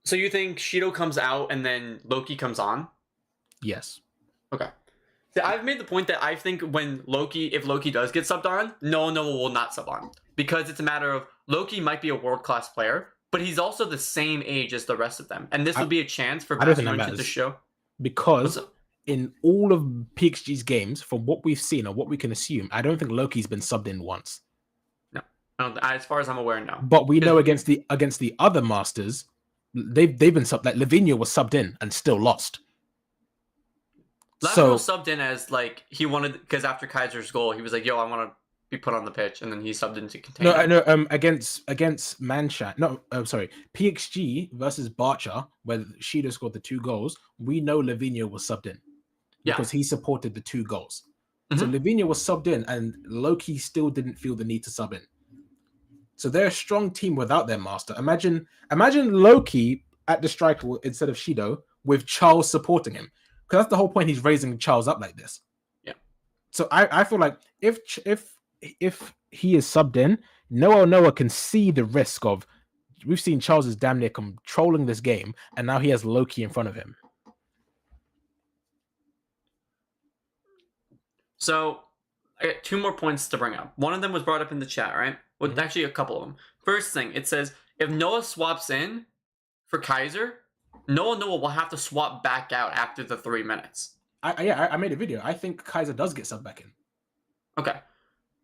So you think Shido comes out and then Loki comes on? Yes. Okay. See, I've made the point that I think if Loki does get subbed on, Noah will not sub on. Because it's a matter of Loki might be a world-class player, but he's also the same age as the rest of them. And this would be a chance for Bastion to show. Because in all of PXG's games, from what we've seen or what we can assume, I don't think Loki's been subbed in once. No, as far as I'm aware, no. But we know against the other masters, they've been subbed. Like Lavinia was subbed in and still lost. Lavinia was subbed in as like he wanted, because after Kaiser's goal, he was like, "Yo, I want to be put on the pitch," and then he subbed into container. No, against Manshan. No, sorry, PXG versus Barcha, where Shido scored the 2 goals. We know Lavinia was subbed in because he supported the 2 goals. So Lavinia was subbed in, and Loki still didn't feel the need to sub in. So they're a strong team without their master. Imagine Loki at the striker instead of Shido with Charles supporting him, because that's the whole point. He's raising Charles up like this. Yeah. So I feel like if he is subbed in, Noah can see the risk of. We've seen Charles is damn near controlling this game, and now he has Loki in front of him. So I got 2 more points to bring up. One of them was brought up in the chat, right? Well, actually a couple of them. First thing, it says if Noah swaps in for Kaiser, Noah will have to swap back out after the 3 minutes. I made a video. I think Kaiser does get subbed back in. Okay.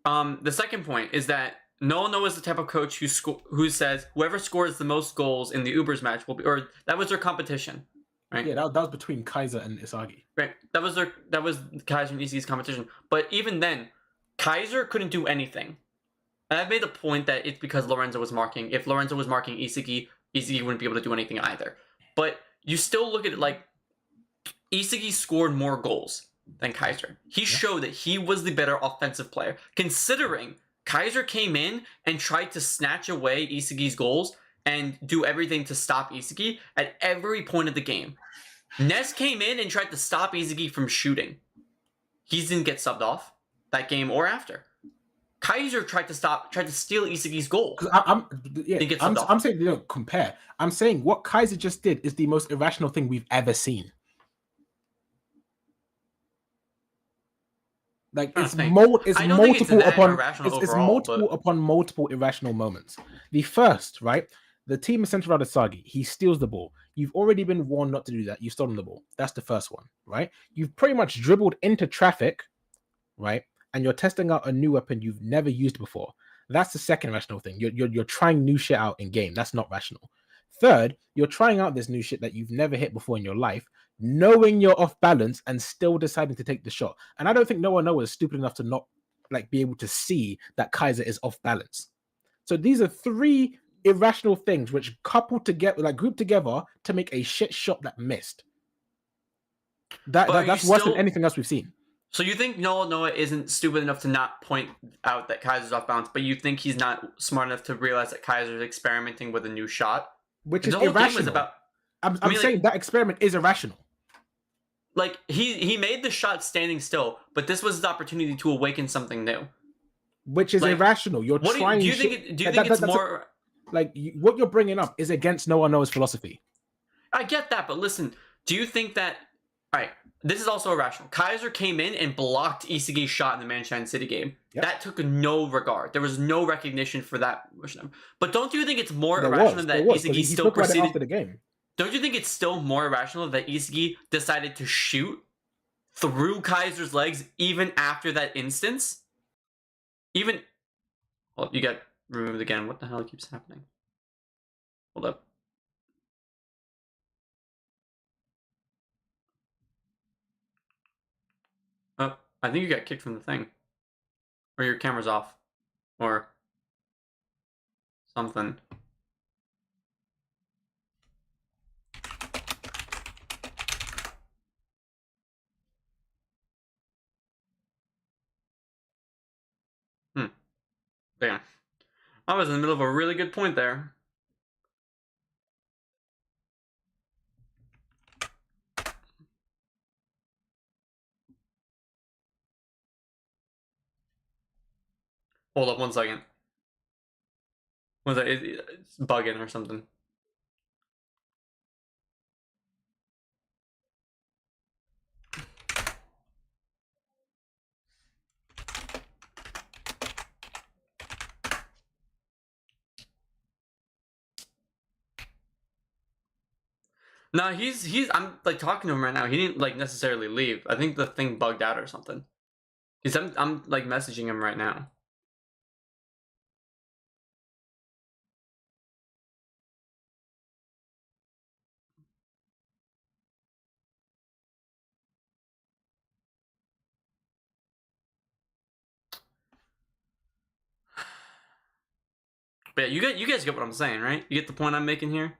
The second point is that Noah is the type of coach who says whoever scores the most goals in the Ubers match will be, or that was their competition, right? Yeah, that was between Kaiser and Isagi. Right. That was Kaiser and Isagi's competition. But even then, Kaiser couldn't do anything. And I've made the point that it's because Lorenzo was marking. If Lorenzo was marking Isagi wouldn't be able to do anything either. But you still look at it like Isagi scored more goals than Kaiser. He showed that he was the better offensive player, considering Kaiser came in and tried to snatch away Isagi's goals and do everything to stop Isagi at every point of the game. Ness came in and tried to stop Isagi from shooting. He didn't get subbed off that game or after. Kaiser tried to steal Isagi's goal. I'm saying they don't compare. I'm saying what Kaiser just did is the most irrational thing we've ever seen. Like it's multiple upon multiple irrational moments. The first, right? The team is centered around Isagi. He steals the ball. You've already been warned not to do that. You've stolen the ball. That's the first one, right? You've pretty much dribbled into traffic, right? And you're testing out a new weapon you've never used before. That's the second rational thing. You're trying new shit out in game. That's not rational. Third, you're trying out this new shit that you've never hit before in your life, knowing you're off balance and still deciding to take the shot. And I don't think Noah is stupid enough to not be able to see that Kaiser is off balance. So these are 3 irrational things which group together to make a shit shot that missed. That's worse than anything else we've seen. So you think Noah isn't stupid enough to not point out that Kaiser's off balance, but you think he's not smart enough to realize that Kaiser's experimenting with a new shot? Which is irrational. I'm saying that experiment is irrational. Like he made the shot standing still, but this was his opportunity to awaken something new. Which is irrational. You're trying. Do you think it's more what you're bringing up is against Noah's philosophy? I get that, but listen, do you think that? All right, this is also irrational. Kaiser came in and blocked Isagi's shot in the Manshan City game. Yep. That took no regard. There was no recognition for that. But don't you think it's more irrational that Isagi still proceeded after the game? Don't you think it's still more irrational that Isagi decided to shoot through Kaiser's legs even after that instance? Well, you got removed again. What the hell keeps happening? Hold up. Oh, I think you got kicked from the thing. Or your camera's off. Or something. Damn. I was in the middle of a really good point there. Hold up 1 second. Was that it's bugging or something? No, he's. I'm like talking to him right now. He didn't like necessarily leave. I think the thing bugged out or something. I'm like messaging him right now. But yeah, you guys get what I'm saying, right? You get the point I'm making here.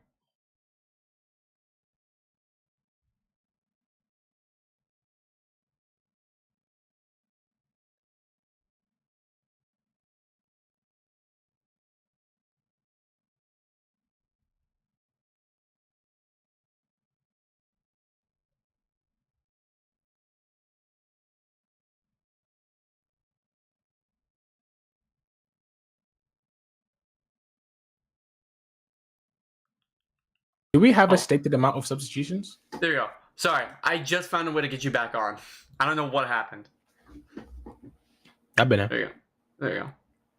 Do we have a Oh. stated amount of substitutions? There you go. Sorry, I just found a way to get you back on. I don't know what happened. I've been There you go. There you go.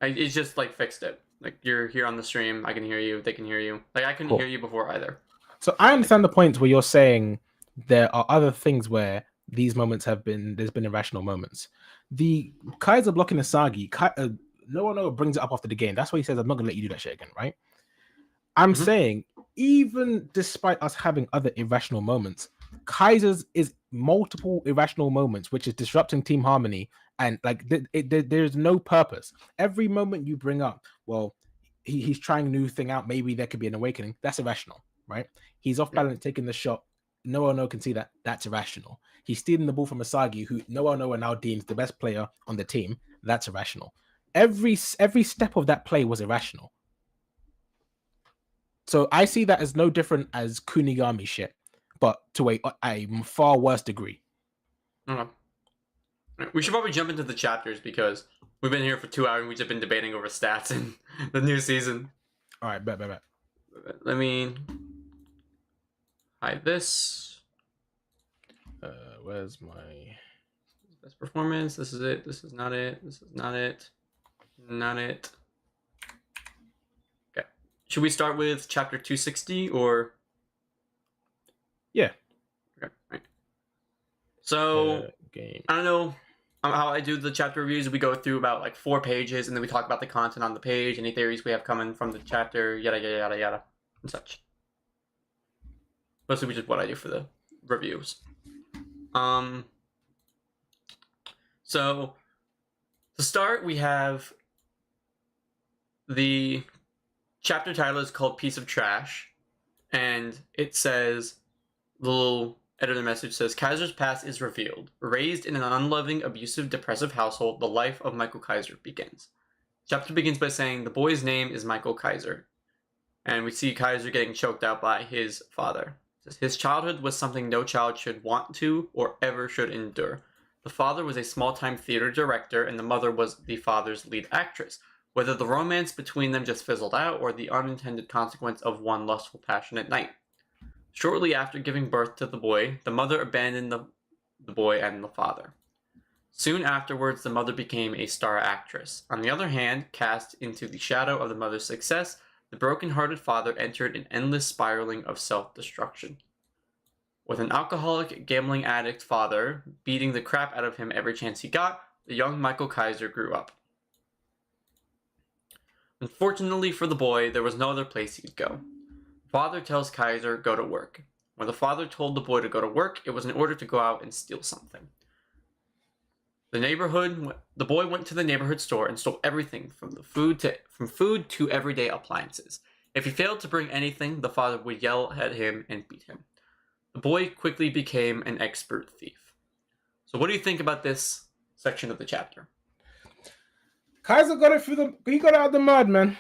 It's just like fixed it. Like you're here on the stream. I can hear you. They can hear you. Like I couldn't Cool. hear you before either. So I understand the point where you're saying there are other things where these moments there's been irrational moments. The Kaiser blocking Isagi, no one brings it up after the game. That's why he says, I'm not gonna let you do that shit again, right? I'm saying, even despite us having other irrational moments, Kaiser's is multiple irrational moments, which is disrupting team harmony, and like there's no purpose. Every moment you bring up, well, he's trying a new thing out, maybe there could be an awakening. That's irrational, right? He's off balance, taking the shot. No one can see that. That's irrational. He's stealing the ball from Isagi, who no one now deems the best player on the team. That's irrational. Every step of that play was irrational. So I see that as no different as Kunigami shit, but to a far worse degree. Okay. We should probably jump into the chapters because we've been here for 2 hours and we've just been debating over stats in the new season. All right, bet. Let me hide this. Where's my best performance? This is it. This is not it. This is not it. Not it. Okay. Should we start with chapter 260 or? Yeah. Okay. Right. So game. I don't know how I do the chapter reviews. We go through about like 4 pages and then we talk about the content on the page, any theories we have coming from the chapter, yada yada yada yada, and such. Mostly, which is what I do for the reviews. So to start, we have the chapter title is called Piece of Trash, and it says, the little editor message says, Kaiser's past is revealed. Raised in an unloving, abusive, depressive household, the life of Michael Kaiser begins. Chapter begins by saying the boy's name is Michael Kaiser, and we see Kaiser getting choked out by his father. It says, his childhood was something no child should want to or ever should endure. The father was a small-time theater director, and the mother was the father's lead actress. Whether the romance between them just fizzled out or the unintended consequence of one lustful, passionate night. Shortly after giving birth to the boy, the mother abandoned the boy and the father. Soon afterwards, the mother became a star actress. On the other hand, cast into the shadow of the mother's success, the broken-hearted father entered an endless spiraling of self-destruction. With an alcoholic, gambling addict father beating the crap out of him every chance he got, the young Michael Kaiser grew up. Unfortunately for the boy, there was no other place he could go. Father tells Kaiser, go to work. When the father told the boy to go to work, it was in order to go out and steal something. The boy went to the neighborhood store and stole everything from food to everyday appliances. If he failed to bring anything, the father would yell at him and beat him. The boy quickly became an expert thief. So what do you think about this section of the chapter? Kaiser got it he got it out of the mud, man.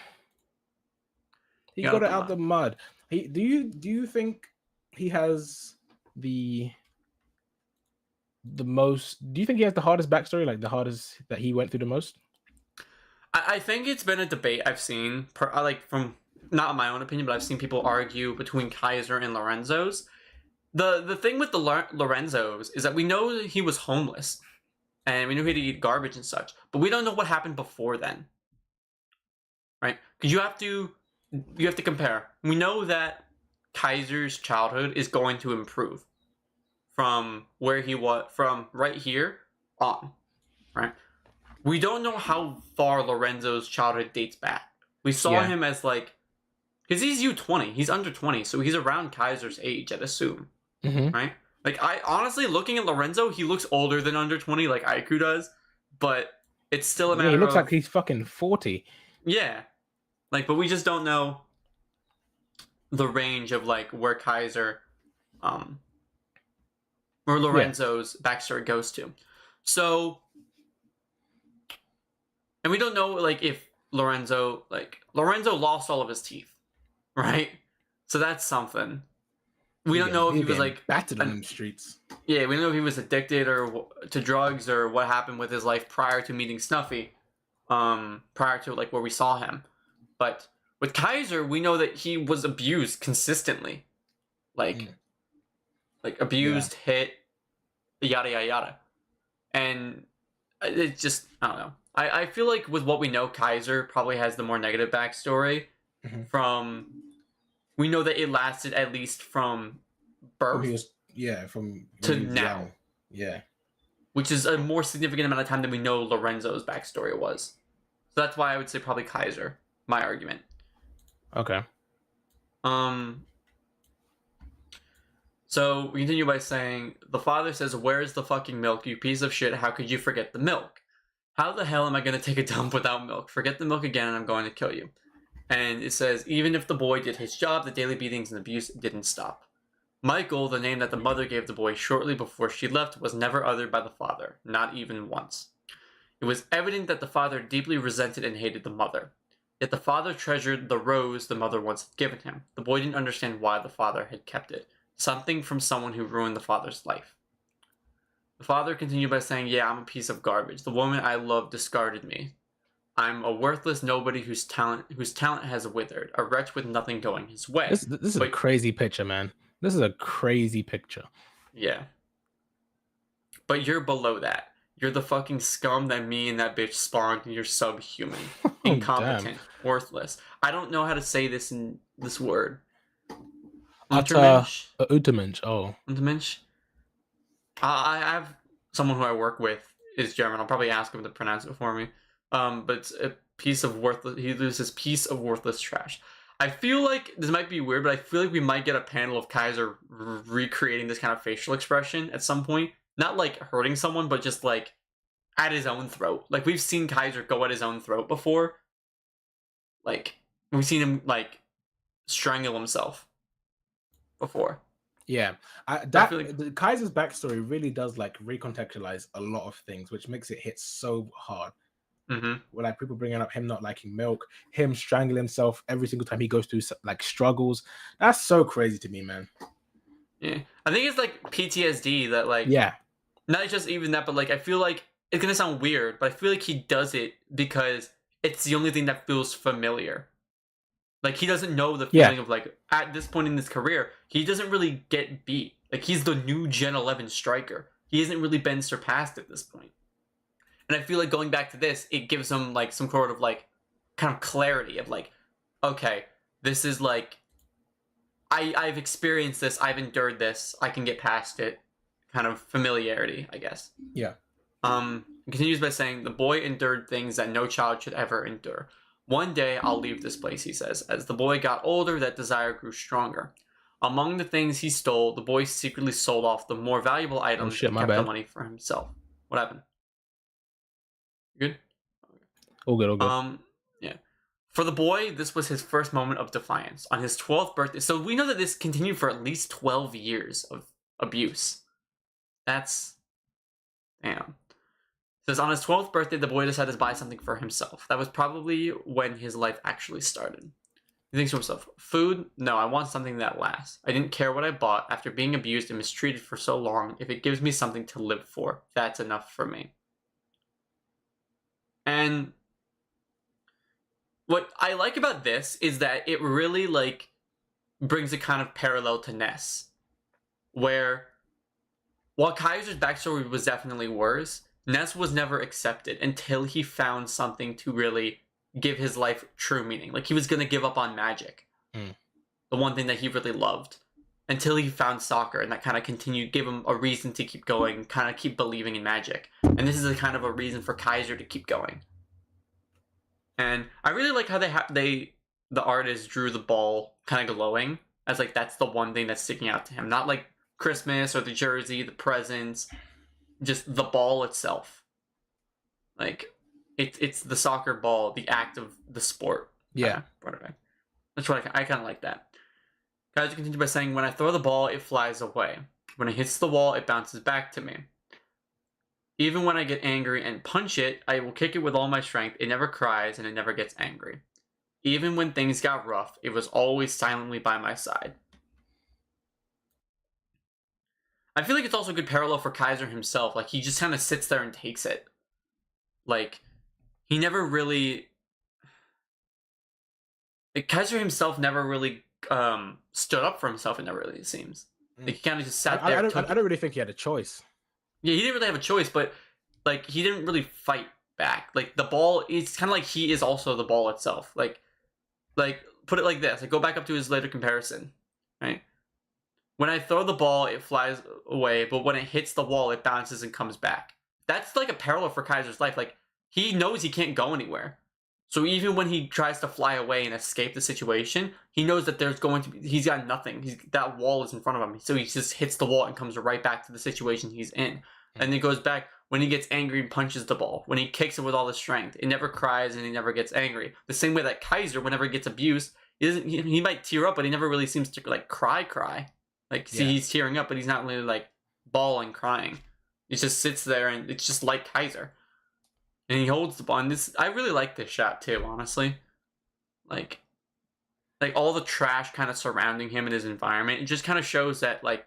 He got it out of the mud. Do you think he has the most? Do you think he has the hardest backstory, like the hardest that he went through the most? I think it's been a debate I've seen, from not my own opinion, but I've seen people argue between Kaiser and Lorenzo's. The thing with the Lorenzo's is that we know he was homeless, and we knew he had to eat garbage and such, but we don't know what happened before then, right? Because you have to compare. We know that Kaiser's childhood is going to improve from where he was from right here on, right? We don't know how far Lorenzo's childhood dates back. We saw him as like, because he's U20, he's under 20, so he's around Kaiser's age, I'd assume, right? Like, I honestly, looking at Lorenzo, he looks older than under 20, like Aiku does, but it's still a matter of... he looks like he's fucking 40. Yeah. Like, but we just don't know the range of, like, where Kaiser, where Lorenzo's backstory goes to. So, and we don't know, like, if Lorenzo lost all of his teeth, right? So that's something. We don't know if he was like battered on them streets. Yeah, we don't know if he was addicted or to drugs or what happened with his life prior to meeting Snuffy, prior to like where we saw him. But with Kaiser, we know that he was abused consistently, like abused, hit, yada yada yada, and it's just I don't know. I feel like with what we know, Kaiser probably has the more negative backstory. From we know that it lasted at least from birth from to now. Young. Yeah. Which is a more significant amount of time than we know Lorenzo's backstory was. So that's why I would say probably Kaiser. My argument. Okay. So we continue by saying, the father says, "Where's the fucking milk, you piece of shit? How could you forget the milk? How the hell am I going to take a dump without milk? Forget the milk again and I'm going to kill you." And it says, even if the boy did his job, the daily beatings and abuse didn't stop. Michael, the name that the mother gave the boy shortly before she left, was never uttered by the father, not even once. It was evident that the father deeply resented and hated the mother. Yet the father treasured the rose the mother once had given him. The boy didn't understand why the father had kept it. Something from someone who ruined the father's life. The father continued by saying, "Yeah, I'm a piece of garbage. The woman I loved discarded me. I'm a worthless nobody whose talent has withered, a wretch with nothing going his way." This is a crazy picture, man. This is a crazy picture. Yeah. But you're below that. You're the fucking scum that me and that bitch spawned, and you're subhuman. Incompetent. Worthless. I don't know how to say this in this word. Untermensch. Untermensch. I have someone who I work with is German. I'll probably ask him to pronounce it for me. But it's a piece of worthless. He loses piece of worthless trash. I feel like this might be weird, but I feel like we might get a panel of Kaiser recreating this kind of facial expression at some point. Not like hurting someone, but just like at his own throat. Like we've seen Kaiser go at his own throat before. Like we've seen him like strangle himself before. Yeah, Kaiser's backstory really does like recontextualize a lot of things, which makes it hit so hard. Where like people bringing up him not liking milk, him strangling himself every single time he goes through like struggles. That's so crazy to me, man. Yeah, I think it's like PTSD that like not just even that, but like I feel like it's gonna sound weird, but I feel like he does it because it's the only thing that feels familiar. Like he doesn't know the feeling of like at this point in his career, he doesn't really get beat. Like he's the new Gen 11 striker. He hasn't really been surpassed at this point. And I feel like going back to this, it gives him like some sort of like kind of clarity of like, okay, this is like I've experienced this, I've endured this, I can get past it. Kind of familiarity, I guess. Yeah. It continues by saying, the boy endured things that no child should ever endure. One day I'll leave this place, he says. As the boy got older, that desire grew stronger. Among the things he stole, the boy secretly sold off the more valuable items and kept the money for himself. What happened? You good? All good. Yeah. For the boy, this was his first moment of defiance. On his 12th birthday, so we know that this continued for at least 12 years of abuse. That's... damn. It says, on his 12th birthday, the boy decided to buy something for himself. That was probably when his life actually started. He thinks to himself, food? No, I want something that lasts. I didn't care what I bought. After being abused and mistreated for so long, if it gives me something to live for, that's enough for me. And what I like about this is that it really like brings a kind of parallel to Ness, where while Kaiser's backstory was definitely worse, Ness was never accepted until he found something to really give his life true meaning. Like he was going to give up on magic. the one thing that he really loved, until he found soccer, and that kind of continued, gave him a reason to keep going, kind of keep believing in magic. And this is a kind of a reason for Kaiser to keep going. And I really like how the artist drew the ball kind of glowing, as like that's the one thing that's sticking out to him. Not like Christmas or the jersey, the presents, just the ball itself. Like it's the soccer ball, the act of the sport. Yeah. That's what I kind of like that. Kaiser continued by saying, when I throw the ball, it flies away. When it hits the wall, it bounces back to me. Even when I get angry and punch it, I will kick it with all my strength. It never cries and it never gets angry. Even when things got rough, it was always silently by my side. I feel like it's also a good parallel for Kaiser himself. Like, he just kind of sits there and takes it. Like, he never really... Like, Kaiser himself never really stood up for himself, it never really seems. Like, he kind of just sat there. I don't really think he had a choice. Yeah, he didn't really have a choice, but like he didn't really fight back. Like the ball, it's kind of like he is also the ball itself. Like put it like this. Like go back up to his later comparison, right? When I throw the ball, it flies away, but when it hits the wall, it bounces and comes back. That's like a parallel for Kaiser's life. Like he knows he can't go anywhere. So even when he tries to fly away and escape the situation, he knows that there's going to be, he's got nothing. That wall is in front of him. So he just hits the wall and comes right back to the situation he's in. And then goes back when he gets angry and punches the ball. When he kicks it with all his strength, it never cries and he never gets angry. The same way that Kaiser, whenever he gets abused, he might tear up, but he never really seems to like cry. Like, see, he's tearing up, but he's not really like bawling, crying. He just sits there and it's just like Kaiser. And he holds the ball. And this, I really like this shot too, honestly. Like all the trash kind of surrounding him and his environment. It just kind of shows that like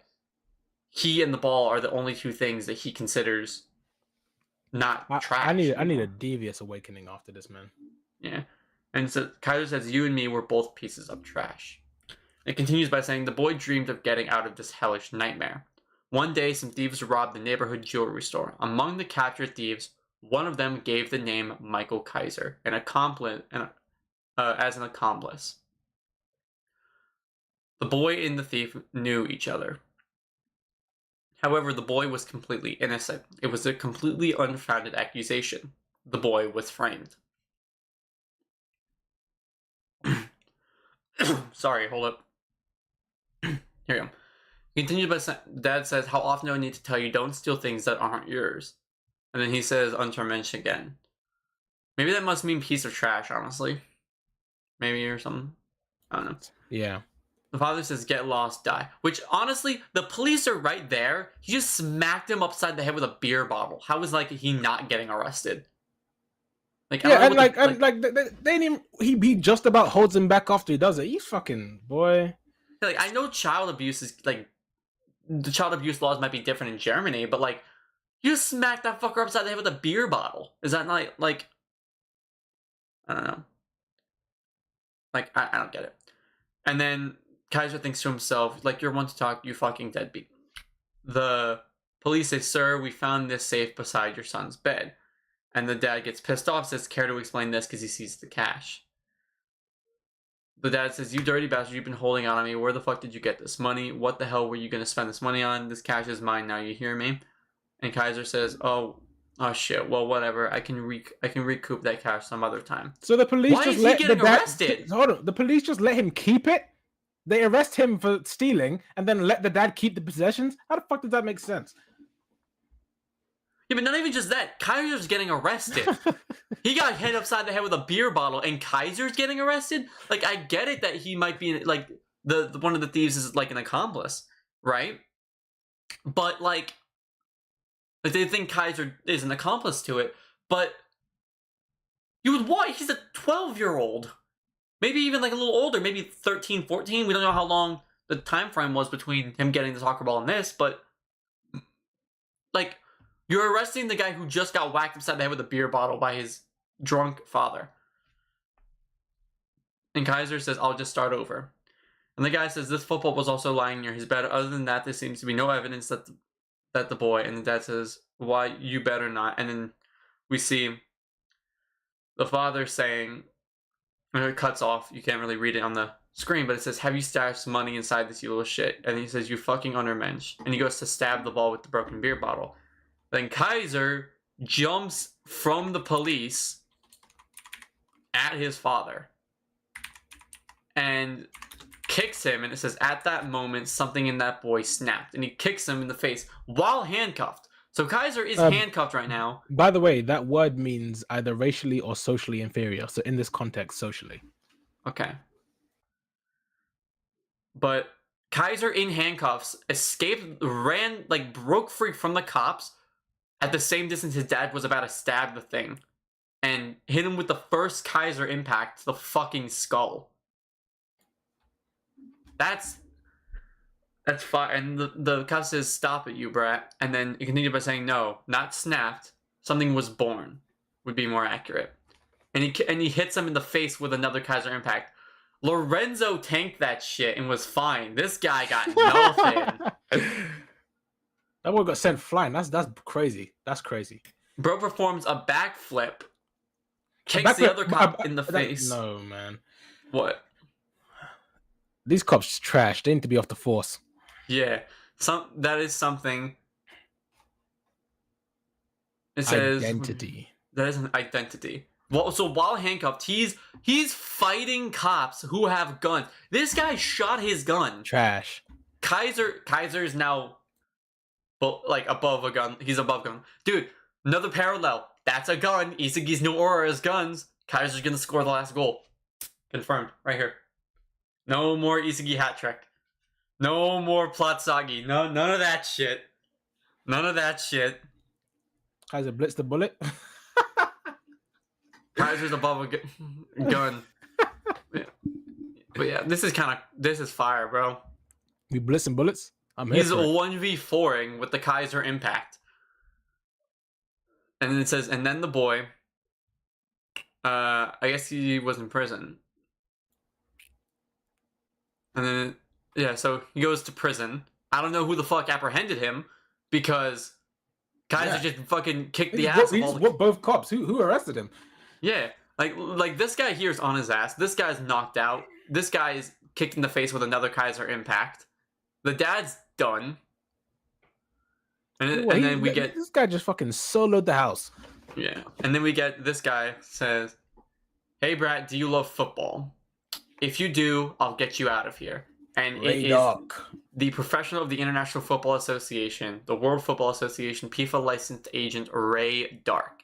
he and the ball are the only two things that he considers not trash. I need a devious awakening after this, man. Yeah. And so Kaiser says, you and me were both pieces of trash. It continues by saying, the boy dreamed of getting out of this hellish nightmare. One day, some thieves robbed the neighborhood jewelry store. Among the captured thieves, one of them gave the name Michael Kaiser, as an accomplice. The boy and the thief knew each other. However, the boy was completely innocent. It was a completely unfounded accusation. The boy was framed. Sorry, hold up. Here we go. Continued by Dad says, how often do I need to tell you don't steal things that aren't yours? And then he says, untermensch again. Maybe that must mean piece of trash, honestly. Maybe or something. I don't know. Yeah. The father says, get lost, die. Which, honestly, the police are right there. He just smacked him upside the head with a beer bottle. How is, like, he not getting arrested? Like, yeah, and they didn't even, he just about holds him back after he does it. You fucking boy. Like, I know child abuse is, like, the child abuse laws might be different in Germany, but, like, you smacked that fucker upside the head with a beer bottle. Is that not, like, I don't know. Like, I don't get it. And then Kaiser thinks to himself, like, you're one to talk, you fucking deadbeat. The police say, sir, we found this safe beside your son's bed. And the dad gets pissed off, says, care to explain this, because he sees the cash. The dad says, you dirty bastard, you've been holding on me. Where the fuck did you get this money? What the hell were you going to spend this money on? This cash is mine now, you hear me? And Kaiser says, oh shit, well, whatever. I can recoup that cash some other time. So the police Why just is let he getting the dad, arrested? Hold on, the police just let him keep it? They arrest him for stealing and then let the dad keep the possessions? How the fuck does that make sense? Yeah, but not even just that. Kaiser's getting arrested. He got hit upside the head with a beer bottle, and Kaiser's getting arrested? Like, I get it that he might be, like, the one of the thieves is, like, an accomplice, right? But, like they think Kaiser is an accomplice to it, but you would what? He's a 12-year-old. Maybe even, like, a little older, maybe 13, 14. We don't know how long the time frame was between him getting the soccer ball and this, but, like, you're arresting the guy who just got whacked upside the head with a beer bottle by his drunk father. And Kaiser says, I'll just start over. And the guy says, this football was also lying near his bed. Other than that, there seems to be no evidence that the boy... And the dad says, why, you better not. And then we see the father saying... And it cuts off. You can't really read it on the screen, but it says, "Have you stashed money inside this, you little shit?" And he says, "You fucking undermensch." And he goes to stab the ball with the broken beer bottle. Then Kaiser jumps from the police at his father and kicks him, and it says, "At that moment, something in that boy snapped," and he kicks him in the face while handcuffed. So Kaiser is handcuffed right now. By the way, that word means either racially or socially inferior. So in this context, socially. Okay. But Kaiser in handcuffs escaped, ran, like broke free from the cops at the same distance his dad was about to stab the thing and hit him with the first Kaiser impact to the fucking skull. That's fine. And the cop says, "Stop it, you brat." And then he continued by saying, "No, not snapped. Something was born," would be more accurate. And he hits him in the face with another Kaiser impact. Lorenzo tanked that shit and was fine. This guy got nothing. That boy got sent flying. That's crazy. That's crazy. Bro performs a backflip, kicks the other cop in the face. No, man. What? These cops trash. They need to be off the force. Yeah, that is something. It says identity. That is an identity. Well, so while handcuffed, he's fighting cops who have guns. This guy shot his gun. Trash. Kaiser's now, like above a gun. He's above gun. Dude, another parallel. That's a gun. Isagi's new aura is guns. Kaiser's gonna score the last goal. Confirmed right here. No more Isagi hat trick. No more Platsagi. No, none of that shit. None of that shit. Kaiser blitz the bullet. Kaiser's above a gun. Yeah. But yeah, this is fire, bro. We blitzing bullets. He's 1v4ing with the Kaiser impact. And then it says, and then the boy, I guess he was in prison. And then, yeah, so he goes to prison. I don't know who the fuck apprehended him, because Kaiser just fucking kicked the ass of all the... both cops. Who arrested him? Yeah, like this guy here is on his ass. This guy's knocked out. This guy is kicked in the face with another Kaiser impact. The dad's done. And then we get... This guy just fucking soloed the house. Yeah, and then we get this guy says, "Hey, brat, do you love football? If you do, I'll get you out of here." And it is the professional of the International Football Association, the World Football Association, FIFA licensed agent Ray Dark,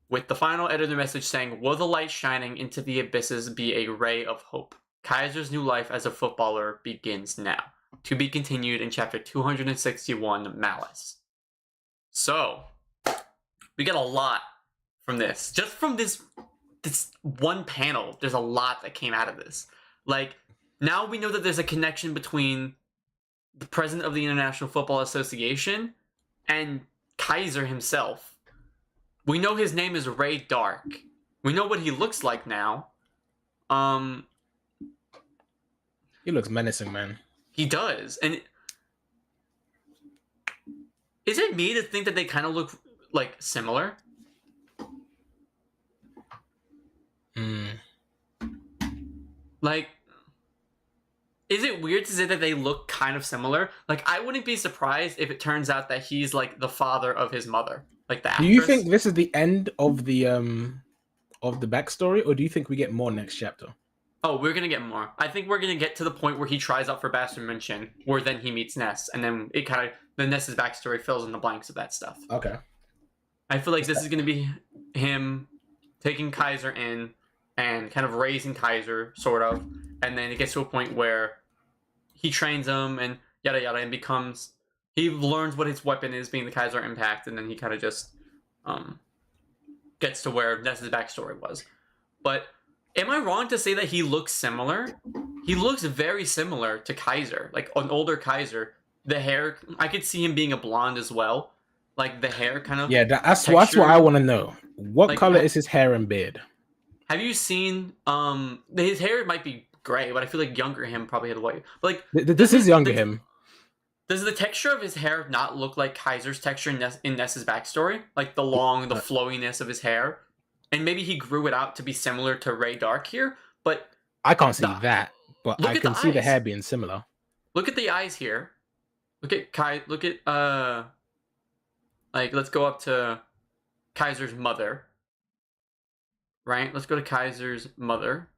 with the final editor message saying, "Will the light shining into the abysses be a ray of hope? Kaiser's new life as a footballer begins now. To be continued in chapter 261, Malice." So, we get a lot from this. Just from this one panel, there's a lot that came out of this. Like, now we know that there's a connection between the president of the International Football Association and Kaiser himself. We know his name is Ray Dark. We know what he looks like now. He looks menacing, man. He does. And is it me to think that they kind of look like similar? Like, is it weird to say that they look kind of similar? Like, I wouldn't be surprised if it turns out that he's like the father of his mother, like that. Do you think this is the end of the backstory, or do you think we get more next chapter? Oh, we're gonna get more. I think we're gonna get to the point where he tries out for Bastard München, where then he meets Ness, and then it kind of Ness's backstory fills in the blanks of that stuff. Okay. I feel like this is gonna be him taking Kaiser in and kind of raising Kaiser, sort of, and then it gets to a point where he trains him and yada yada, and he learns what his weapon is, being the Kaiser impact, and then he kind of just gets to where Ness's backstory was. But am I wrong to say that he looks similar? He looks very similar to Kaiser, like an older Kaiser. The hair, I could see him being a blonde as well, like the hair kind of. Yeah, that's what I want to know. What color is his hair and beard? Have you seen? His hair might be gray, but I feel like younger him probably had white. But like this is younger him. Does the texture of his hair not look like Kaiser's texture in Ness's backstory? Like the flowiness of his hair? And maybe he grew it out to be similar to Ray Dark here, but I can't see The- that, but Look I at can the see the eyes. hair being similar. Look at the eyes here. Look at like let's go up to Kaiser's mother. Right? Let's go to Kaiser's mother.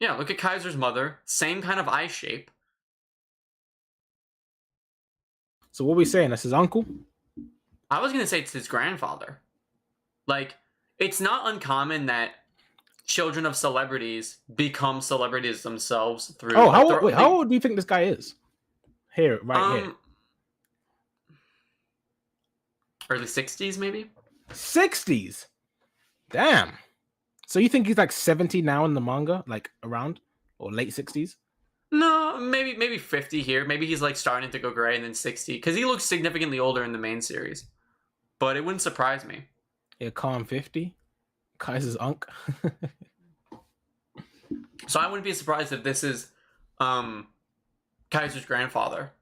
Yeah, look at Kaiser's mother. Same kind of eye shape. So what are we saying? That's his uncle? I was gonna say it's his grandfather. Like, it's not uncommon that children of celebrities become celebrities themselves through. Oh, like, how old do you think this guy is? Here, here. Early 60s, maybe. 60s. Damn. So you think he's like 70 now in the manga, like around, or late 60s? No, maybe 50 here. Maybe he's like starting to go gray and then 60 because he looks significantly older in the main series. But it wouldn't surprise me. Yeah, calm 50. Kaiser's uncle. So I wouldn't be surprised if this is Kaiser's grandfather.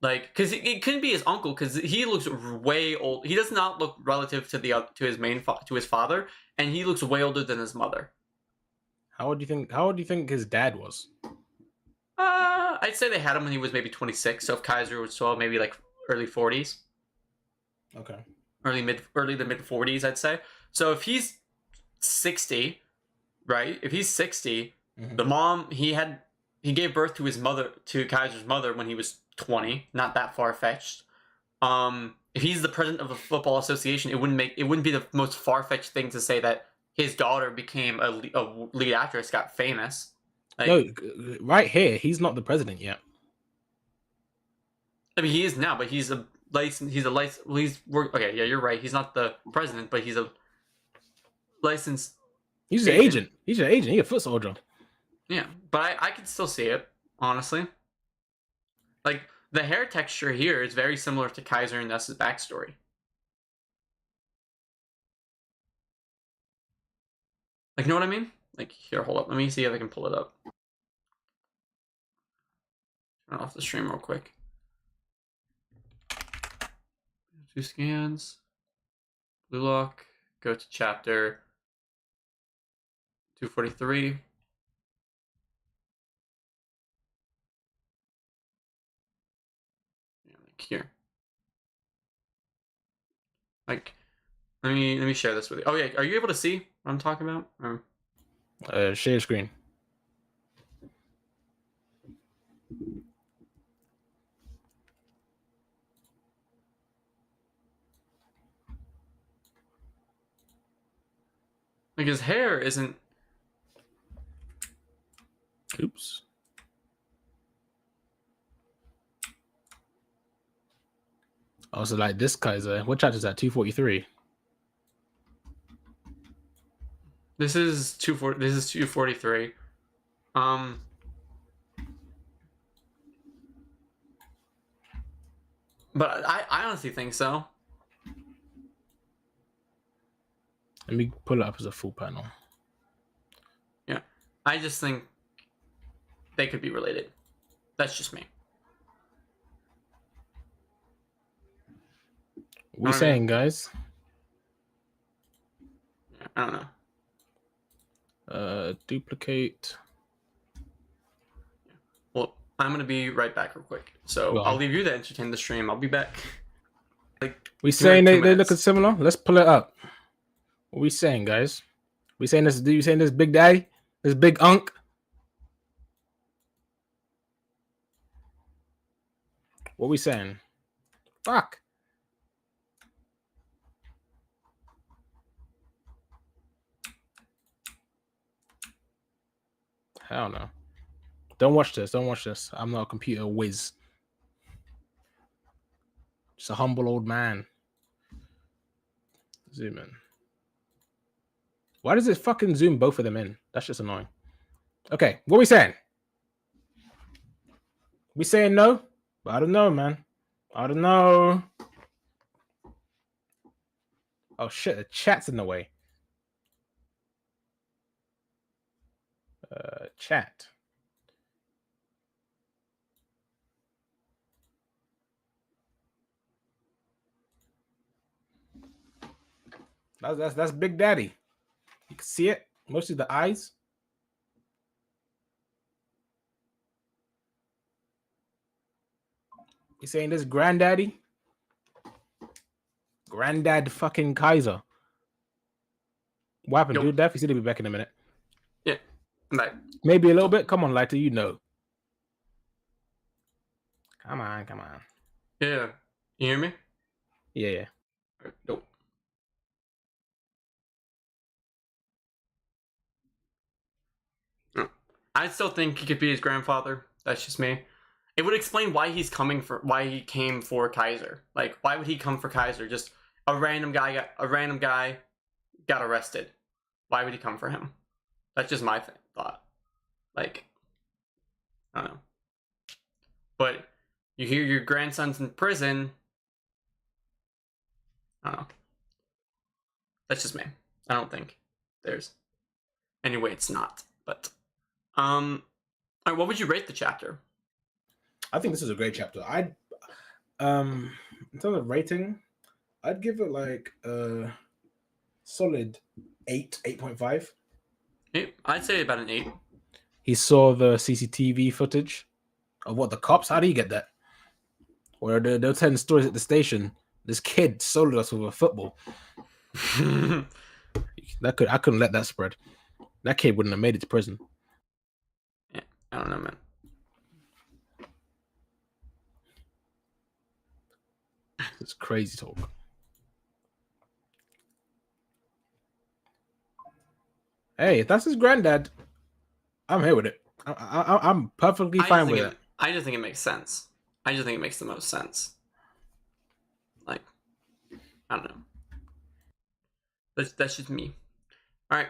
Like, because it couldn't be his uncle because he looks way old. He does not look relative to to his father, and he looks way older than his mother. How old do you think his dad was? I'd say they had him when he was maybe 26. So if Kaiser was 12, maybe like early 40s. Okay. Early to mid 40s, I'd say. So if he's 60, right? If he's 60, the mom he gave birth to Kaiser's mother when he was 20. Not that far fetched. If he's the president of the football association, it wouldn't be the most far fetched thing to say that his daughter became a lead actress, got famous. Like, no, right here, he's not the president yet. I mean, he is now, but he's a license. Okay, yeah, you're right. He's not the president, but he's a licensed. He's an agent. He's an agent. He's a foot soldier. Yeah, but I can still see it, honestly. Like, the hair texture here is very similar to Kaiser and Ness's backstory. Like, you know what I mean? Like, here, hold up. Let me see if I can pull it up. Turn off the stream real quick. 2 scans. BLUELOCK. Go to chapter 243. Yeah, like here. Like, let me share this with you. Oh yeah, are you able to see what I'm talking about? Share screen. Like, his hair isn't. Oops. Also, like this Kaiser. What chapter is that? 243. This is 243. But I honestly think so. Let me pull it up as a full panel. Yeah, I just think they could be related. That's just me. What are we saying, guys? Yeah, I don't know. Duplicate. Well, I'm gonna be right back real quick. So I'll leave you to entertain the stream. I'll be back. Like, we saying they looking similar? Let's pull it up. What are we saying, guys? We saying this? Do you saying this big daddy? This big unk? What are we saying? Fuck. Hell no. Don't watch this. Don't watch this. I'm not a computer whiz. Just a humble old man. Zoom in. Why does it fucking zoom both of them in? That's just annoying. Okay, what are we saying? We saying no? I don't know, man. I don't know. Oh shit, the chat's in the way. Chat. That's Big Daddy. You can see it, mostly the eyes. You saying this granddaddy? Granddad fucking Kaiser. What happened, Yo. dude? Def, you said he'll be back in a minute. Yeah. Right. Maybe a little bit. Come on, Lighter, you know. Come on. Yeah. You hear me? Yeah. Nope. I still think he could be his grandfather. That's just me. It would explain why he came for Kaiser. Like, why would he come for Kaiser? Just a random guy got arrested. Why would he come for him? That's just my thought. Like, I don't know. But you hear your grandson's in prison. I don't know. That's just me. I don't think there's any way it's not. But all right, what would you rate the chapter? I think this is a great chapter. I'd in terms of rating, I'd give it like a solid 8.5. I'd say about an 8. He saw the CCTV footage of what the cops. How do you get that? Or they're telling stories at the station. This kid soloed us with a football. I couldn't let that spread. That kid wouldn't have made it to prison. Yeah, I don't know, man. It's crazy talk. Hey, if that's his granddad, I'm here with it. I'm perfectly fine with it. I just think it makes sense. I just think it makes the most sense. Like, I don't know. That's just me. All right.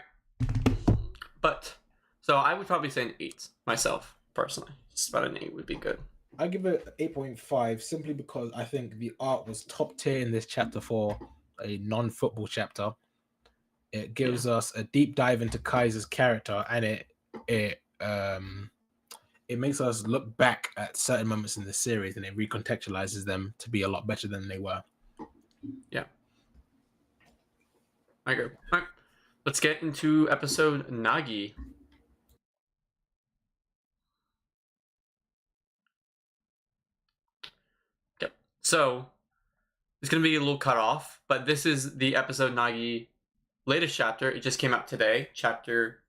But, so I would probably say an 8 myself, personally. Just about an 8 would be good. I give it 8.5 simply because I think the art was top tier in this chapter for a non-football chapter. It gives us a deep dive into Kaiser's character, and it makes us look back at certain moments in the series, and it recontextualizes them to be a lot better than they were. Yeah. I agree. All right. Let's get into episode Nagi. Yep. So, it's going to be a little cut off, but this is the episode Nagi latest chapter. It just came out today, chapter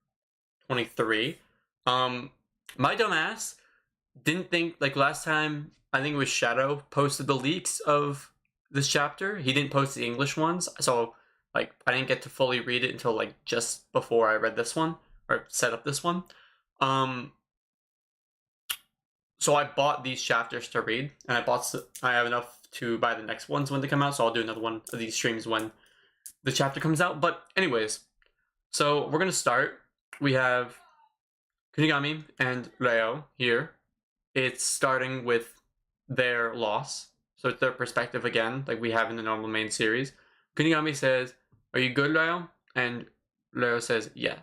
23. My dumb ass didn't think, like last time, I think it was Shadow posted the leaks of this chapter. He didn't post the English ones, so like I didn't get to fully read it until like just before I read this one or set up this one. So I bought these chapters to read, and I have enough to buy the next ones when they come out. So I'll do another one of these streams when the chapter comes out. But anyways, so we're gonna start. We have Kunigami and Reo here. It's starting with their loss, so it's their perspective again, like we have in the normal main series. Kunigami says, "Are you good, Reo?" And Reo says, "Yeah."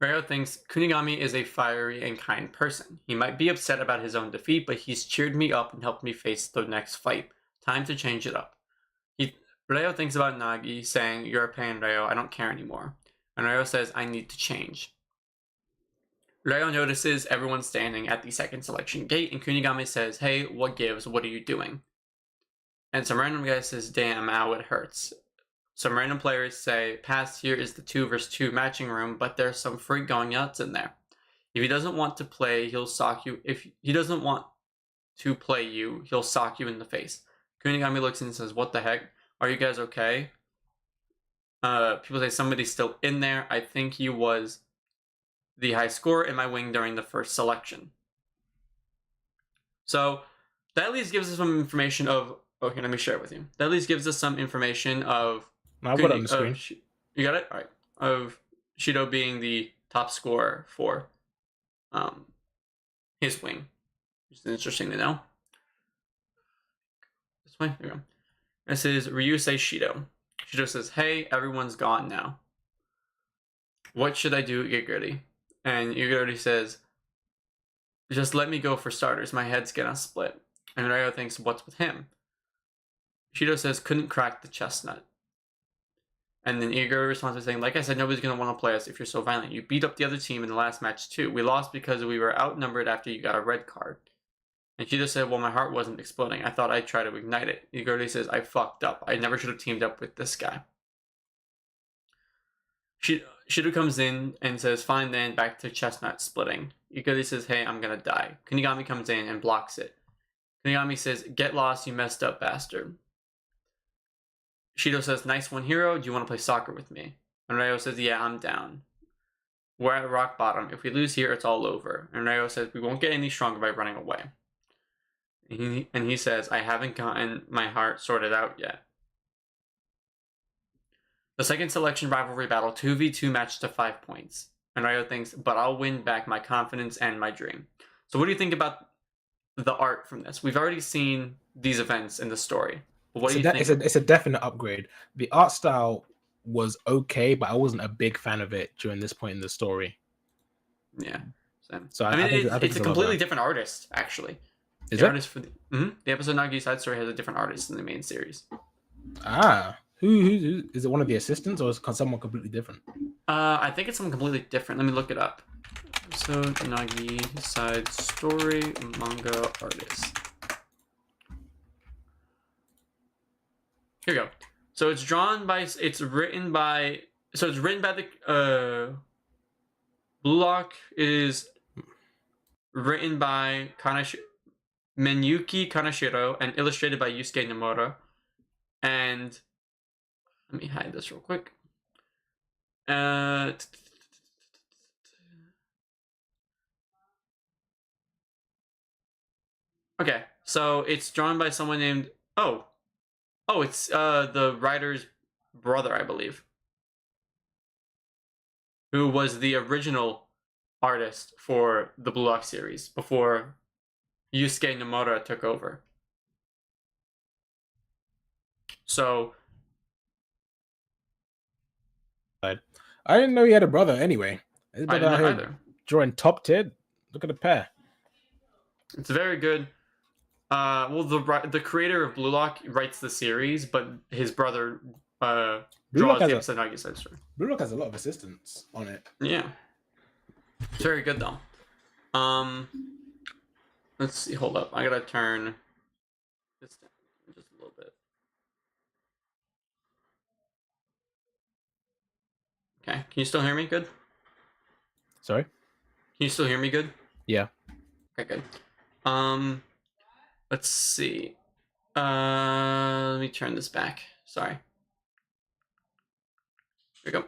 Reo thinks Kunigami is a fiery and kind person. He might be upset about his own defeat, but he's cheered me up and helped me face the next fight. Time to change it up. Reo thinks about Nagi, saying, "You're a pain, Reo. I don't care anymore." And Reo says, "I need to change." Reo notices everyone standing at the second selection gate, and Kunigami says, "Hey, what gives? What are you doing?" And some random guy says, "Damn, ow, it hurts." Some random players say, "Past here is the 2 vs 2 matching room, but there's some freak going nuts in there. If he doesn't want to play, he'll sock you. If he doesn't want to play you, he'll sock you in the face." Kunigami looks and says, "What the heck? Are you guys okay?" People say somebody's still in there. I think he was the high scorer in my wing during the first selection. So that at least gives us some information of. Okay, let me share it with you. That at least gives us some information of. I've got it on the screen. You got it? All right. Of Shido being the top scorer for his wing. Which is interesting to know. This way? There we go. This is Ryusei Shido. Shido says, "Hey, everyone's gone now. What should I do, Igurity?" And Igurity says, "Just let me go for starters. My head's gonna split." And Ryo thinks, "What's with him?" Shido says, "Couldn't crack the chestnut." And then Igor responds by saying, like I said, nobody's going to want to play us if you're so violent. You beat up the other team in the last match too. We lost because we were outnumbered after you got a red card. And Shido said, well, my heart wasn't exploding. I thought I'd try to ignite it. Igor says, I fucked up. I never should have teamed up with this guy. Shido comes in and says, fine then, back to chestnut splitting. Igor says, hey, I'm going to die. Kunigami comes in and blocks it. Kunigami says, get lost, you messed up bastard. Shido says, nice one, hero. Do you want to play soccer with me? And Ryo says, yeah, I'm down. We're at rock bottom. If we lose here, it's all over. And Ryo says, we won't get any stronger by running away. And he says, I haven't gotten my heart sorted out yet. The second selection rivalry battle, 2v2 match to 5 points. And Ryo thinks, but I'll win back my confidence and my dream. So what do you think about the art from this? We've already seen these events in the story. What do you think? It's a definite upgrade. The art style was okay, but I wasn't a big fan of it during this point in the story. Yeah. Same. So I mean, it's a completely different artist, actually. Is the it? artist for the episode Nagi Side Story has a different artist in the main series. Ah, who is it? One of the assistants, or is it someone completely different? I think it's someone completely different. Let me look it up. Episode Nagi Side Story manga artist. Here we go. So it's written by the BLUELOCK is written by Muneyuki Kaneshiro and illustrated by Yusuke Nomura. And let me hide this real quick. Okay, so it's drawn by someone named it's the writer's brother, I believe, who was the original artist for the BLUELOCK series before Yusuke Nomura took over. So I didn't know he had a brother anyway. His I brother didn't know out here either. drawing top tier. Look at the pair. It's very good. Well, the creator of BLUELOCK writes the series, but his brother draws the episode Nagi Side Story. BLUELOCK has a lot of assistants on it. Yeah, it's very good though. Let's see. Hold up, I gotta turn this down just a little bit. Okay, can you still hear me? Good. Sorry. Can you still hear me? Good. Yeah. Okay, good. Let's see. Let me turn this back. Sorry. Here we go.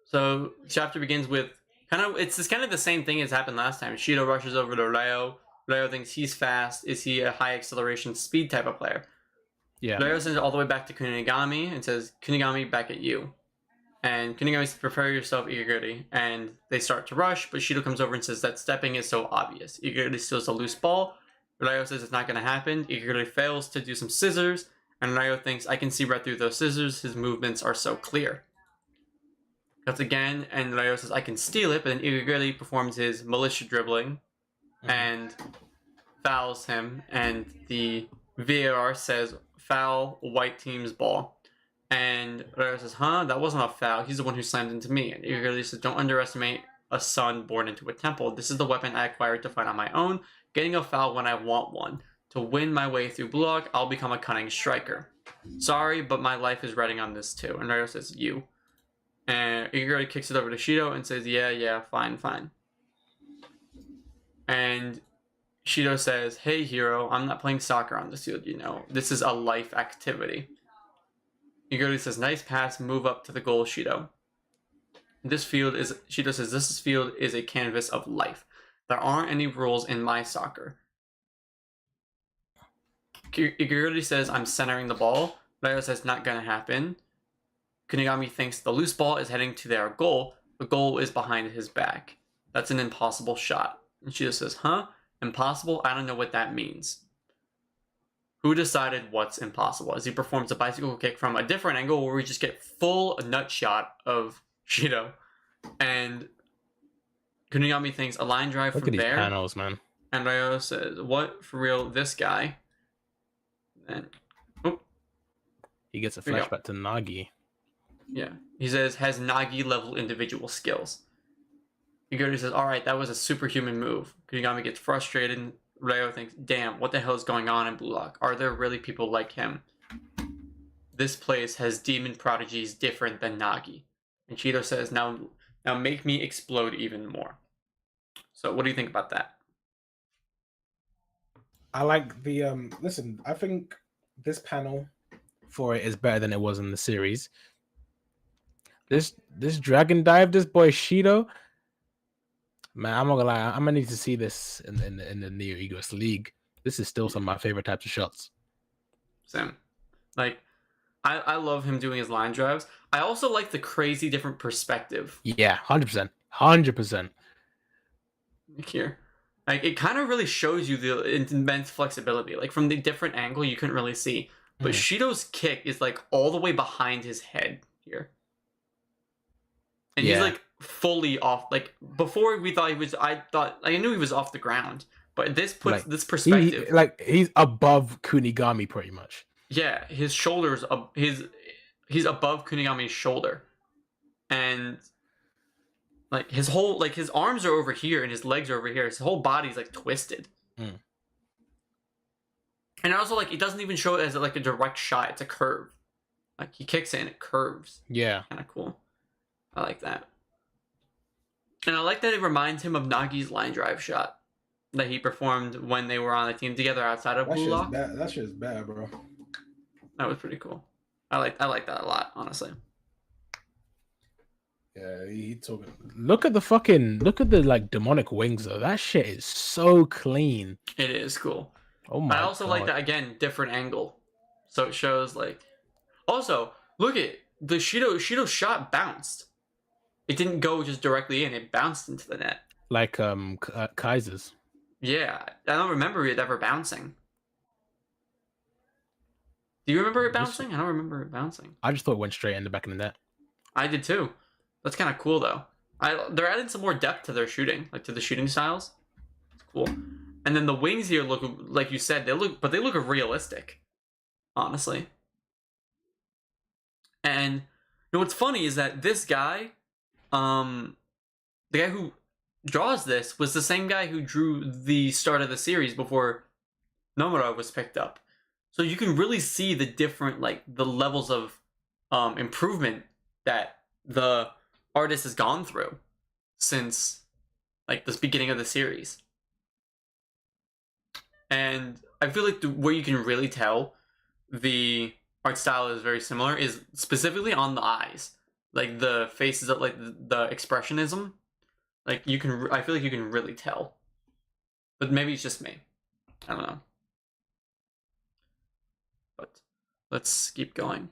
So chapter begins with it's kind of the same thing as happened last time. Shido rushes over to Ryo. Ryo thinks he's fast. Is he a high acceleration speed type of player? Yeah. Ryo sends it all the way back to Kunigami and says, Kunigami, back at you. And Kunigami says, prepare yourself, Igaguri. And they start to rush, but Shido comes over and says that stepping is so obvious. Igaguri steals a loose ball. Ryo says it's not going to happen. Igaguri fails to do some scissors. And Ryo thinks, I can see right through those scissors. His movements are so clear. Cuts again, and Ryo says, I can steal it. But then Igaguri performs his militia dribbling and fouls him. And the VAR says, foul, white team's ball. And Ryo says, huh? That wasn't a foul. He's the one who slammed into me. And Igaguri says, don't underestimate a son born into a temple. This is the weapon I acquired to fight on my own. Getting a foul when I want one. To win my way through BLUELOCK, I'll become a cunning striker. Sorry, but my life is riding on this too. And Ryo says, you. And Igaguri kicks it over to Shido and says, yeah, fine. And Shido says, hey, hero, I'm not playing soccer on this field, you know. This is a life activity. Igaguri says, nice pass, move up to the goal, Shido. Shido says, this field is a canvas of life. There aren't any rules in my soccer. Igaguri says, I'm centering the ball. Ryo says, not gonna happen. Kunigami thinks the loose ball is heading to their goal. The goal is behind his back. That's an impossible shot. And Shido says, huh? Impossible? I don't know what that means. Who decided what's impossible? As he performs a bicycle kick from a different angle where we just get full nut shot of Shido. And Kunigami thinks a line drive Look from at these there. panels, man. And Ryo says, what? For real? This guy? And He gets a There you go. flashback to Nagi. Yeah. He says, has Nagi level individual skills. Egotist says, alright, that was a superhuman move. Kunigami gets frustrated and Ryo thinks, damn, what the hell is going on in Blue Lock? Are there really people like him? This place has demon prodigies different than Nagi. And Shido says, now make me explode even more. So what do you think about that? I like the listen, I think this panel for it is better than it was in the series. This dragon dive, this boy Shido. Man, I'm not gonna lie, I'm gonna need to see this in the Neo Egoist League. This is still some of my favorite types of shots. Same. Like, I love him doing his line drives. I also like the crazy different perspective. Yeah, 100%. 100%. Here. Like, it kind of really shows you the immense flexibility. Like, from the different angle, you couldn't really see. But Shido's kick is, like, all the way behind his head here. And he's, like, fully off. Like, before we thought he was, I knew he was off the ground. But this puts this perspective. He's above Kunigami, pretty much. Yeah, his shoulders, he's above Kunigami's shoulder. And... like his whole, like his arms are over here and his legs are over here. His whole body's like twisted. And also, like, it doesn't even show it as like a direct shot. It's a curve. Like he kicks it and it curves. Yeah, kind of cool. I like that. And I like that it reminds him of Nagi's line drive shot that he performed when they were on the team together outside of Blue Lock. That shit's bad, bro. That was pretty cool. I like that a lot, honestly. Yeah, he talking. Look at the like demonic wings though. That shit is so clean. It is cool. Oh my! I also like that, again, different angle, so it shows like. Also, look at the Shido shot bounced. It didn't go just directly in; it bounced into the net. Like Kaiser's. Yeah, I don't remember it ever bouncing. Do you remember it bouncing? I don't remember it bouncing. I just thought it went straight in the back of the net. I did too. That's kind of cool though. They're adding some more depth to their shooting, like to the shooting styles. It's cool. And then the wings here look, like you said, they look realistic, honestly. And you know what's funny is that this guy, the guy who draws this was the same guy who drew the start of the series before Nomura was picked up. So you can really see the different, like, the levels of improvement that the artist has gone through since, like, the beginning of the series. And I feel like where you can really tell the art style is very similar is specifically on the eyes. Like, the faces, of, like, the expressionism. Like, I feel like you can really tell. But maybe it's just me. I don't know. But let's keep going.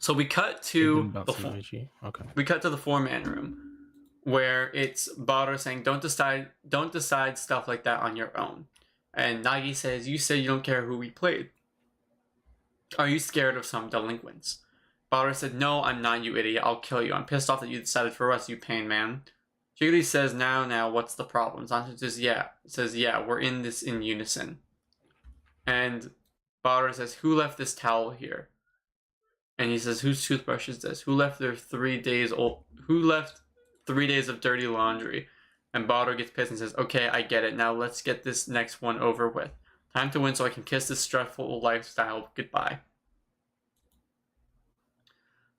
So we cut to the four-man room, where it's Burū saying, "Don't decide stuff like that on your own." And Nagi says, "You said you don't care who we played. Are you scared of some delinquents?" Burū said, "No, I'm not, you idiot. I'll kill you. I'm pissed off that you decided for us, you pain man." Jiggly says, "Now, what's the problem?" Zanshi says, "Yeah, we're in this in unison." And Burū says, "Who left this towel here?" And he says, "Whose toothbrush is this? Who left 3 days old? Who left 3 days of dirty laundry?" And Burū gets pissed and says, "Okay, I get it. Now let's get this next one over with. Time to win so I can kiss this stressful lifestyle goodbye."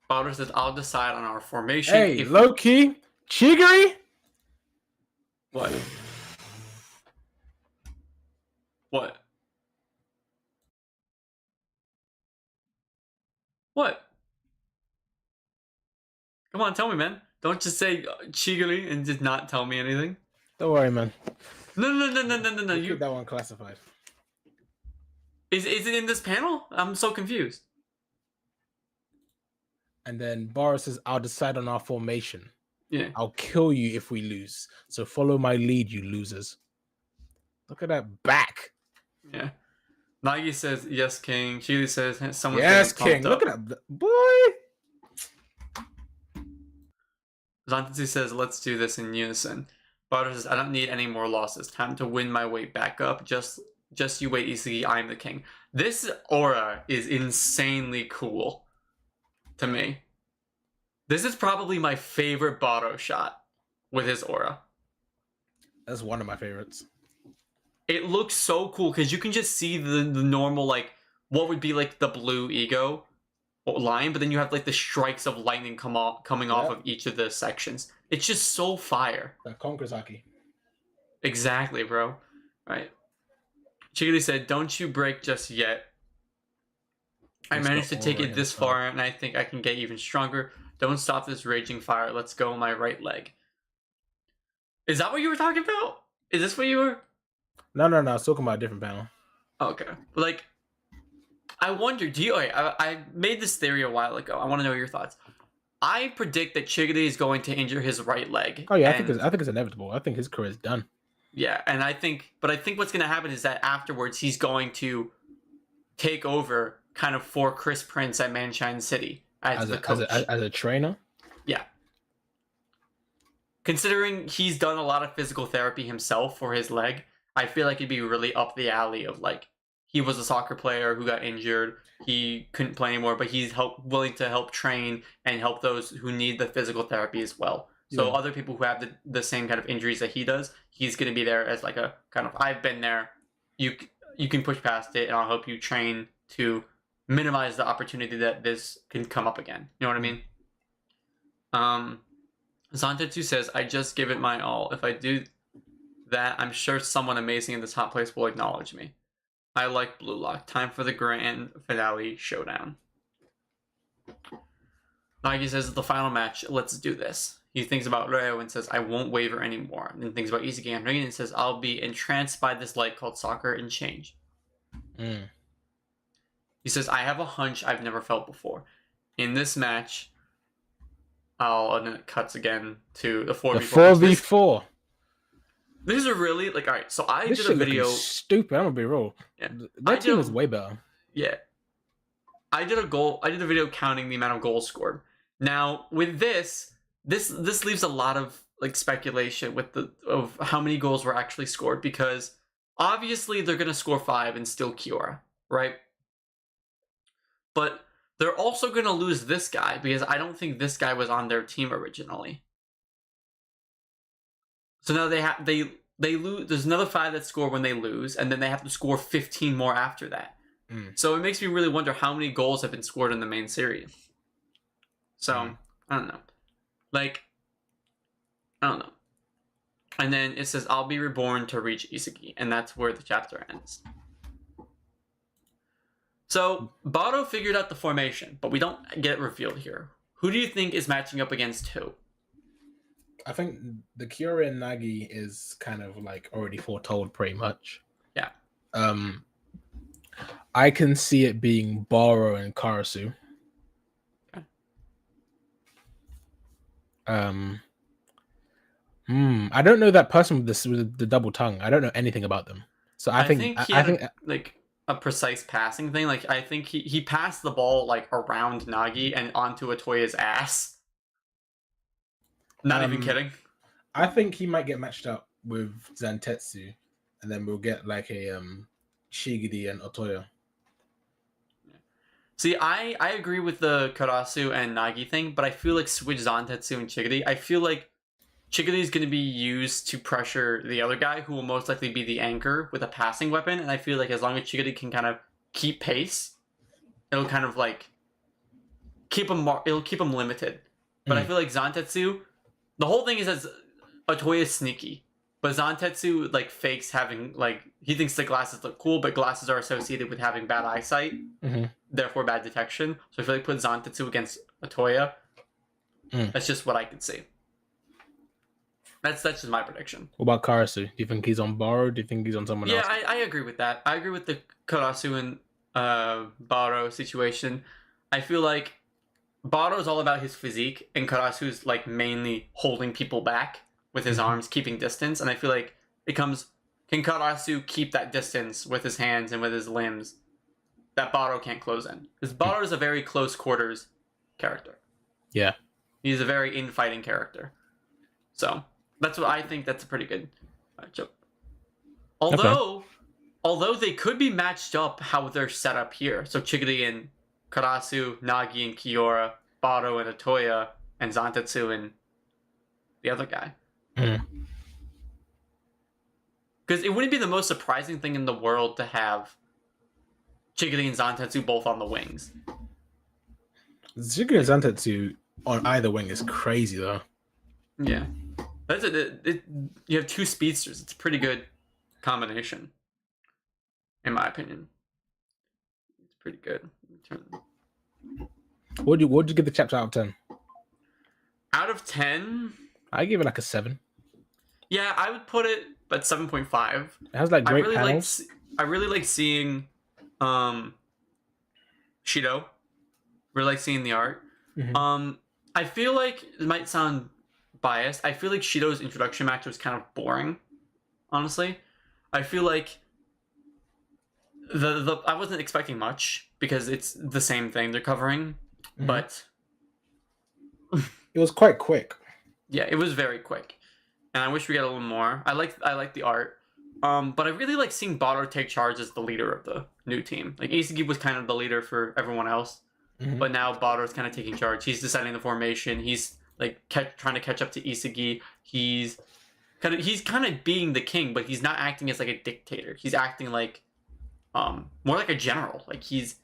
Burū says, "I'll decide on our formation." Hey, low-key, Chigiri? What? What? What? Come on, tell me, man. Don't just say Chigiri and just not tell me anything. Don't worry, man. No. You keep that one classified. Is it in this panel? I'm so confused. And then Burū says, "I'll decide on our formation. Yeah. I'll kill you if we lose. So follow my lead, you losers." Look at that back. Yeah. Nagi says, "Yes, King." Chigiri says, "Someone's yes, King." Look at that, boy. Zantetsu says, "Let's do this in unison." Burū says, "I don't need any more losses. Time to win my way back up, just Just you wait, Isagi, I'm the king. This aura is insanely cool to me. This is probably my favorite Burū shot with his aura. That's one of my favorites. It looks so cool because you can just see the normal, like, what would be like the blue ego line, but then you have like the strikes of lightning coming off of each of the sections. It's just so fire. That Konkrasaki. Exactly, bro. Right. Chigiri said, "Don't you break just yet. I managed to take it this far, and I think I can get even stronger. Don't stop this raging fire. Let's go, my right leg." Is that what you were talking about? Is this what you were? No. I was talking about a different panel. Okay. Like, I wonder, I made this theory a while ago. I want to know your thoughts. I predict that Chigiri is going to injure his right leg. Oh yeah, I think it's inevitable. I think his career is done. Yeah, and I think what's going to happen is that afterwards he's going to take over kind of for Chris Prince at Manshine City as the coach. As a trainer? Yeah. Considering he's done a lot of physical therapy himself for his leg, I feel like it'd be really up the alley of like, he was a soccer player who got injured. He couldn't play anymore, but he's willing to help train and help those who need the physical therapy as well. So other people who have the same kind of injuries that he does, he's going to be there as like a kind of, I've been there. You can push past it, and I'll help you train to minimize the opportunity that this can come up again. You know what I mean? Zantetsu says, "I just give it my all. If I do that, I'm sure someone amazing in the top place will acknowledge me. I like Blue Lock. Time for the grand finale showdown." Nagi says, "The final match. Let's do this." He thinks about Ryo and says, "I won't waver anymore." And then thinks about Isagi and Ringen and says, "I'll be entranced by this light called soccer and change." He says, "I have a hunch I've never felt before. In this match," and then it cuts again to the 4v4. The 4v4. This is a really, like, alright, so I did a video. Stupid, I'm gonna be real. Yeah. That team is way better. Yeah. I did a video counting the amount of goals scored. Now, with this leaves a lot of like speculation of how many goals were actually scored, because obviously they're gonna score 5 and still Kiora, right? But they're also gonna lose this guy because I don't think this guy was on their team originally. So now they lose. There's another 5 that score when they lose, and then they have to score 15 more after that. So it makes me really wonder how many goals have been scored in the main series. So I don't know. Like, I don't know. And then it says, "I'll be reborn to reach Isagi," and that's where the chapter ends. So Burū figured out the formation, but we don't get it revealed here. Who do you think is matching up against who? I think the Kiora and Nagi is kind of like already foretold pretty much. Yeah. I can see it being Burū and Karasu. Okay. I don't know that person with the double tongue. I don't know anything about them. So I think he had like a precise passing thing. Like, I think he passed the ball like around Nagi and onto Otoya's ass. Not even kidding. I think he might get matched up with Zantetsu, and then we'll get like a Shigiri and Otoya. See, I agree with the Karasu and Nagi thing, but I feel like switch Zantetsu and Chigiri. I feel like Chigiri is going to be used to pressure the other guy, who will most likely be the anchor with a passing weapon. And I feel like as long as Chigiri can kind of keep pace, it'll kind of like it'll keep him limited. But I feel like Zantetsu, the whole thing is that Otoya is sneaky, but Zantetsu like fakes having, like, he thinks the glasses look cool, but glasses are associated with having bad eyesight, therefore bad detection. So I feel like put Zantetsu against Otoya. That's just what I could see. That's just my prediction. What about Karasu? Do you think he's on Burū? Do you think he's on someone else? Yeah, I agree with that. I agree with the Karasu and Burū situation. I feel like Burū is all about his physique, and Karasu's like mainly holding people back with his arms, keeping distance. And I feel like it comes, can Karasu keep that distance with his hands and with his limbs that Burū can't close in? Because Burū is a very close quarters character. Yeah. He's a very infighting character. So that's what I think. That's a pretty good matchup. Although, although they could be matched up how they're set up here. So Chigiri and Karasu, Nagi and Kiora, Baro and Otoya, and Zantetsu and the other guy. Because it wouldn't be the most surprising thing in the world to have Chigiri and Zantetsu both on the wings. Chigiri and Zantetsu on either wing is crazy, though. Yeah. You have two speedsters. It's a pretty good combination, in my opinion. It's pretty good. What'd you give the chapter out of 10? Out of 10? I give it like a 7. Yeah, I would put it at 7.5. It has like great panels. I really like seeing Shido. Really like seeing the art. Mm-hmm. I feel like it might sound biased. I feel like Shido's introduction match was kind of boring, honestly. I feel like I wasn't expecting much because it's the same thing they're covering, but it was quite quick. Yeah, it was very quick, and I wish we got a little more. I like the art, but I really like seeing Baro take charge as the leader of the new team. Like Isagi was kind of the leader for everyone else, but now Baro's kind of taking charge. He's deciding the formation. He's like trying to catch up to Isagi. He's kind of being the king, but he's not acting as like a dictator. He's acting like more like a general. Like he's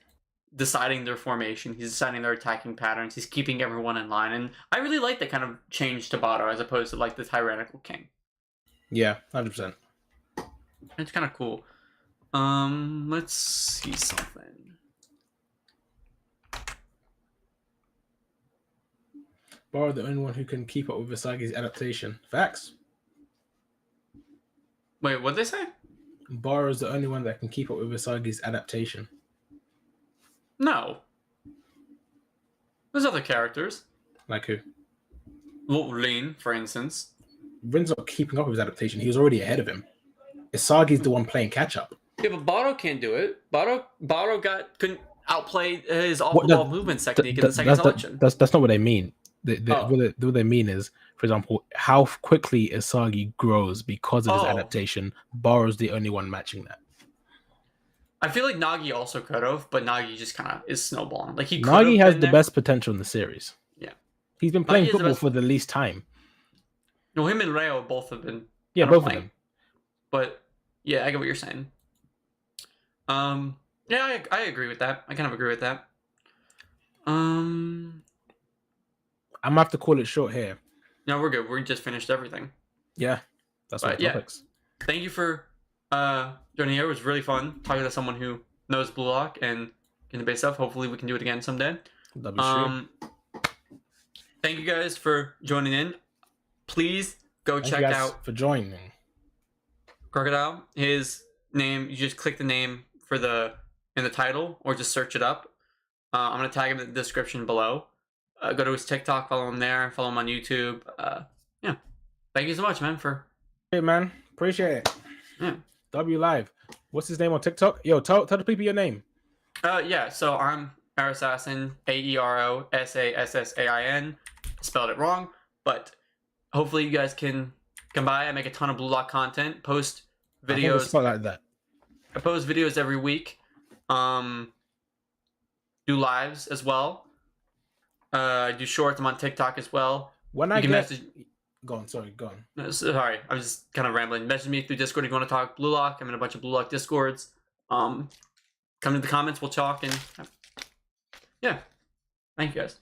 deciding their formation. He's deciding their attacking patterns. He's keeping everyone in line, and I really like that kind of change to Baro as opposed to like the tyrannical king. Yeah, 100%. It's kind of cool. Let's see something. Baro the only one who can keep up with Isagi's adaptation. Facts. Wait, what'd they say? Baro is the only one that can keep up with Isagi's adaptation. No. There's other characters. Like who? Well, Rin, for instance. Rin's not keeping up with his adaptation. He was already ahead of him. Isagi's the one playing catch up. Yeah, but Baro can't do it. Baro couldn't outplay his off-the-ball movement technique in the second selection. That's not what they mean. What they mean is, for example, how quickly Isagi grows because of his adaptation. Baro's the only one matching that. I feel like Nagi also could have, but Nagi just kind of is snowballing. Like Nagi has the best potential in the series. Yeah, he's been playing football for the least time. No, him and Reo both have been. Yeah, both of them. But yeah, I get what you're saying. Yeah, I agree with that. I kind of agree with that. I'm gonna have to call it short here. No, we're good. We just finished everything. Yeah, that's what topics. Thank you for joining here. It was really fun talking to someone who knows BLUELOCK and can debate stuff. Hopefully we can do it again someday. Thank you guys for joining in. Please go check out for joining Crocodile. His name, you just click the name in the title or just search it up. I'm gonna tag him in the description below. Go to his TikTok, follow him there, follow him on YouTube. Yeah. Thank you so much, man, Hey man, appreciate it. Yeah. W Live. What's his name on TikTok? Yo, tell the people your name. Yeah, so I'm Aerosassin, AEROSASSAIN. Spelled it wrong, but hopefully you guys can come by. I make a ton of BLUELOCK content, post videos. Like that. I post videos every week. Do lives as well. I do shorts. I'm on TikTok as well. When I message. Go on. No, sorry, I'm just kind of rambling. Message me through Discord if you want to talk BLUELOCK. I'm in a bunch of BLUELOCK Discords. Come to the comments. We'll talk and yeah. Thank you guys.